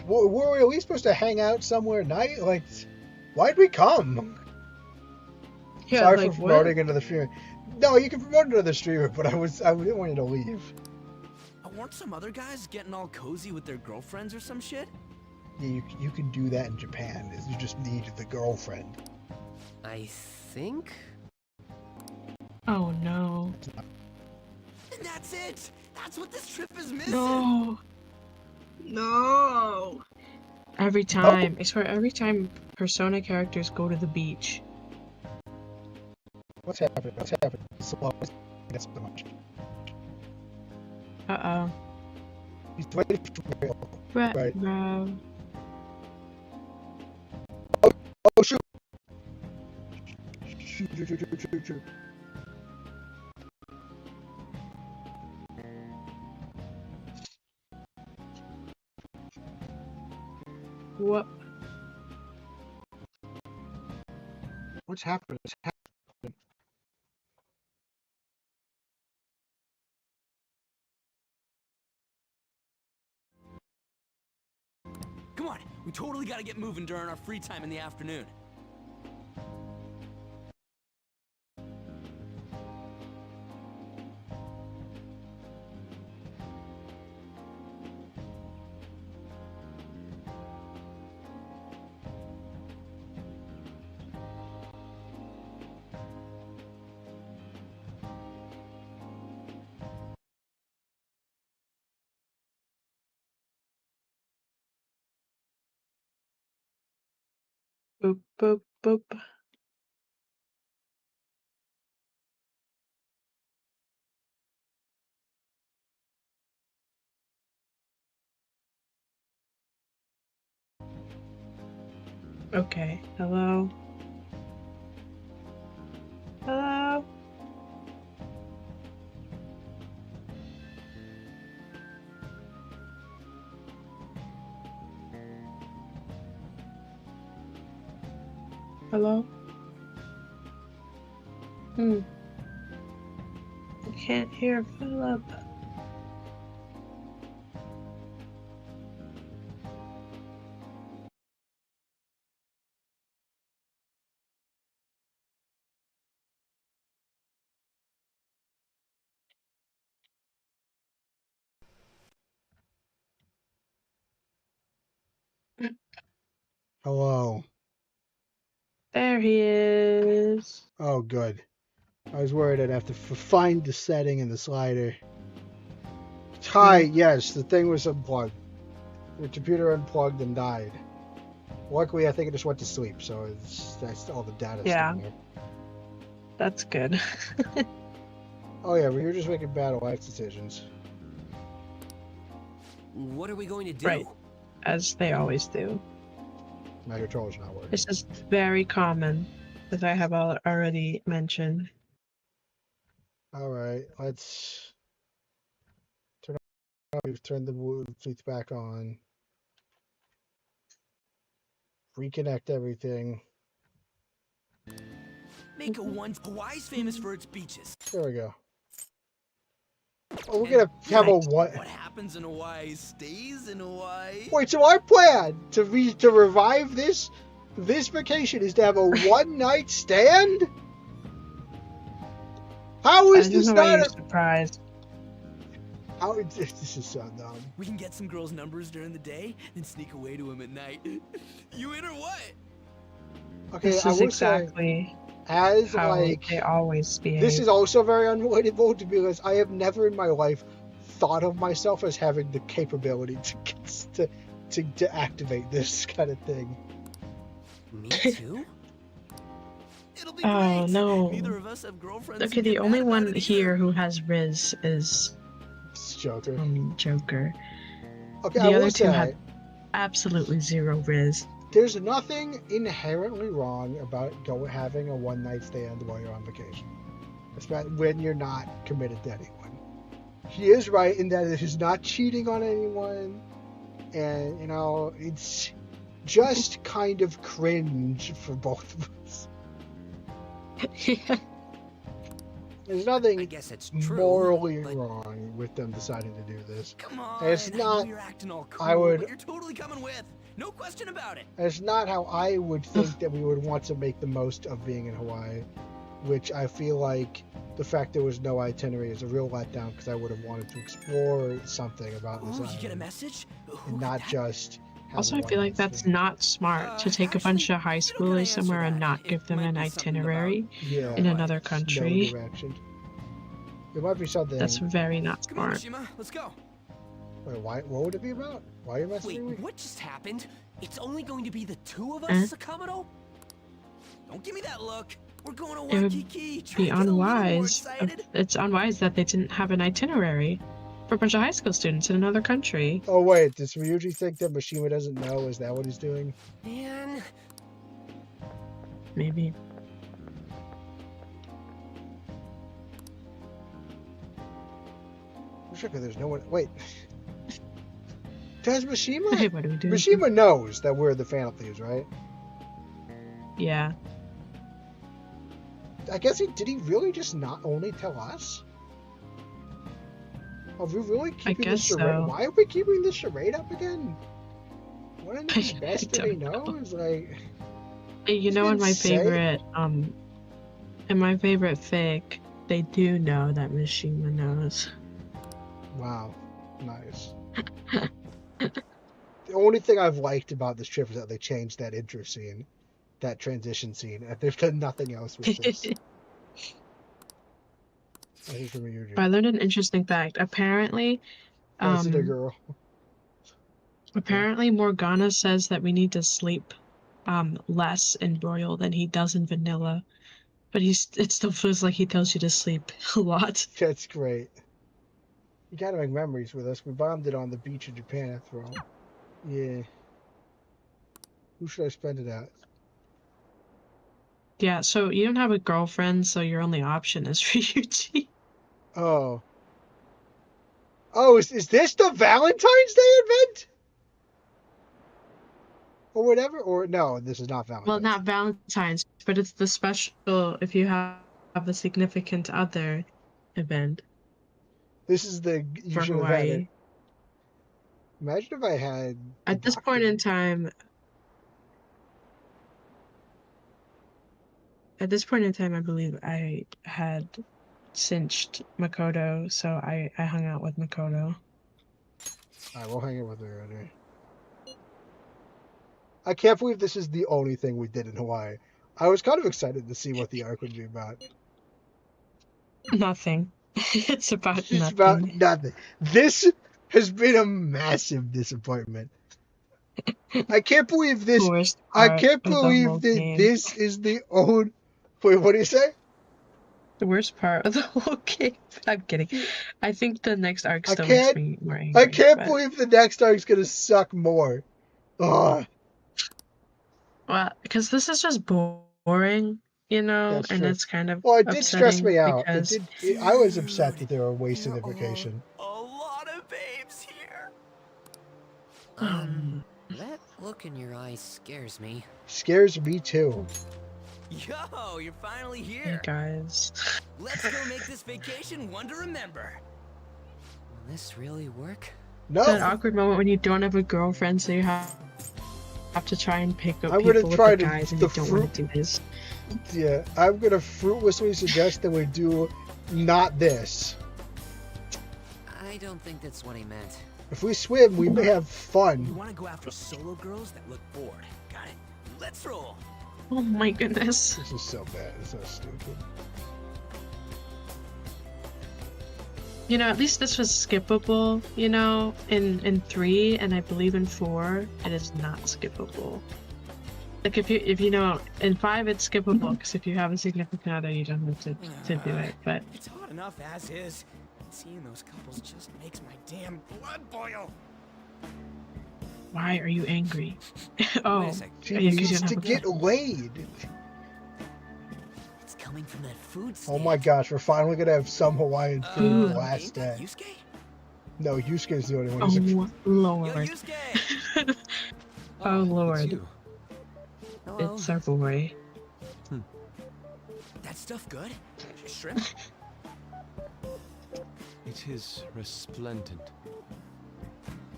Were we at least supposed to hang out somewhere at night? Like, why'd we come? Yeah, sorry for promoting into the streamer. No, you can promote into the streamer, but I didn't want you to leave. Weren't some other guys getting all cozy with their girlfriends or some shit? Yeah, you can do that in Japan. You just need the girlfriend. I think? Oh no. And that's it! That's what this trip is missing! No! Every time. I swear, every time Persona characters go to the beach. What's happening? Slow. That's so much. Uh-oh. He's waiting for real. Right. Shoot. What? What's happening? Come on, we totally gotta get moving during our free time in the afternoon. Boop, boop, boop. Okay, hello? Hello? Hello? I can't hear Philip. Hello. There he is. Oh, good. I was worried I'd have to find the setting in the slider. Hi, yes, the thing was unplugged. The computer unplugged and died. Luckily, I think it just went to sleep, so that's all the data Yeah. still there. That's good. Oh yeah, but you're just making bad life decisions. What are we going to do? Right. As they always do. My controller's not working. This is very common, as I have already mentioned. Alright, let's turn the Bluetooth back on. Reconnect everything. Make a one. Hawaii's famous for its beaches. There we go. Oh, we're gonna have a what? What happens in Hawaii stays in Hawaii. Wait, so our plan to revive this vacation is to have a one-night stand? How is this not a surprise? How is this is so dumb. We can get some girls' numbers during the day, then sneak away to them at night. You in or what? Okay, This I is will exactly say, as how like they always behave. this is also very unrelatable because I have never in my life thought of myself as having the capability to activate this kind of thing. Me too? It'll be Oh great. no. Neither of us have girlfriends. Okay, who the get only mad about one it either. here who has Riz is Joker. Joker. Okay, The I other will two say have absolutely zero Riz. there's nothing inherently wrong about having a one-night stand while you're on vacation, especially when you're not committed to anyone. He is right in that it is not cheating on anyone, and you know it's just kind of cringe for both of us. Yeah. There's nothing I guess it's true. morally but wrong with them deciding to do this. Come on, It's I know not. you're acting all cool, I would. but you're totally coming with. No question about it. It's not how I would think that we would want to make the most of being in Hawaii, which I feel like the fact there was no itinerary is a real letdown because I would have wanted to explore something about this Oh, you get a island message? and not just. have Also, a I feel like one-night that's stand. not smart to take a bunch of high schoolers somewhere and not give them an itinerary Yeah, in another no country. direction. It might be something. That's very not Come on, smart. Mishima, let's go. Wait, what would it be about? Why are you messaging me? wait, what just happened? It's only going to be the two of us, Eh? Sakamoto? Don't give me that look. We're going to It would Waikiki. Try be to get a little more unwise. excited. It's unwise that they didn't have an itinerary for a bunch of high school students in another country. Oh wait, does Ryuji think that Mishima doesn't know? Is that what he's doing? Man, Maybe. Sugar, there's no one. Wait. Does Mishima? Hey, what are we doing? Mishima knows that we're the Phantom Thieves, right? Yeah. I guess did he really just not only tell us? Are we really keeping this charade? So. Why are we keeping this charade up again? Wouldn't it be best if he knows? Like, you know, in my favorite fic, they do know that Mishima knows. Wow, nice. The only thing I've liked about this trip is that they changed that intro scene, that transition scene. They've done nothing else with this. I learned an interesting fact. Apparently, Is it a girl? Apparently, Morgana says that we need to sleep less in Royal than he does in Vanilla, but it still feels like he tells you to sleep a lot. That's great. You gotta make memories with us. We bombed it on the beach in Japan after all. Yeah. Who should I spend it at? Yeah, so you don't have a girlfriend, so your only option is Ryuji. Oh. Oh, is this the Valentine's Day event? Or whatever? Or no, this is not Valentine's. Well, not Valentine's, but it's the special if you have a significant other event. This is the for Hawaii. Imagine if I had. At this point in time, I believe I had cinched Makoto, so I hung out with Makoto. Alright, we'll hang out with her anyway. I can't believe this is the only thing we did in Hawaii. I was kind of excited to see what the arc would be about. Nothing. It's about nothing. It's about nothing. This has been a massive disappointment. I can't believe this. I can't believe that this is the only. Wait, what do you say? The worst part of the whole game. I'm kidding. I think the next arc still makes me more angry. I can't believe the next arc's gonna suck more. Ugh. Well, because this is just boring, you know, That's and true. it's kind of Well, it did stress me out. Because... I was upset that they were wasting the vacation. A lot of babes here. That look in your eyes scares me. Scares me too. Yo, you're finally here. Hey guys. Let's go make this vacation one to remember. Will this really work? No. That awkward moment when you don't have a girlfriend, so you have to try and pick up I'm people gonna with try the guys, and you don't want to do this. Yeah, I'm gonna fruitlessly suggest that we do not this. I don't think that's what he meant. If we swim, we may have fun. We want to go after solo girls that look bored. Got it? Let's roll. Oh my goodness. This is so bad. It's so stupid. You know, at least this was skippable, you know, in 3, and I believe in 4, it is not skippable. Like, if you know, in 5 it's skippable, because if you have a significant other, you don't have to do it, but... It's hot enough as is. Seeing those couples just makes my damn blood boil. Why are you angry? Oh, she needs to get laid. It's coming from that food stand. Oh my gosh, we're finally gonna have some Hawaiian food the last day. Yusuke? No, Yusuke's the only one. Oh Lord. Yo, Yusuke! Oh Lord. Hello. It's our boy. That stuff good? Shrimp? It is resplendent.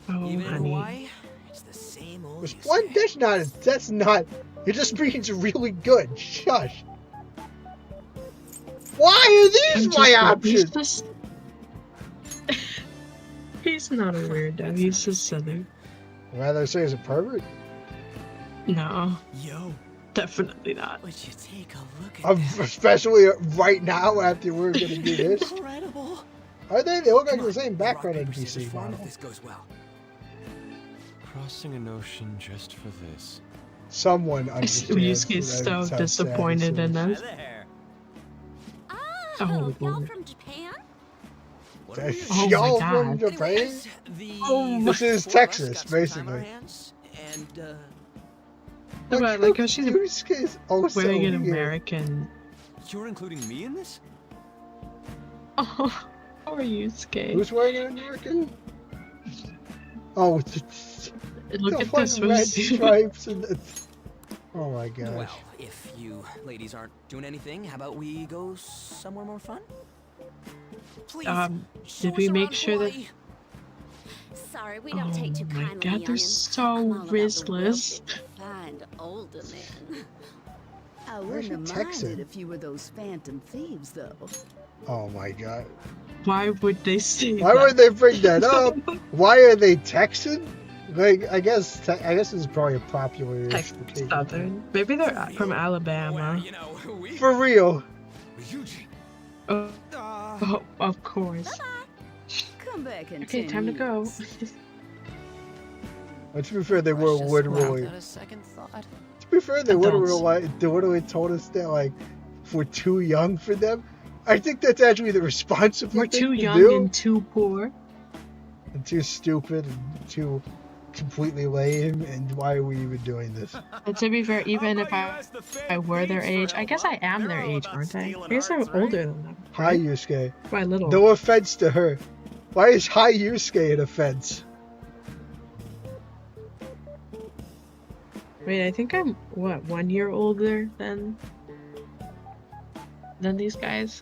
Oh, Even in honey. Hawaii, it's the same old Resplendent? That's not. It just means really good. Shush. Why are these my options? He's not a weirdo. He's just silly. I'd rather say he's a pervert. No. Yo. Definitely not. Would you take a look at Especially right now after we're gonna do this. Incredible. Are they? They look like the same background NPC If model. this goes well. Crossing an ocean just for this. Someone understands. Ryusuke's so disappointed in us. Oh, y'all Lord. from Japan? Oh Y'all my from God. Japan? Oh This is Texas, basically. And I like how she's Ryusuke's also wearing an weird. American. You're including me in this? Oh Poor Yusuke. Who's wearing an American? Oh, Look the at one this red swimsuit. stripes and the... Oh my gosh. Well, if you ladies aren't doing anything, how about we go somewhere more fun? Please, Did we make sure that... Sorry, we Oh don't take too my kindly, god, they're youngin'. so I'm all about the riskless. wealthy, refined older man. I Where's your wouldn't have Texan? minded if you were those phantom thieves, though. Oh my god. Why would they say Why that? would they bring that up? Why are they Texan? Like, I guess this is probably a popular vacation. Southern. Maybe they're from Alabama. Well, you know, we... For real. Oh, of course. Come back in Okay, 10 time to go. years. And to be fair, they were literally. Without a second thought. To be fair, they Adults. literally told us that like we're too young for them. I think that's actually the responsible We're thing too to young do. and too poor. And too stupid and too completely lame. And why are we even doing this? And to be fair, even if I were their age, I guess I am their age, aren't I? I guess I'm older than them. Hi, Yusuke. By little. No offense to her. Why is Hi Yusuke an offense? Wait, I think I'm, what, 1 year older than these guys?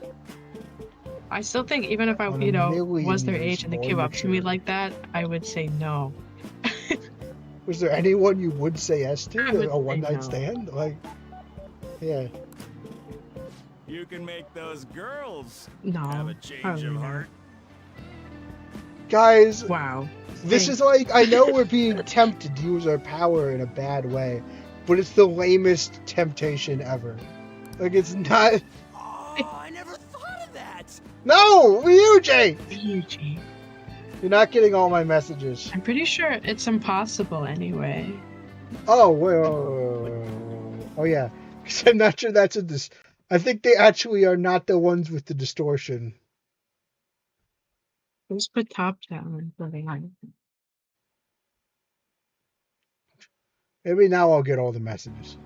I still think even if I, On a you know, million was their years age and they more came up to me mature. like that, I would say no. Was there anyone you would say yes to? I would A say one night no. stand? Like, yeah. You can make those girls No, have a change probably of not. heart. Guys, Wow. this is like, I know we're being tempted to use our power in a bad way, but it's the lamest temptation ever. Like, it's not. Oh, I never thought of that. No! Ryuji! Ryuji. You're not getting all my messages. I'm pretty sure it's impossible anyway. Oh, wait. Oh, yeah. 'Cause I'm not sure that's I think they actually are not the ones with the distortion. Let's put top down and put on. Maybe now I'll get all the messages.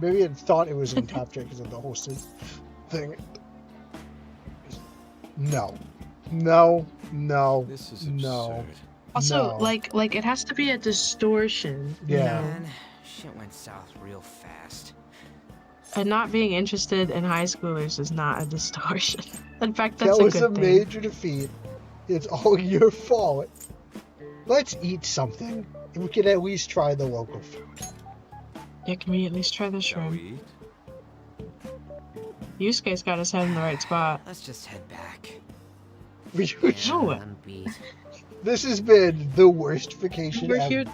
Maybe I thought it was in top check because of the whole thing. No. This is No. absurd. Also, No. like it has to be a distortion. You Yeah. know? Man, shit went south real fast. And not being interested in high schoolers is not a distortion. In fact, that's That a was good a thing. major defeat. It's all your fault. Let's eat something. We can at least try the local food. Yeah, can we at least try the Shall we shrimp? eat? Yusuke's got his head in the right spot. Let's just head back. No. Man, beat. This has been the worst vacation We're ever. here.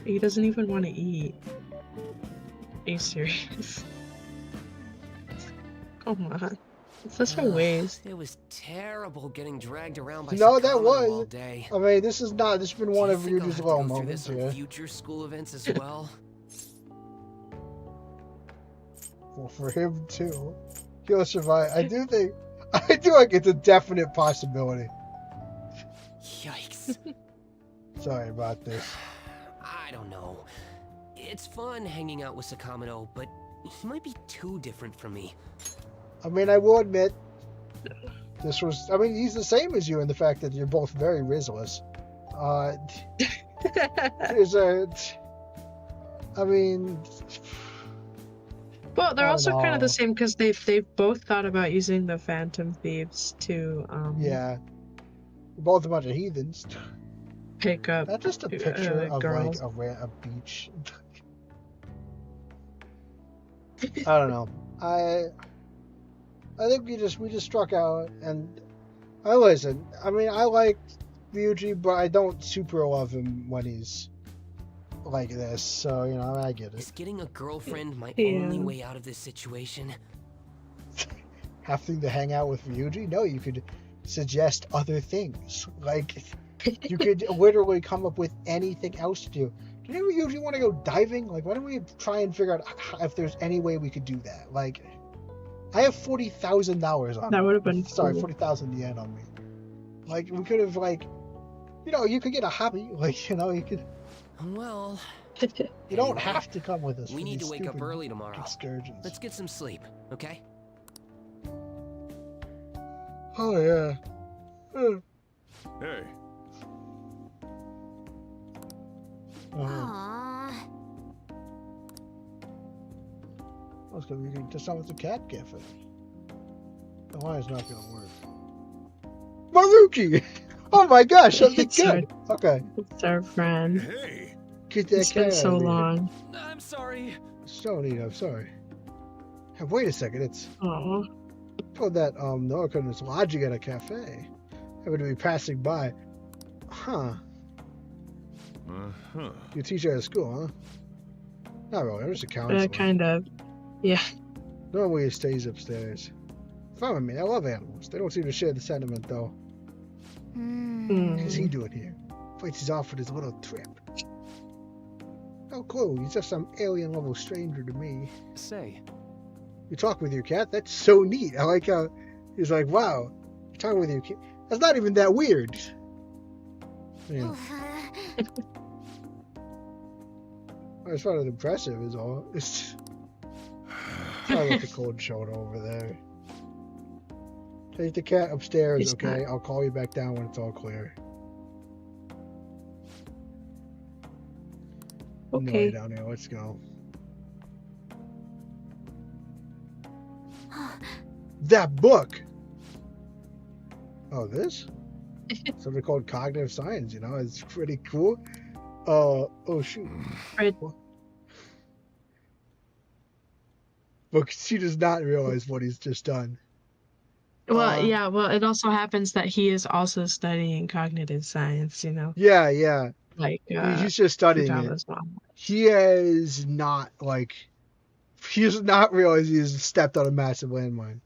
He doesn't even want to eat. Are you serious? Come on. It's such a waste. It was terrible getting dragged around by No, that Sakamoto all was. day. I mean, this has been one Do you of think I'll Ryuji's have to low go through moments this on here. future school events as well? Well, for him too. He'll survive. I do think it's a definite possibility. Yikes. Sorry about this. I don't know. It's fun hanging out with Sakamoto, but he might be too different from me. I mean, I will admit, he's the same as you in the fact that you're both very rizzless. Well, they're I also don't kind of the know. same because they've both thought about using the Phantom Thieves to Yeah. You're both a bunch of heathens. pick up That's just a picture of girls. like a beach. I don't know. I think we just struck out, and I listen. I mean, I like Ryuji, but I don't super love him when he's like this. So you know, I get Is it. getting a girlfriend my Yeah. only way out of this situation? Having to hang out with Ryuji? No, you could suggest other things. Like you could literally come up with anything else to do. Do you usually want to go diving? Like, why don't we try and figure out if there's any way we could do that? Like, I have $40,000 on me. That would have been Sorry, cool. 40,000 yen on me. Like, we could have, like, you know, you could get a hobby. Like, you know, you could. Well, You don't have to come with us. we for need these to wake up stupid early tomorrow. excursions. Let's get some sleep, okay? Oh yeah. Hey. Aww. I was gonna be just with the cat cafe. The line's not gonna work. Maruki! Oh my gosh, something good. Okay. It's our friend. Hey. Get that It's cat been so out of here. long. I'm sorry. So neat, I'm sorry. Hey, wait a second, it's Oh. told that Noah is lodging at a cafe. Happened to be passing by. Huh. Uh-huh. You teach at a school, huh? Not really, I'm just a counselor. Kind of. Yeah. Normally he stays upstairs. Fine with me, I love animals. They don't seem to share the sentiment though. What's he doing here? Fights he's off with his little trip. No clue, he's just some alien level stranger to me. Say, You talk with your cat? That's so neat. I like how he's like, wow, you're talking with your cat. That's not even that weird. Man. I just found it impressive is all. It's I look a cold shoulder over there. Take the cat upstairs, He's okay? not. I'll call you back down when it's all clear. Okay. No, down here. Let's go. That book. Oh, this? Something called cognitive science. You know, it's pretty cool. Oh shoot. Right. But she does not realize what he's just done. Well, yeah, well, it also happens that he is also studying cognitive science, you know? Yeah. Like, He's just studying Futama's it. mom. He has not realized he's stepped on a massive landmine.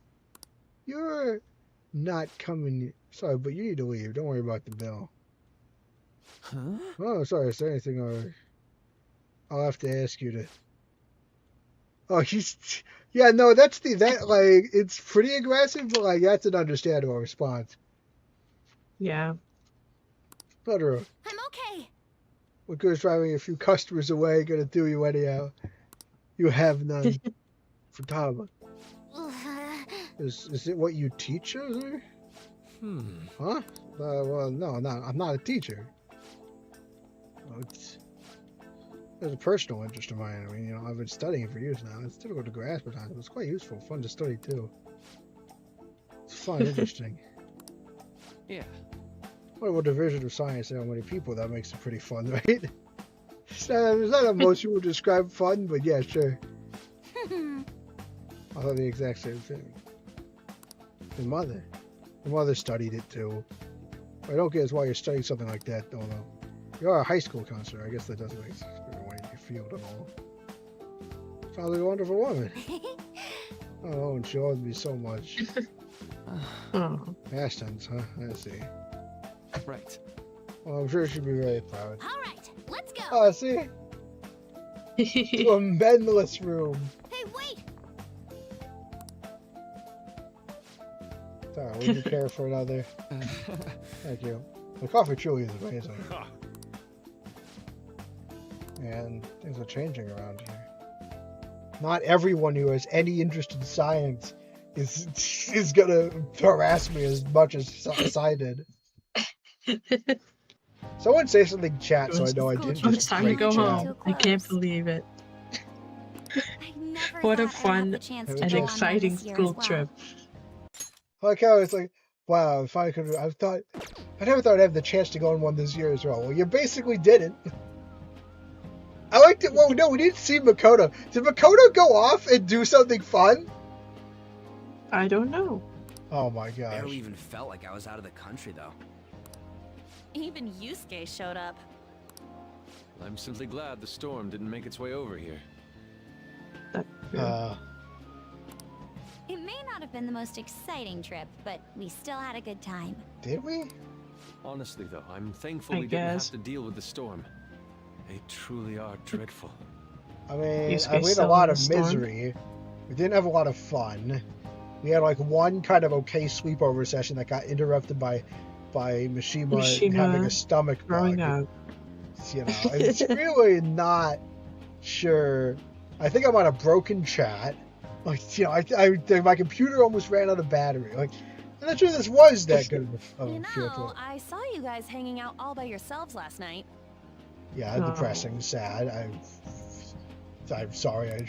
You're not coming. Sorry, but you need to leave. Don't worry about the bill. Huh? Oh, sorry. Is there anything I'll have to ask you to. Oh, yeah, no, it's pretty aggressive, but like that's an understandable response. Yeah. Not real. I'm okay. What good is driving a few customers away gonna do you anyhow? You have none. Futaba. Is it what you teach her? Huh? Well, no, I'm not a teacher. Well, there's a personal interest of mine. I mean, I've been studying it for years now. It's difficult to grasp at times, but it's quite useful, fun to study too. It's fun, interesting. Yeah. Well, division of science, there are many people, that makes it pretty fun, right? It's not how most people describe fun, but yeah, sure. I thought the exact same thing. The mother studied it too. What I don't get is why you're studying something like that, although you are a high school counselor. I guess that doesn't make sense for the way you feel at all. Sounds like a wonderful woman. Oh, and she loves me so much. Past tense, huh? I see. Right. Well, I'm sure she'd be very proud. All right, let's go. Oh, see? To a menless room. Hey, wait! Sorry, would you care for another? Thank you. The coffee truly is amazing. And things are changing around here. Not everyone who has any interest in science is gonna harass me as much as I did. Someone say something in chat so I know I didn't It's just time to break go chat. home. I can't believe it. What a fun and exciting school trip. Like how it's like, wow, if I could, I never thought I'd have the chance to go on one this year as well. Well, you basically didn't. I liked it. Well, no, we didn't see Makoto. Did Makoto go off and do something fun? I don't know. Oh my gosh. Barely even felt like I was out of the country though. Even Yusuke showed up. I'm simply glad the storm didn't make its way over here. It may not have been the most exciting trip, but we still had a good time. Did we? Honestly, though, I'm thankful I we didn't guess. have to deal with the storm. They truly are dreadful. I mean, Yusuke we had a still lot in of the storm? misery. We didn't have a lot of fun. We had like one kind of okay sleepover session that got interrupted by Mishima having a stomach bug. Growing up. You know, it's really not sure. I think I'm on a broken chat. Like, you know, my computer almost ran out of battery. Like, I'm not sure this was that good of You a field know, trip. I saw you guys hanging out all by yourselves last night. Yeah, depressing, sad. I'm sorry I did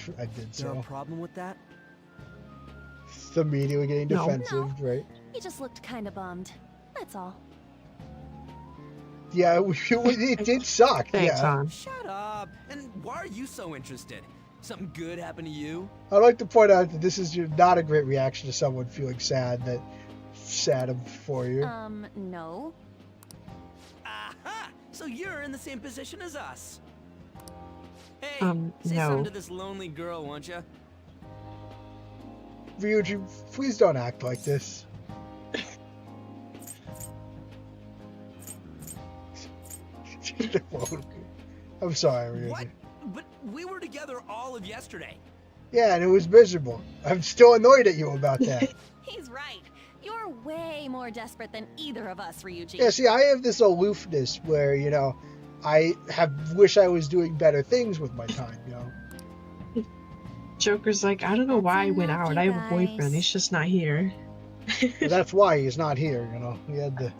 Is there a so. problem with that? It's immediately getting defensive, right? You just looked kind of bummed. That's all. Yeah, it did suck. Thanks, yeah. hon. Shut up. And why are you so interested? Something good happened to you? I'd like to point out that this is not a great reaction to someone feeling sad for you. No. Aha! So you're in the same position as us. Hey, say no. something to this lonely girl, won't you? Ryuji, please don't act like this. I'm sorry, Ryuji. What? But we were together all of yesterday. Yeah, and it was miserable. I'm still annoyed at you about that. He's right. You're way more desperate than either of us, Ryuji. Yeah, see, I have this aloofness where, I wish I was doing better things with my time, Joker's like, I don't know why I went out. I have a boyfriend. He's just not here. But that's why he's not here, He had the...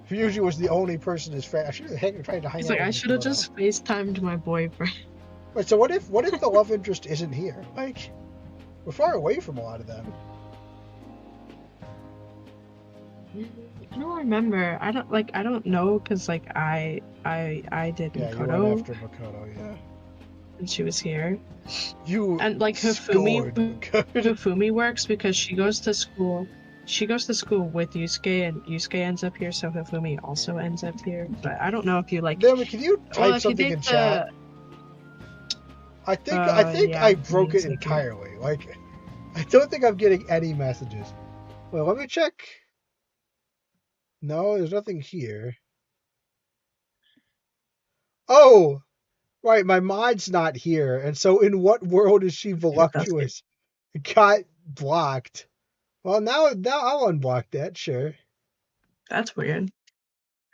Ryuji was the only person his friend... I should have tried to hang He's out like, I with should have him. just FaceTimed my boyfriend. Wait, so what if the love interest isn't here? Like, we're far away from a lot of them. I don't remember. I don't know, because I did Yeah, Makoto. you went after Makoto, yeah. And she was here. You and like Hifumi works because she goes to school. She goes to school with Yusuke, and Yusuke ends up here, so Hifumi also ends up here. But I don't know if you like. Damn it, can you type something in chat? I think I broke it entirely. Like, I don't think I'm getting any messages. Wait, let me check. No, there's nothing here. Oh, right, my mod's not here, and so in what world is she voluptuous? It got blocked. Well, now I'll unblock that, sure. That's weird.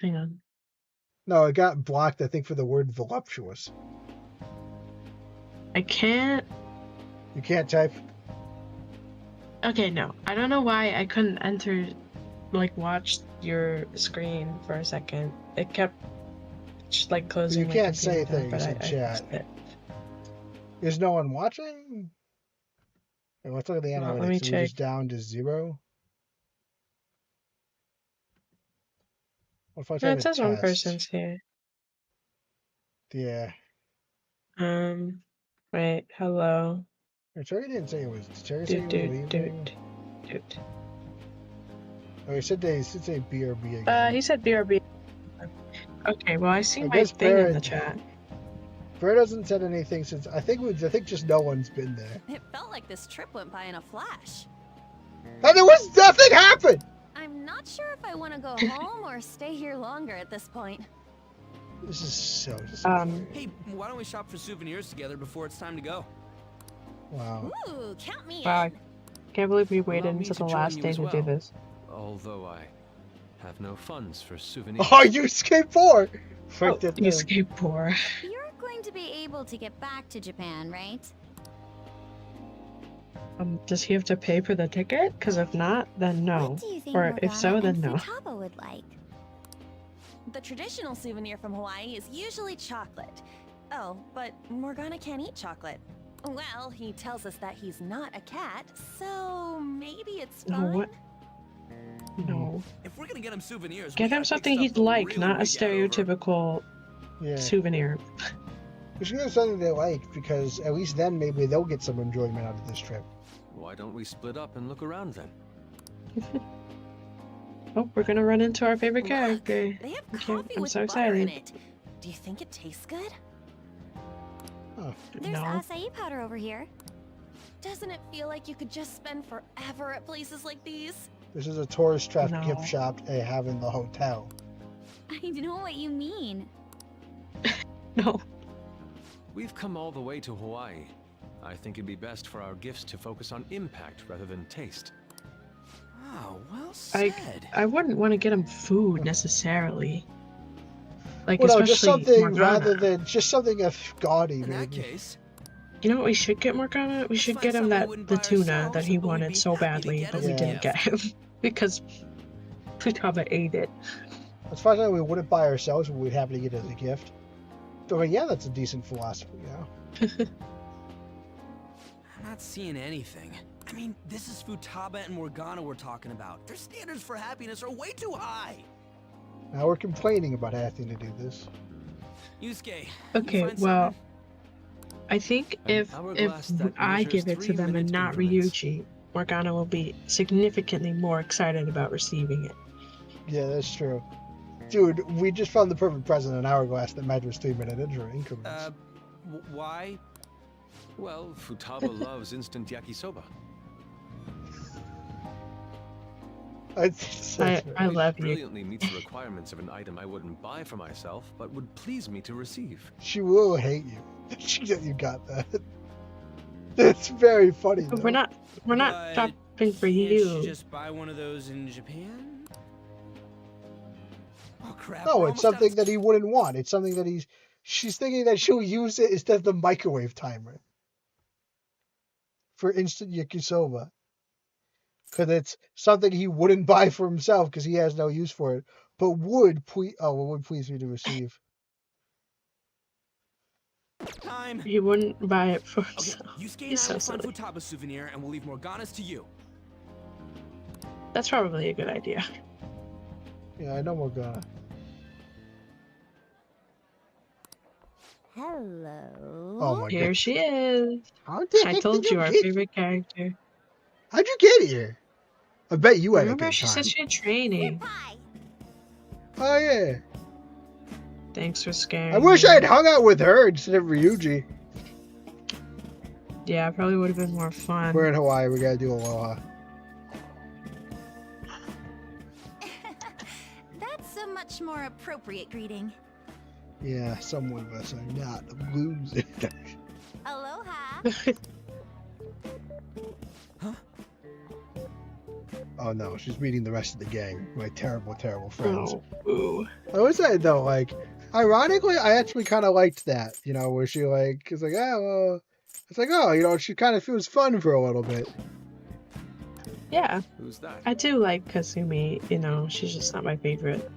Hang on. No, it got blocked, I think, for the word voluptuous. I can't. You can't type? Okay, no. I don't know why I couldn't enter, watch your screen for a second. It kept just closing. You can't say things in chat. Is no one watching? Hey, let's look at the analytics. Let me Are we check. just down to 0? What if I No, type it says a one test? person's here. Yeah. Wait, hello. Cherry didn't say it was. Cherry said he was leaving. Oh, he said they should say BRB again. He said BRB. Okay, well I see my thing in the chat. Bird hasn't said anything since. I think just no one's been there. It felt like this trip went by in a flash. And there was nothing happened. I'm not sure if I want to go home or stay here longer at this point. This is so. Hey, why don't we shop for souvenirs together before it's time to go? Wow. Ooh, count me Wow, in. can't believe we waited Allow me until to the join last you day as to do well. this. Although I have no funds for souvenirs. Oh, you escaped poor. You escaped poor. You're going to be able to get back to Japan, right? Does he have to pay for the ticket? Because if not, then no. What do you think Or Morgana if so, then and no. Futaba would like? The traditional souvenir from Hawaii is usually chocolate. Oh, but Morgana can't eat chocolate. Well, he tells us that he's not a cat, so maybe it's No, fine. what? No. If we're gonna get him souvenirs, Get him something he'd like, not a stereotypical souvenir. We should get something they like, because at least then maybe they'll get some enjoyment out of this trip. Why don't we split up and look around then? Oh, we're gonna run into our favorite character. They have Okay, coffee I'm with so butter in excited. it. Do you think it tastes good? There's No. acai powder over here. Doesn't it feel like you could just spend forever at places like these? This is a tourist trap No. gift shop they have in the hotel. I know what you mean. No. We've come all the way to Hawaii. I think it'd be best for our gifts to focus on impact rather than taste. Oh, well said. I wouldn't want to get him food necessarily. Like, Well, no, especially just something Morgana. rather than just something gaudy. In that Maybe. case, You know what we should get Morgana? We should find get him something we that wouldn't the buy tuna ourselves, that he but we'd wanted be so happy to badly, get but as we a didn't gift. get him. because Futaba ate it. As far as I know, we wouldn't buy ourselves, but we'd happy to get it as a gift. So, yeah, that's a decent philosophy, you know? I'm not seeing anything. I mean, this is Futaba and Morgana we're talking about. Their standards for happiness are way too high. Now we're complaining about having to do this. Yusuke, Okay, well, I think if I give it to them and not Ryuji, Morgana will be significantly more excited about receiving it. Yeah, that's true. Dude, we just found the perfect present in Hourglass that measures 3-minute increments. Why? Well, Futaba loves instant yakisoba. I love you. Brilliantly meets the requirements of an item I wouldn't buy for myself, but would please me to receive. She will hate you. You got that. That's very funny. Though. We're not shopping for you. Can't you just buy one of those in Japan? Oh crap! No, it's something that he wouldn't want. It's something that she's thinking that she'll use it instead of the microwave timer for instant yakisoba. Because it's something he wouldn't buy for himself because he has no use for it, but would please me to receive. Time. He wouldn't buy it for himself. Okay, Yusuke He's so and I will silly. find Futaba souvenir and we'll leave Morgana's to you. That's probably a good idea. Yeah, I know Morgana. Hello. Oh my god. Here she is. I told you, our favorite character. How'd you get here? I bet you had a Remember, good she time. said she had training. Oh yeah. Thanks for scaring I wish me. I had hung out with her instead of Ryuji. Yeah, it probably would have been more fun. We're in Hawaii. We gotta do Aloha. That's a much more appropriate greeting. Yeah, some of us are not losers. Aloha. Oh no, she's meeting the rest of the gang. My terrible, terrible friends. Oh, ooh. I would say though, like, ironically, I actually kind of liked that. You know, where she is like, oh, well, it's like, oh, you know, she kind of feels fun for a little bit. Yeah. Who's that? I do like Kasumi. You know, she's just not my favorite.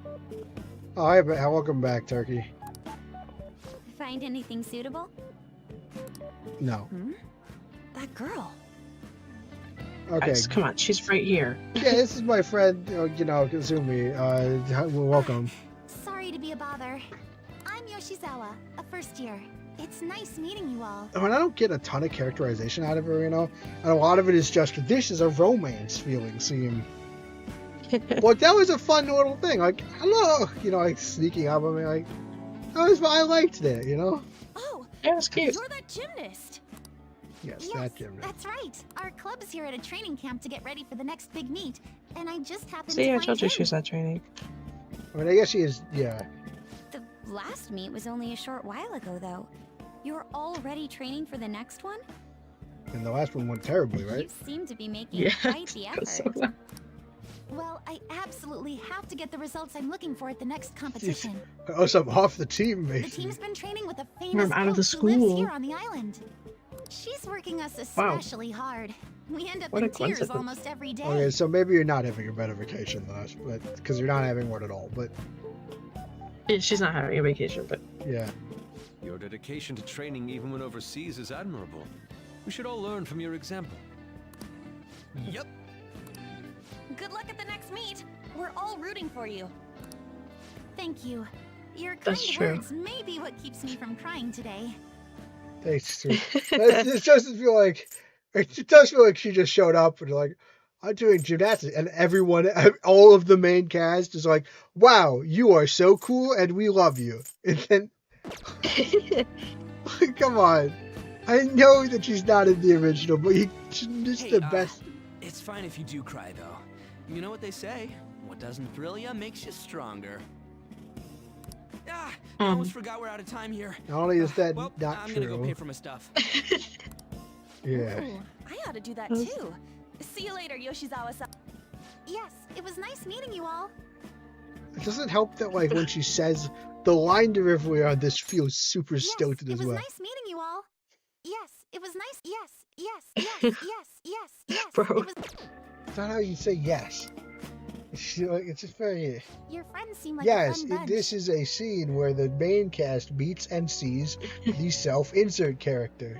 Oh, hi, welcome back, Turkey. Find anything suitable? No. That girl. Okay. Guys, come on, she's right here. Yeah, this is my friend, you know, Kazumi. Welcome. Sorry to be a bother. I'm Yoshizawa, a first year. It's nice meeting you all. Oh, and I don't get a ton of characterization out of her, you know, and a lot of it is just this is a romance feeling scene. But that was a fun little thing. Like, hello, you know, like sneaking up on me, like, I liked that, you know. Oh, it was cute. You're that gymnast. Yes, that gymnast. That's right. Our club's here at a training camp to get ready for the next big meet, and I just happened See, to I find told you him. she was at training. I mean, I guess she is, yeah. The last meet was only a short while ago, though. You're already training for the next one? And the last one went terribly, right? You seem to be making quite the effort. Well, I absolutely have to get the results I'm looking for at the next competition. Oh, so I'm off the team, The basically. team's been training with a famous I'm out of the coach who lives school. here on the island. She's working us especially hard. We end up What a in tears coincidence. almost every day. Okay, so maybe you're not having a better vacation than us, but because you're not having one at all. But Yeah, she's not having a vacation, but yeah. Your dedication to training even when overseas is admirable. We should all learn from your example. Yep. Good luck at the next meet. We're all rooting for you. Thank you. Your kind That's true. words may be what keeps me from crying today. Thanks, Sue. It doesn't feel like it does feel like she just showed up and like, I'm doing gymnastics, and everyone, all of the main cast is like, wow, you are so cool and we love you. And then, come on, I know that she's not in the original, but she's just the best. It's fine if you do cry, though. You know what they say? What doesn't thrill you makes you stronger. I almost forgot we're out of time here. Not only is that well, not I'm true. gonna go pay for my stuff. Yeah. Ooh, I ought to do that too. See you later, Yoshizawa-san. Yes, it was nice meeting you all. It doesn't help that like when she says the line delivery on this feels super stilted It as was well. nice meeting you all. Yes, it was nice. Yes, yes, yes, yes, yes, yes. Bro. It was... That's not how you say yes. It's just very. Your friends seem like Yes, a fun bunch. this is a scene where the main cast meets and sees the self-insert character.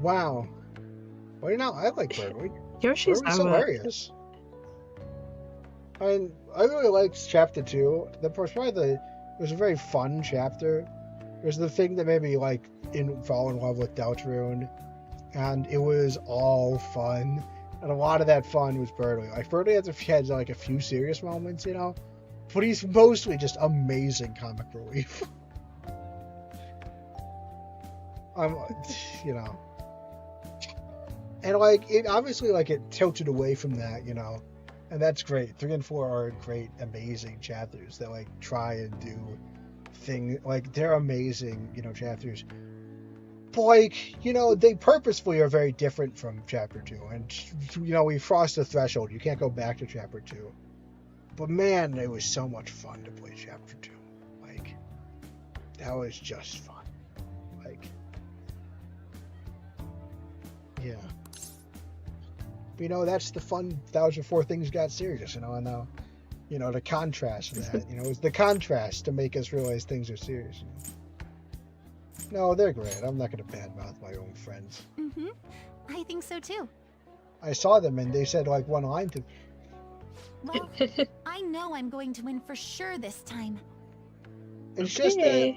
Wow. Why do you not? I like Birdwood. Yoshi's Birdwood's hilarious. I mean, I really liked chapter 2. It was a very fun chapter. It was the thing that made me fall in love with Deltarune, and it was all fun. And a lot of that fun was Birdwood. Birdwood had a few serious moments, but he's mostly just amazing comic relief. And it obviously it tilted away from that, and that's great. 3 and 4 are great, amazing chapters that try and do things they're amazing, chapters. But they purposefully are very different from chapter 2, and we crossed the threshold. You can't go back to chapter 2. But man, it was so much fun to play chapter 2. That was just fun. Yeah. That's the fun 1004 things got serious, and now, the contrast of that, it's the contrast to make us realize things are serious. No, they're great. I'm not going to badmouth my own friends. Mm-hmm. I think so too. I saw them and they said one line to me. Well, I know I'm going to win for sure this time. It's just that,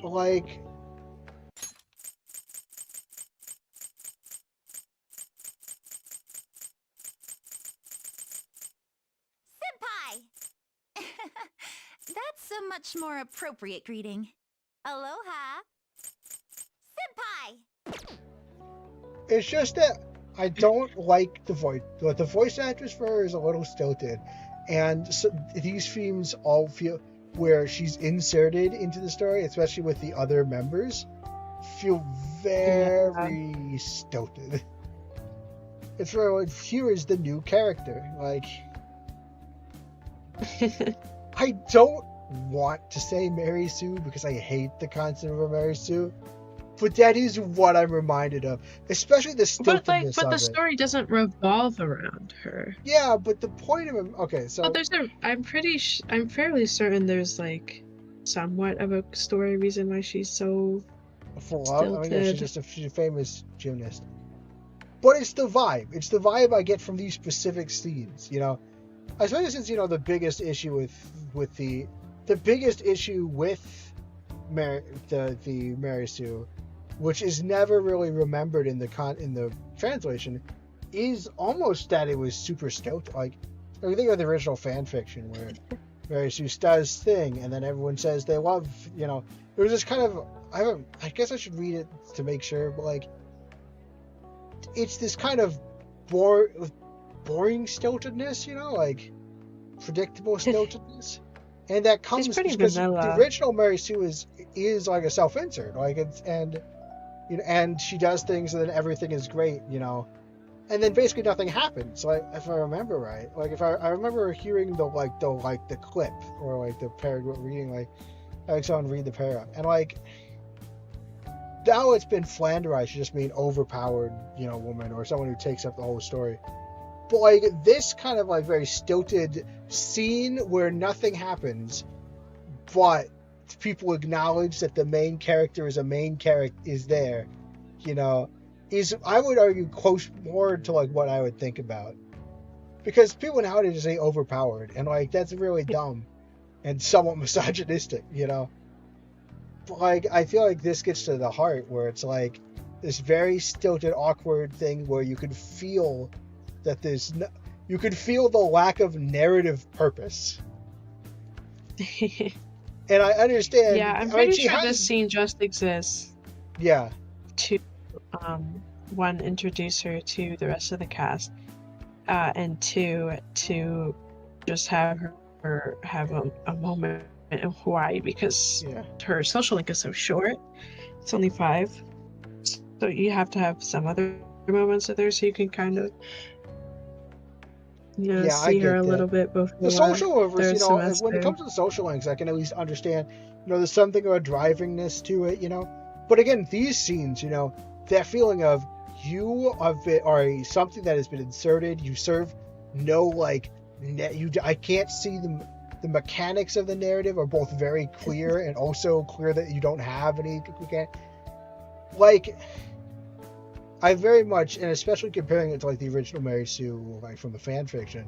That's a much more appropriate greeting. Aloha. Senpai! It's just that I don't like the voice. The voice actress for her is a little stilted. And so these themes all feel, where she's inserted into the story, especially with the other members, feel very stilted. It's where here is the new character. I don't want to say Mary Sue because I hate the concept of a Mary Sue, but that is what I'm reminded of, especially the stiltedness but the of story doesn't revolve around her. Yeah, but the point of it. Okay, so. But I'm fairly certain there's somewhat of a story reason why she's so stilted. She's a famous gymnast. But it's the vibe. It's the vibe I get from these specific scenes. Especially since the biggest issue with the biggest issue with the Mary Sue, which is never really remembered in the translation, is almost that it was super stoked. If you think of the original fan fiction where Mary Sue does thing and then everyone says they love, it was just kind of, I guess I should read it to make sure, but it's this kind of boring stiltedness, predictable stiltedness. And that comes because the original Mary Sue is like a self-insert, and she does things and then everything is great, and then basically nothing happens. If I remember right, if I remember hearing the clip or the paragraph reading, someone read the paragraph, and now it's been flanderized to just mean overpowered, woman or someone who takes up the whole story. But this kind of very stilted scene where nothing happens, but people acknowledge that the main character is there, is, I would argue, close more to what I would think about. Because people nowadays just say overpowered, and that's really dumb and somewhat misogynistic, But I feel this gets to the heart where it's this very stilted, awkward thing where you could feel that you could feel the lack of narrative purpose. And I understand. Yeah, I'm pretty sure this scene just exists. Yeah. To one, introduce her to the rest of the cast, and two, to just have her have a moment in Hawaii because her social link is so short. It's only 5, so you have to have some other moments with her so you can kind of see her a little bit before the social links, when it comes to the social links, I can at least understand, there's something of a drivingness to it, But again, these scenes, that feeling of you are something that has been inserted, you serve no I can't see the mechanics of the narrative are both very clear and also clear that you don't have any like. I very much, and especially comparing it to like the original Mary Sue, like from the fan fiction,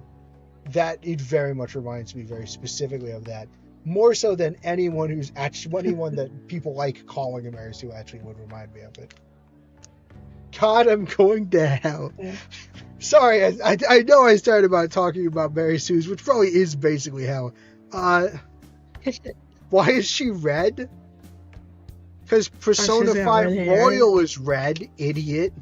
that it very much reminds me very specifically of that. More so than anyone that people like calling a Mary Sue actually would remind me of it. God, I'm going down. Sorry, I know I started about talking about Mary Sue's, which probably is basically how. Why is she red? Because Persona 5 Royal is red, idiot.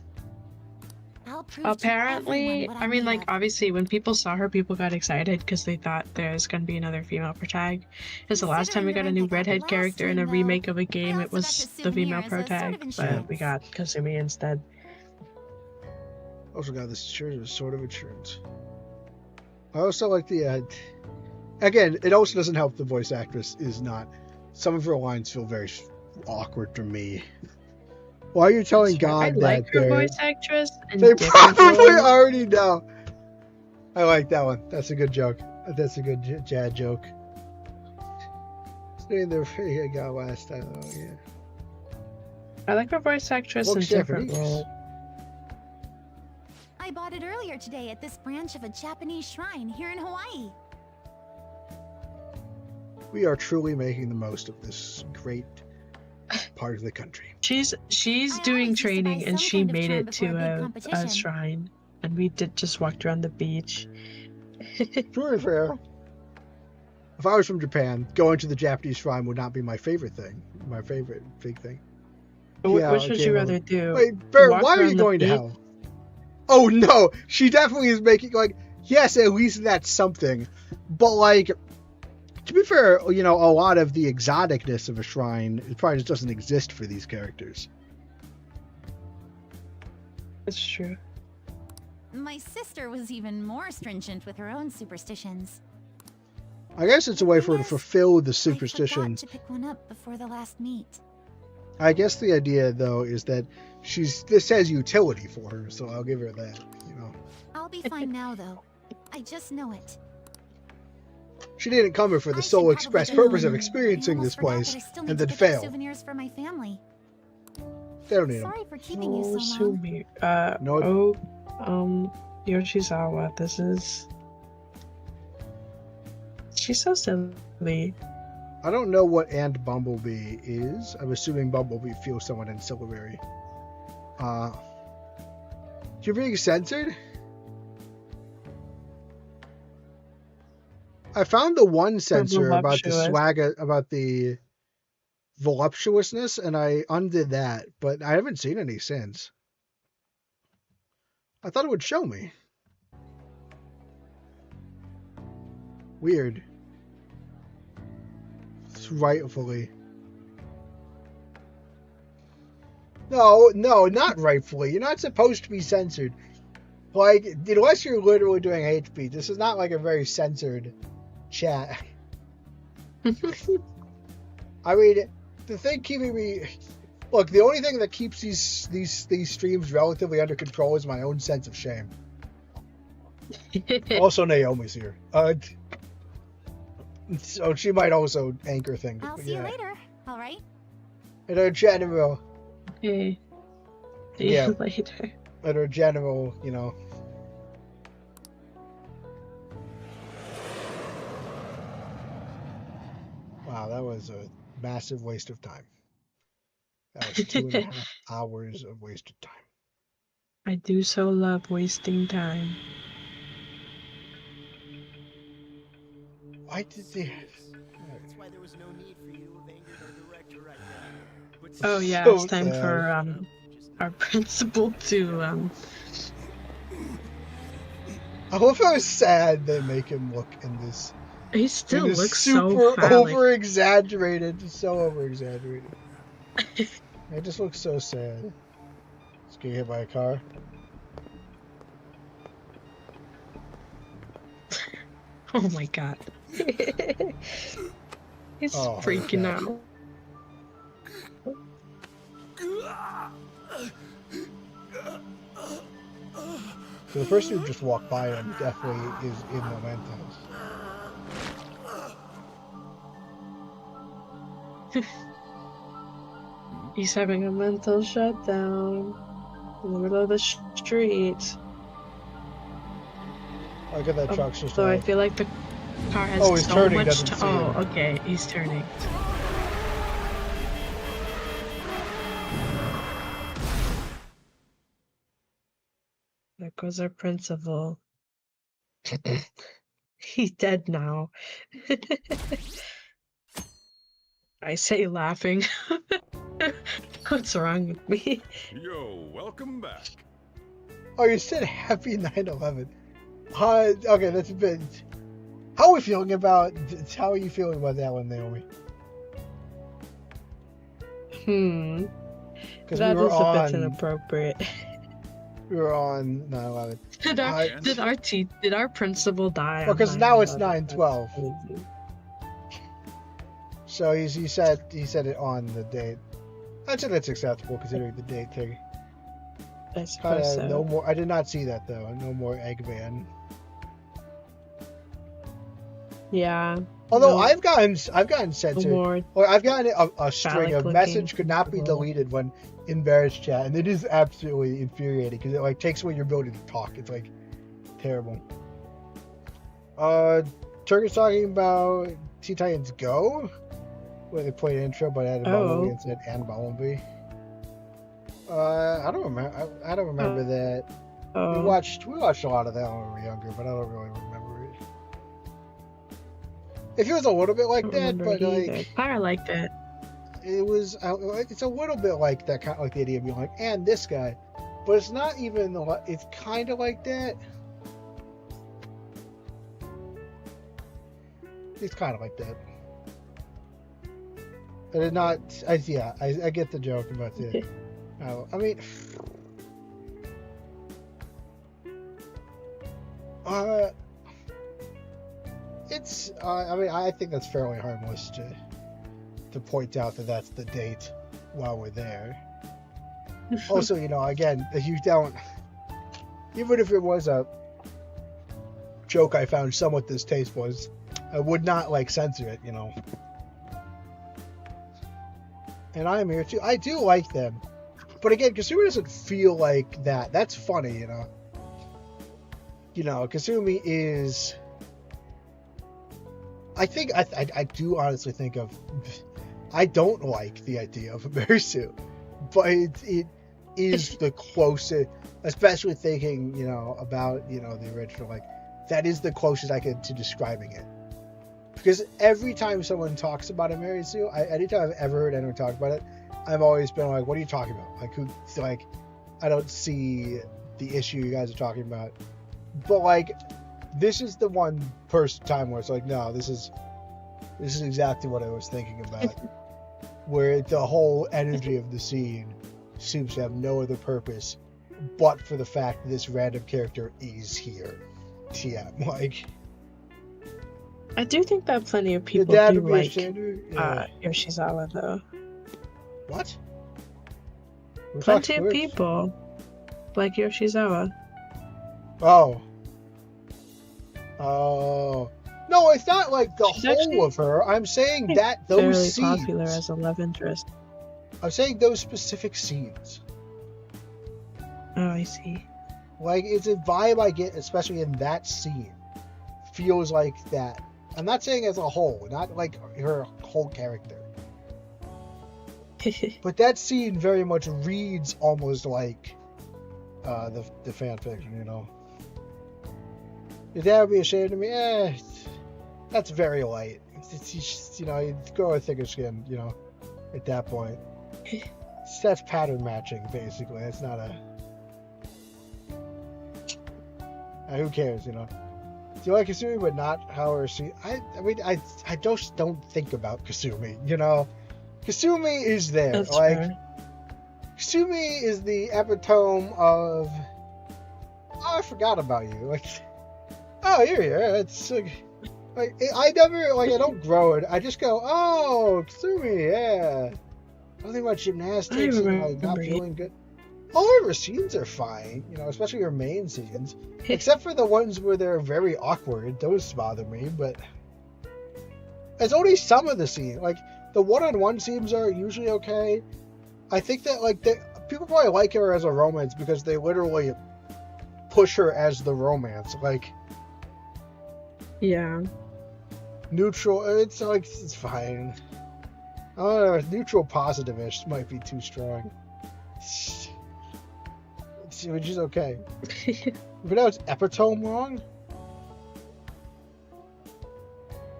Apparently, I mean, like, obviously, when people saw her, people got excited because they thought there's gonna be another female protag. Because the last time we got a new redhead character in a remake of a game, it was the female protag, but we got Kazumi instead. Also got this shirt of sort of insurance. I also like the again, it also doesn't help the voice actress is not. Some of her lines feel very awkward to me. Why are you telling God that like her voice actress? They probably already know. I like that one. That's a good joke. That's a good Jad joke. Saying the I got last time. Oh yeah. I like her voice actress in different roles. I bought it earlier today at this branch of a Japanese shrine here in Hawaii. We are truly making the most of this great part of the country. She's doing training and she made it to a shrine, and we just walked around the beach. To be fair, if I was from Japan, going to the Japanese shrine would not be my favorite thing. My favorite big thing. Which would you rather do? Wait, Bear, why are you going to hell? Oh no, she definitely is making like, yes, at least that's something. But like, to be fair, you know, a lot of the exoticness of a shrine, it probably just doesn't exist for these characters. That's true. My sister was even more stringent with her own superstitions. I guess it's a way for her to fulfill the superstition. I forgot to pick one up before the last meet. I guess the idea, though, is that this has utility for her, so I'll give her that, you know. I'll be fine now, though. I just know it. She didn't come here for the sole express purpose of experiencing this place and then fail. Souvenirs for my family. They don't need them. Sorry for keeping you so long. Yoshizawa, this is... She's so silly. I don't know what And Bumblebee is. I'm assuming Bumblebee feels somewhat ancillary. You're being censored? I found the one censor about the swag, about the voluptuousness, and I undid that, but I haven't seen any since. I thought it would show me. Weird. Rightfully. No, not rightfully. You're not supposed to be censored. Like, unless you're literally doing hate speech. This is not like a very censored chat. I mean, the thing keeping me... Look, the only thing that keeps these streams relatively under control is my own sense of shame. Also, Naomi's here. So she might also anchor things. I'll see you later, alright? In our general... Okay. See you later. In our general, you know... Wow, that was a massive waste of time. That was 2.5 hours of wasted time. I do so love wasting time. Why did they... That's why there was no need for you to have angered our director right there. Oh yeah, so it's time sad. for our principal to I love how sad they make him look in this. He still looks super so phallic. over-exaggerated. So over-exaggerated. It just looks so sad. Let's get hit by a car. Oh my god. He's freaking out. So the person who just walked by him definitely is in Mementos. He's having a mental shutdown in the middle of the street. Look at that truck's just So I like... feel like the car has Oh, he's so turning, much doesn't to... see Oh, him. okay, he's turning. There goes our principal. He's dead now. I say laughing. What's wrong with me? Yo, welcome back. Oh, you said happy 9/11. Okay, that's a bit... How are you feeling about that one, Naomi? Because That is a bit inappropriate. We were on 9/11. Did our principal die? Well, because on now it's 9/11? 9/12. So he said it on the date. I'd say that's acceptable considering the date thing. I suppose so. No more. I did not see that though. No more Eggman. Yeah. Although I've gotten censored. more Or I've gotten a string of phallic-looking message could not be people. deleted when in Barrett's chat, and it is absolutely infuriating because it like takes away your ability to talk. It's like terrible. Turk is talking about Teen Titans Go, where they played intro but added Bumblebee and said and Bumblebee. I don't remember. I don't remember that. We watched a lot of that when we were younger, but I don't really remember it. It feels a little bit like that, but like I like that. It was. It's a little bit like that, kind of like the idea of being like, and this guy, but it's not even. It's kind of like that. It's kind of like that. But it's not. I get the joke about it. I mean, it's. I mean, I think that's fairly harmless to point out that that's the date while we're there. Also, again, if you don't, even if it was a joke I found somewhat distasteful, I would not censor it, And I am here too. I do like them. But again, Kasumi doesn't feel like that. That's funny, Kasumi is... I think, I do honestly think of... I don't like the idea of a Marisu. But it is the closest, especially thinking, about, the original, that is the closest I get to describing it. Because every time someone talks about a Marisu, anytime I've ever heard anyone talk about it, I've always been like, what are you talking about? I don't see the issue you guys are talking about. But this is the one time where it's like, no, this is exactly what I was thinking about. Where the whole energy of the scene seems to have no other purpose but for the fact that this random character is here. TM, I do think that plenty of people do like Yoshizawa, though. What? Plenty of people like Yoshizawa. Oh. No, it's not like the whole of her. I'm saying that those fairly scenes. Popular as a love interest. I'm saying those specific scenes. Oh, I see. It's a vibe I get, especially in that scene. Feels like that. I'm not saying as a whole, not like her whole character. But that scene very much reads almost like the fan fiction, Your dad would be ashamed of me? That's very light. It's just, you go with thicker skin, at that point. That's pattern matching, basically. It's not a... who cares, Do you like Kasumi, but not how her scene... I mean, I just don't think about Kasumi, Kasumi is there. That's fair. Kasumi is the epitome of... Oh, I forgot about you. Oh, you're here. It's I never, I don't grow it. I just go, oh, Kasumi, yeah. I don't think about gymnastics and not feeling good. All of her scenes are fine, you know, especially her main scenes. Except for the ones where they're very awkward. Those bother me, but it's only some of the scenes. Like, the one-on-one scenes are usually okay. I think that, like, people probably like her as a romance because they literally push her as the romance. Like, Yeah. neutral, it's like, it's fine. I don't know, neutral positive-ish might be too strong. Which is okay. But now it's epitome wrong?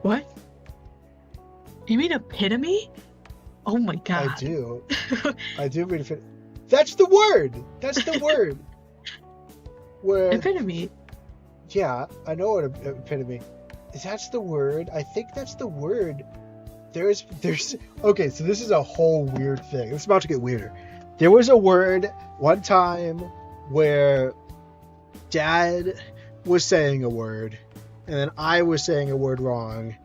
What? You mean epitome? Oh my god. I do. I do mean epitome. That's the word! That's the word! Where, Epitome. yeah, I know what epitome. That's the word. I think that's the word. There's okay, so this is a whole weird thing. It's about to get weirder. There was a word one time where Dad was saying a word and then I was saying a word wrong,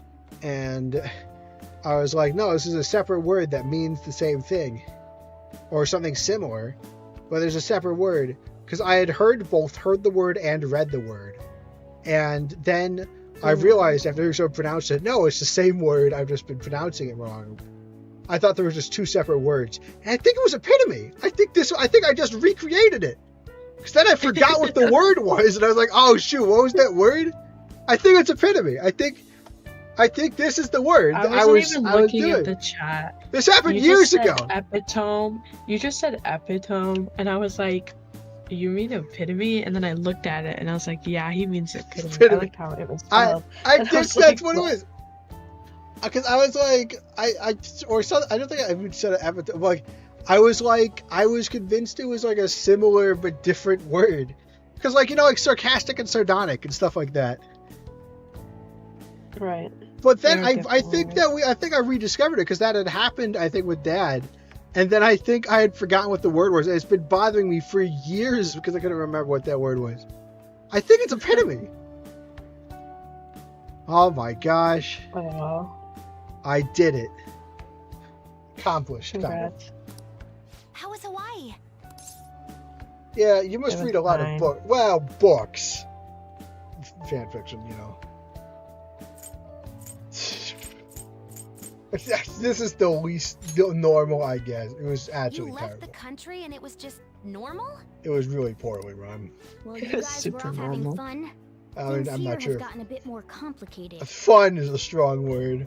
and I was like, no, this is a separate word that means the same thing or something similar, but there's a separate word, because I had heard the word and read the word, and then I realized after hearing someone pronounce it, no, it's the same word, I've just been pronouncing it wrong. I thought there were just two separate words, and I think it was epitome. I think I just recreated it, because then I forgot what the word was, and I was like, oh shoot, what was that word? I think it's epitome. I think this is the word. I wasn't even looking at the chat. This happened years ago. Epitome. You just said epitome, and I was like, you mean epitome? And then I looked at it, and I was like, yeah, he means epitome. I liked how it was spelled. I think that's what it was. Because I was like, I don't think I even said epitome. Like, I was convinced it was like a similar but different word. Because, like, you know, like sarcastic and sardonic and stuff like that. Right. But then I think I rediscovered it because that had happened, I think, with Dad. And then I think I had forgotten what the word was. And it's been bothering me for years because I couldn't remember what that word was. I think it's epitome. Oh my gosh. Oh. I did it. Accomplished. Congrats. How was Hawaii? Yeah, you must read a lot of books. Well, books. Fan fiction, you know. This is the least normal, I guess. It was actually terrible. You left the country and it was just normal? It was really poorly run. Well, you guys were off having fun. I mean, I'm not sure. Things here have gotten a bit more complicated. Fun is a strong word.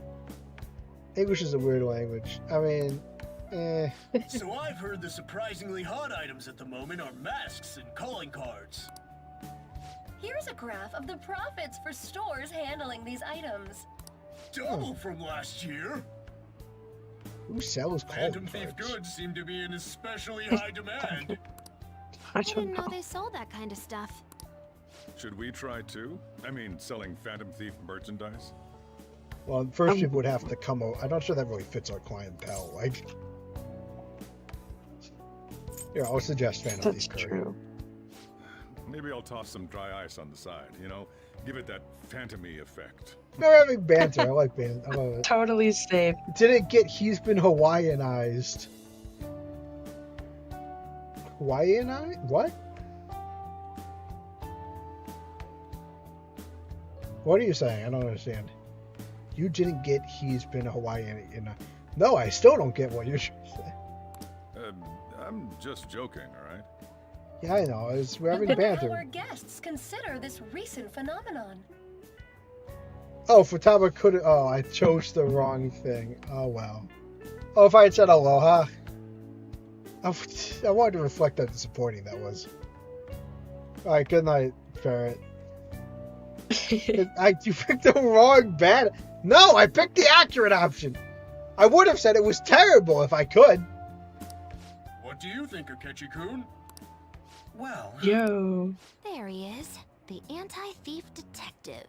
English is a weird language. I mean, So I've heard the surprisingly hot items at the moment are masks and calling cards. Here's a graph of the profits for stores handling these items. Double from last year. Who sells Phantom thief goods seem to be in especially high demand. I didn't know they sold that kind of stuff. Should we try too? I mean, selling Phantom Thief merchandise? Well, first people would have to come out. I'm not sure that really fits our clientele. Like, yeah, I'll suggest Phantom Thief. That's true. Maybe I'll toss some dry ice on the side, you know? Give it that phantom-y effect. We're having banter. I like banter. I love it. Totally safe. Didn't get he's been Hawaiianized. Hawaiianized? What? What are you saying? I don't understand. You didn't get he's been Hawaiian. No, I still don't get what you're trying to say. I'm just joking, all right? Yeah, I know. We're having banter. How our guests consider this recent phenomenon? Oh, Futaba could. Oh, I chose the wrong thing. Oh well. Oh, if I had said aloha, I wanted to reflect how disappointing that was. All right, good night, Ferret. You picked the wrong bad. No, I picked the accurate option. I would have said it was terrible if I could. What do you think, Akechi-kun? Well... Yo. There he is. The anti-thief detective.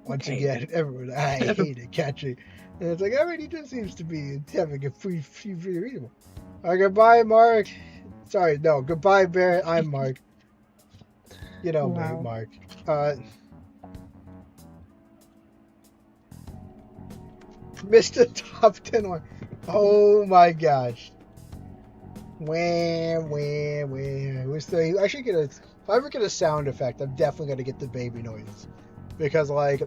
Once again, everyone, I hate Akechi. And it's like, everybody just seems to be having a free readable. All right, goodbye, Mark. Sorry, no, goodbye, Barrett. I'm Mark. You know me, Mark. Mr. Top 10 one. Oh my gosh. Wah, wah, wah. I should get a. If I ever get a sound effect, I'm definitely gonna get the baby noise, because like,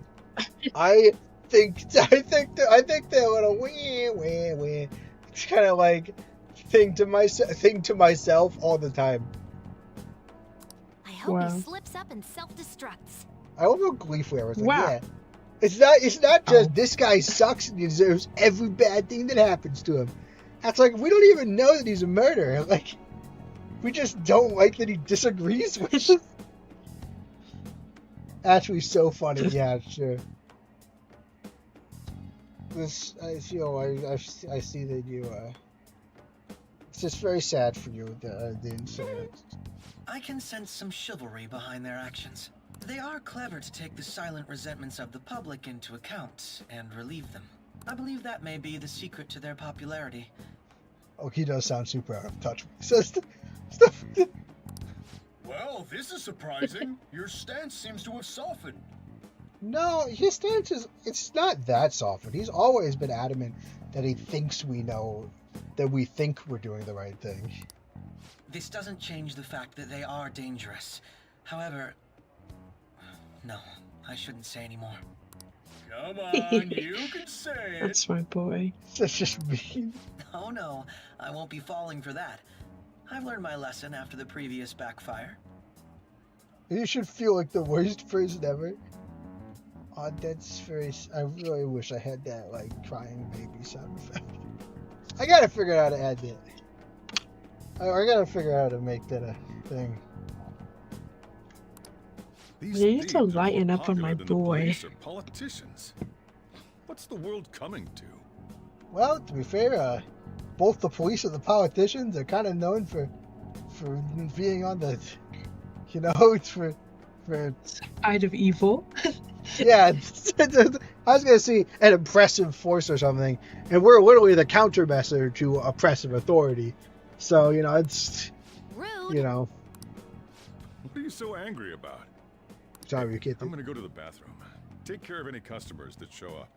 I I think that little wah wah wah. It's kind of like think to myself all the time. I hope he slips up and self-destructs. I hope no gleefully. I was like, Wow. yeah. It's not just this guy sucks and he deserves every bad thing that happens to him. That's like, we don't even know that he's a murderer. Like, we just don't like that he disagrees with us. Actually, so funny. Yeah, sure. This, I feel, I see that you. It's just very sad for you, the incident. I can sense some chivalry behind their actions. They are clever to take the silent resentments of the public into account and relieve them. I believe that may be the secret to their popularity. Oh, he does sound super out of touch. So stuff. Well, this is surprising. Your stance seems to have softened. No, his stance it's not that softened. He's always been adamant that he thinks we know, that we think we're doing the right thing. This doesn't change the fact that they are dangerous. However, no, I shouldn't say anymore. Come on, you can say it. That's my boy. That's just mean. Oh no, I won't be falling for that. I've learned my lesson after the previous backfire. You should feel like the worst person ever. Oh, that's very. I really wish I had that like crying baby sound effect. I gotta figure out how to add that. I gotta figure out how to make that a thing. You need to lighten up on my boy. Politicians. What's the world coming to? Well, to be fair, both the police and the politicians are kind of known for being on the, for side of evil. Yeah, I was gonna say an oppressive force or something, and we're literally the countermeasure to oppressive authority. So it's rude. What are you so angry about? Sorry, you can't. I'm gonna go to the bathroom. Take care of any customers that show up.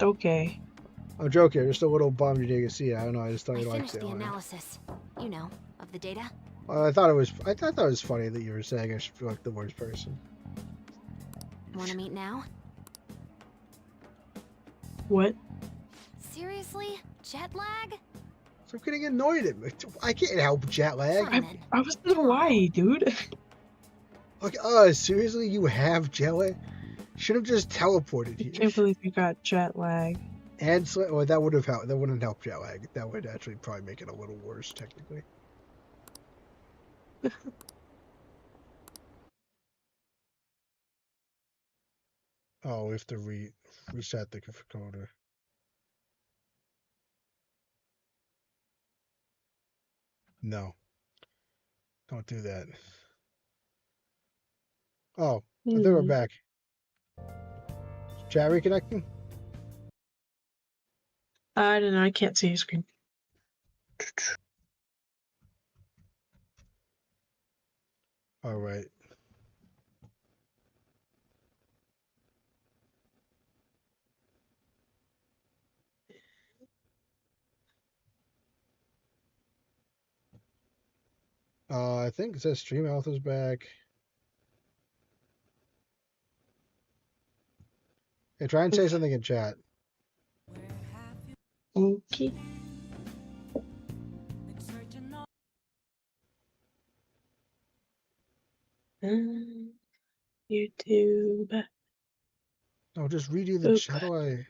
Okay. I'm joking. I'm just a little bummed you didn't see it. I don't know. I just thought you liked it. I finished the analysis, of the data. I thought that was funny that you were saying I should feel like the worst person. Want to meet now? What? Seriously? Jet lag? So I'm getting annoyed at me. I can't help jet lag. I was in Hawaii, dude. Like, seriously? You have jet lag? Should have just teleported here. I can't believe you got jet lag. And that would have helped. That wouldn't help jet lag. That would actually probably make it a little worse, technically. Oh, we have to reset the encoder. No. Don't do that. Oh, I think we're back. Chat reconnecting? I don't know. I can't see your screen. All right. I think it says stream health is back. Hey, try and say something in chat. Okay. YouTube. No, just redo the chat. How do I?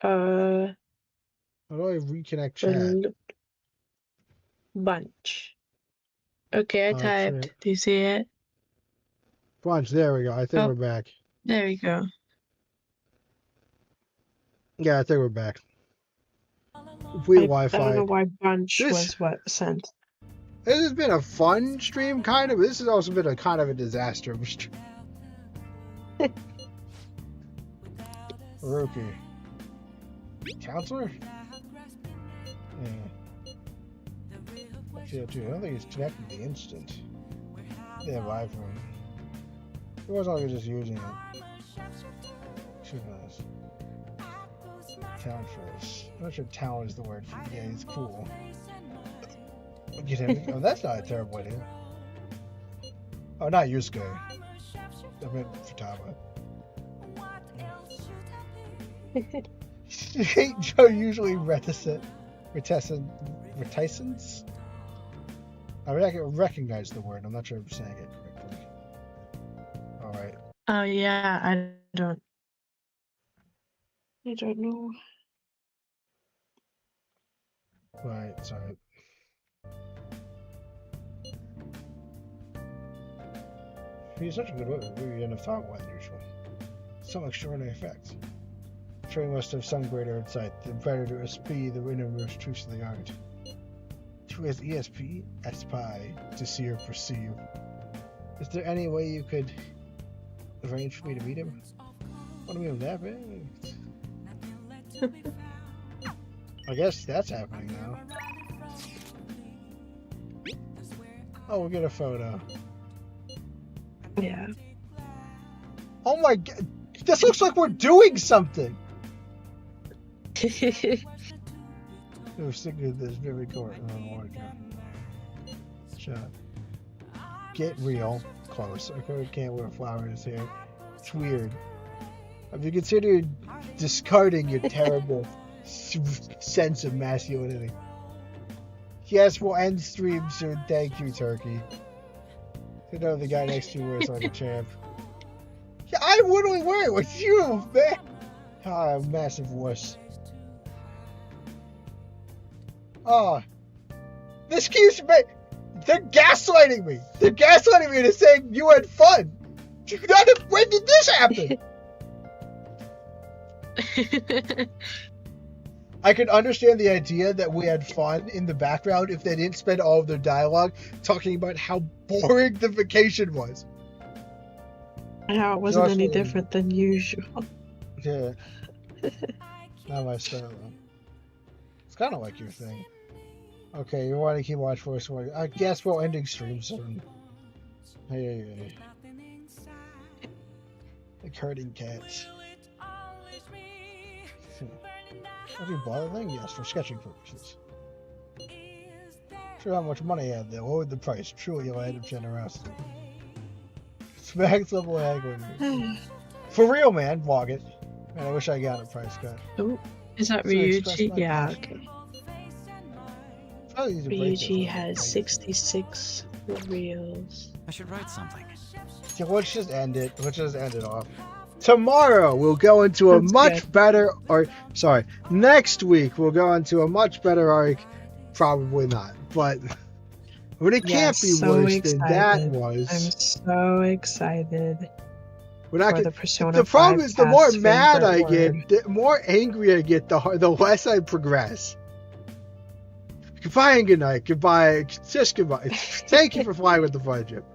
How do I reconnect chat? Bunch. Okay, I typed. Sure. Do you see it? Bunch. There we go. I think we're back. There you go. Yeah, I think we're back. Complete Wi-Fi. I don't know why bunch was what sent. This has been a fun stream, kind of. This has also been a kind of a disaster stream. Rookie. Counselor? Yeah. Yeah, dude, I don't think he's connected the instant. Yeah, live room. He wasn't like just using it. She knows. Talent first. I'm not sure talent is the word for it. Yeah, he's cool. Get him. Oh, that's not a terrible idea. Oh, not Yusuke. I meant Futaba. Ain't Joe usually reticent? Reticence? I recognize the word. I'm not sure if I'm saying it correctly. Alright. Oh yeah, I don't know. Right, sorry. He's such a good weapon. We wouldn't have thought one usual. Some extraordinary effects. Sure, he must have some greater insight. The predator is speed, the innermost truths of the art. Who has ESP? Espy, to see or perceive. Is there any way you could arrange for me to meet him? Want to meet him that bad? I guess that's happening now. Oh, we'll get a photo. Yeah. Oh my god! This looks like we're doing something! We're sticking with this very court. Shot. Get real. Close. Okay, can't wear a flower in his hair. It's weird. Have you considered discarding your terrible sense of masculinity? Yes, we'll end stream soon. Thank you, Turkey. You know the guy next to you wears like a champ. Yeah, I wouldn't wear it with you, man. Ah, massive wuss. Oh, this keeps me. They're gaslighting me. They're gaslighting me into saying you had fun. When did this happen? I could understand the idea that we had fun in the background if they didn't spend all of their dialogue talking about how boring the vacation was. How it wasn't any different than usual. Yeah. Not my style though. It's kind of like your thing. Okay, you want to keep watch for us? I guess we're ending stream soon. Hey. Like herding cats. Have you bought a thing? Yes, for sketching purposes. Sure how much money I had there. What would the price? Truly a land of generosity. Smacks level angling. For real, man. Vlog it. Man, I wish I got a price cut. Oh, is that Ryuji? Yeah, okay. Ryuji has 66 reels. I should write something. Yeah, let's just end it. Let's just end it off. Tomorrow we'll go into a much better arc. Sorry, next week we'll go into a much better arc. Probably not, but it can't be worse than that was. I'm so excited. We're not for gonna, the Persona the problem 5 is the more past mad I favorite get, the more angry I get, the less I progress. Goodbye and good night. Goodbye. Just goodbye. Thank you for flying with the Flightship.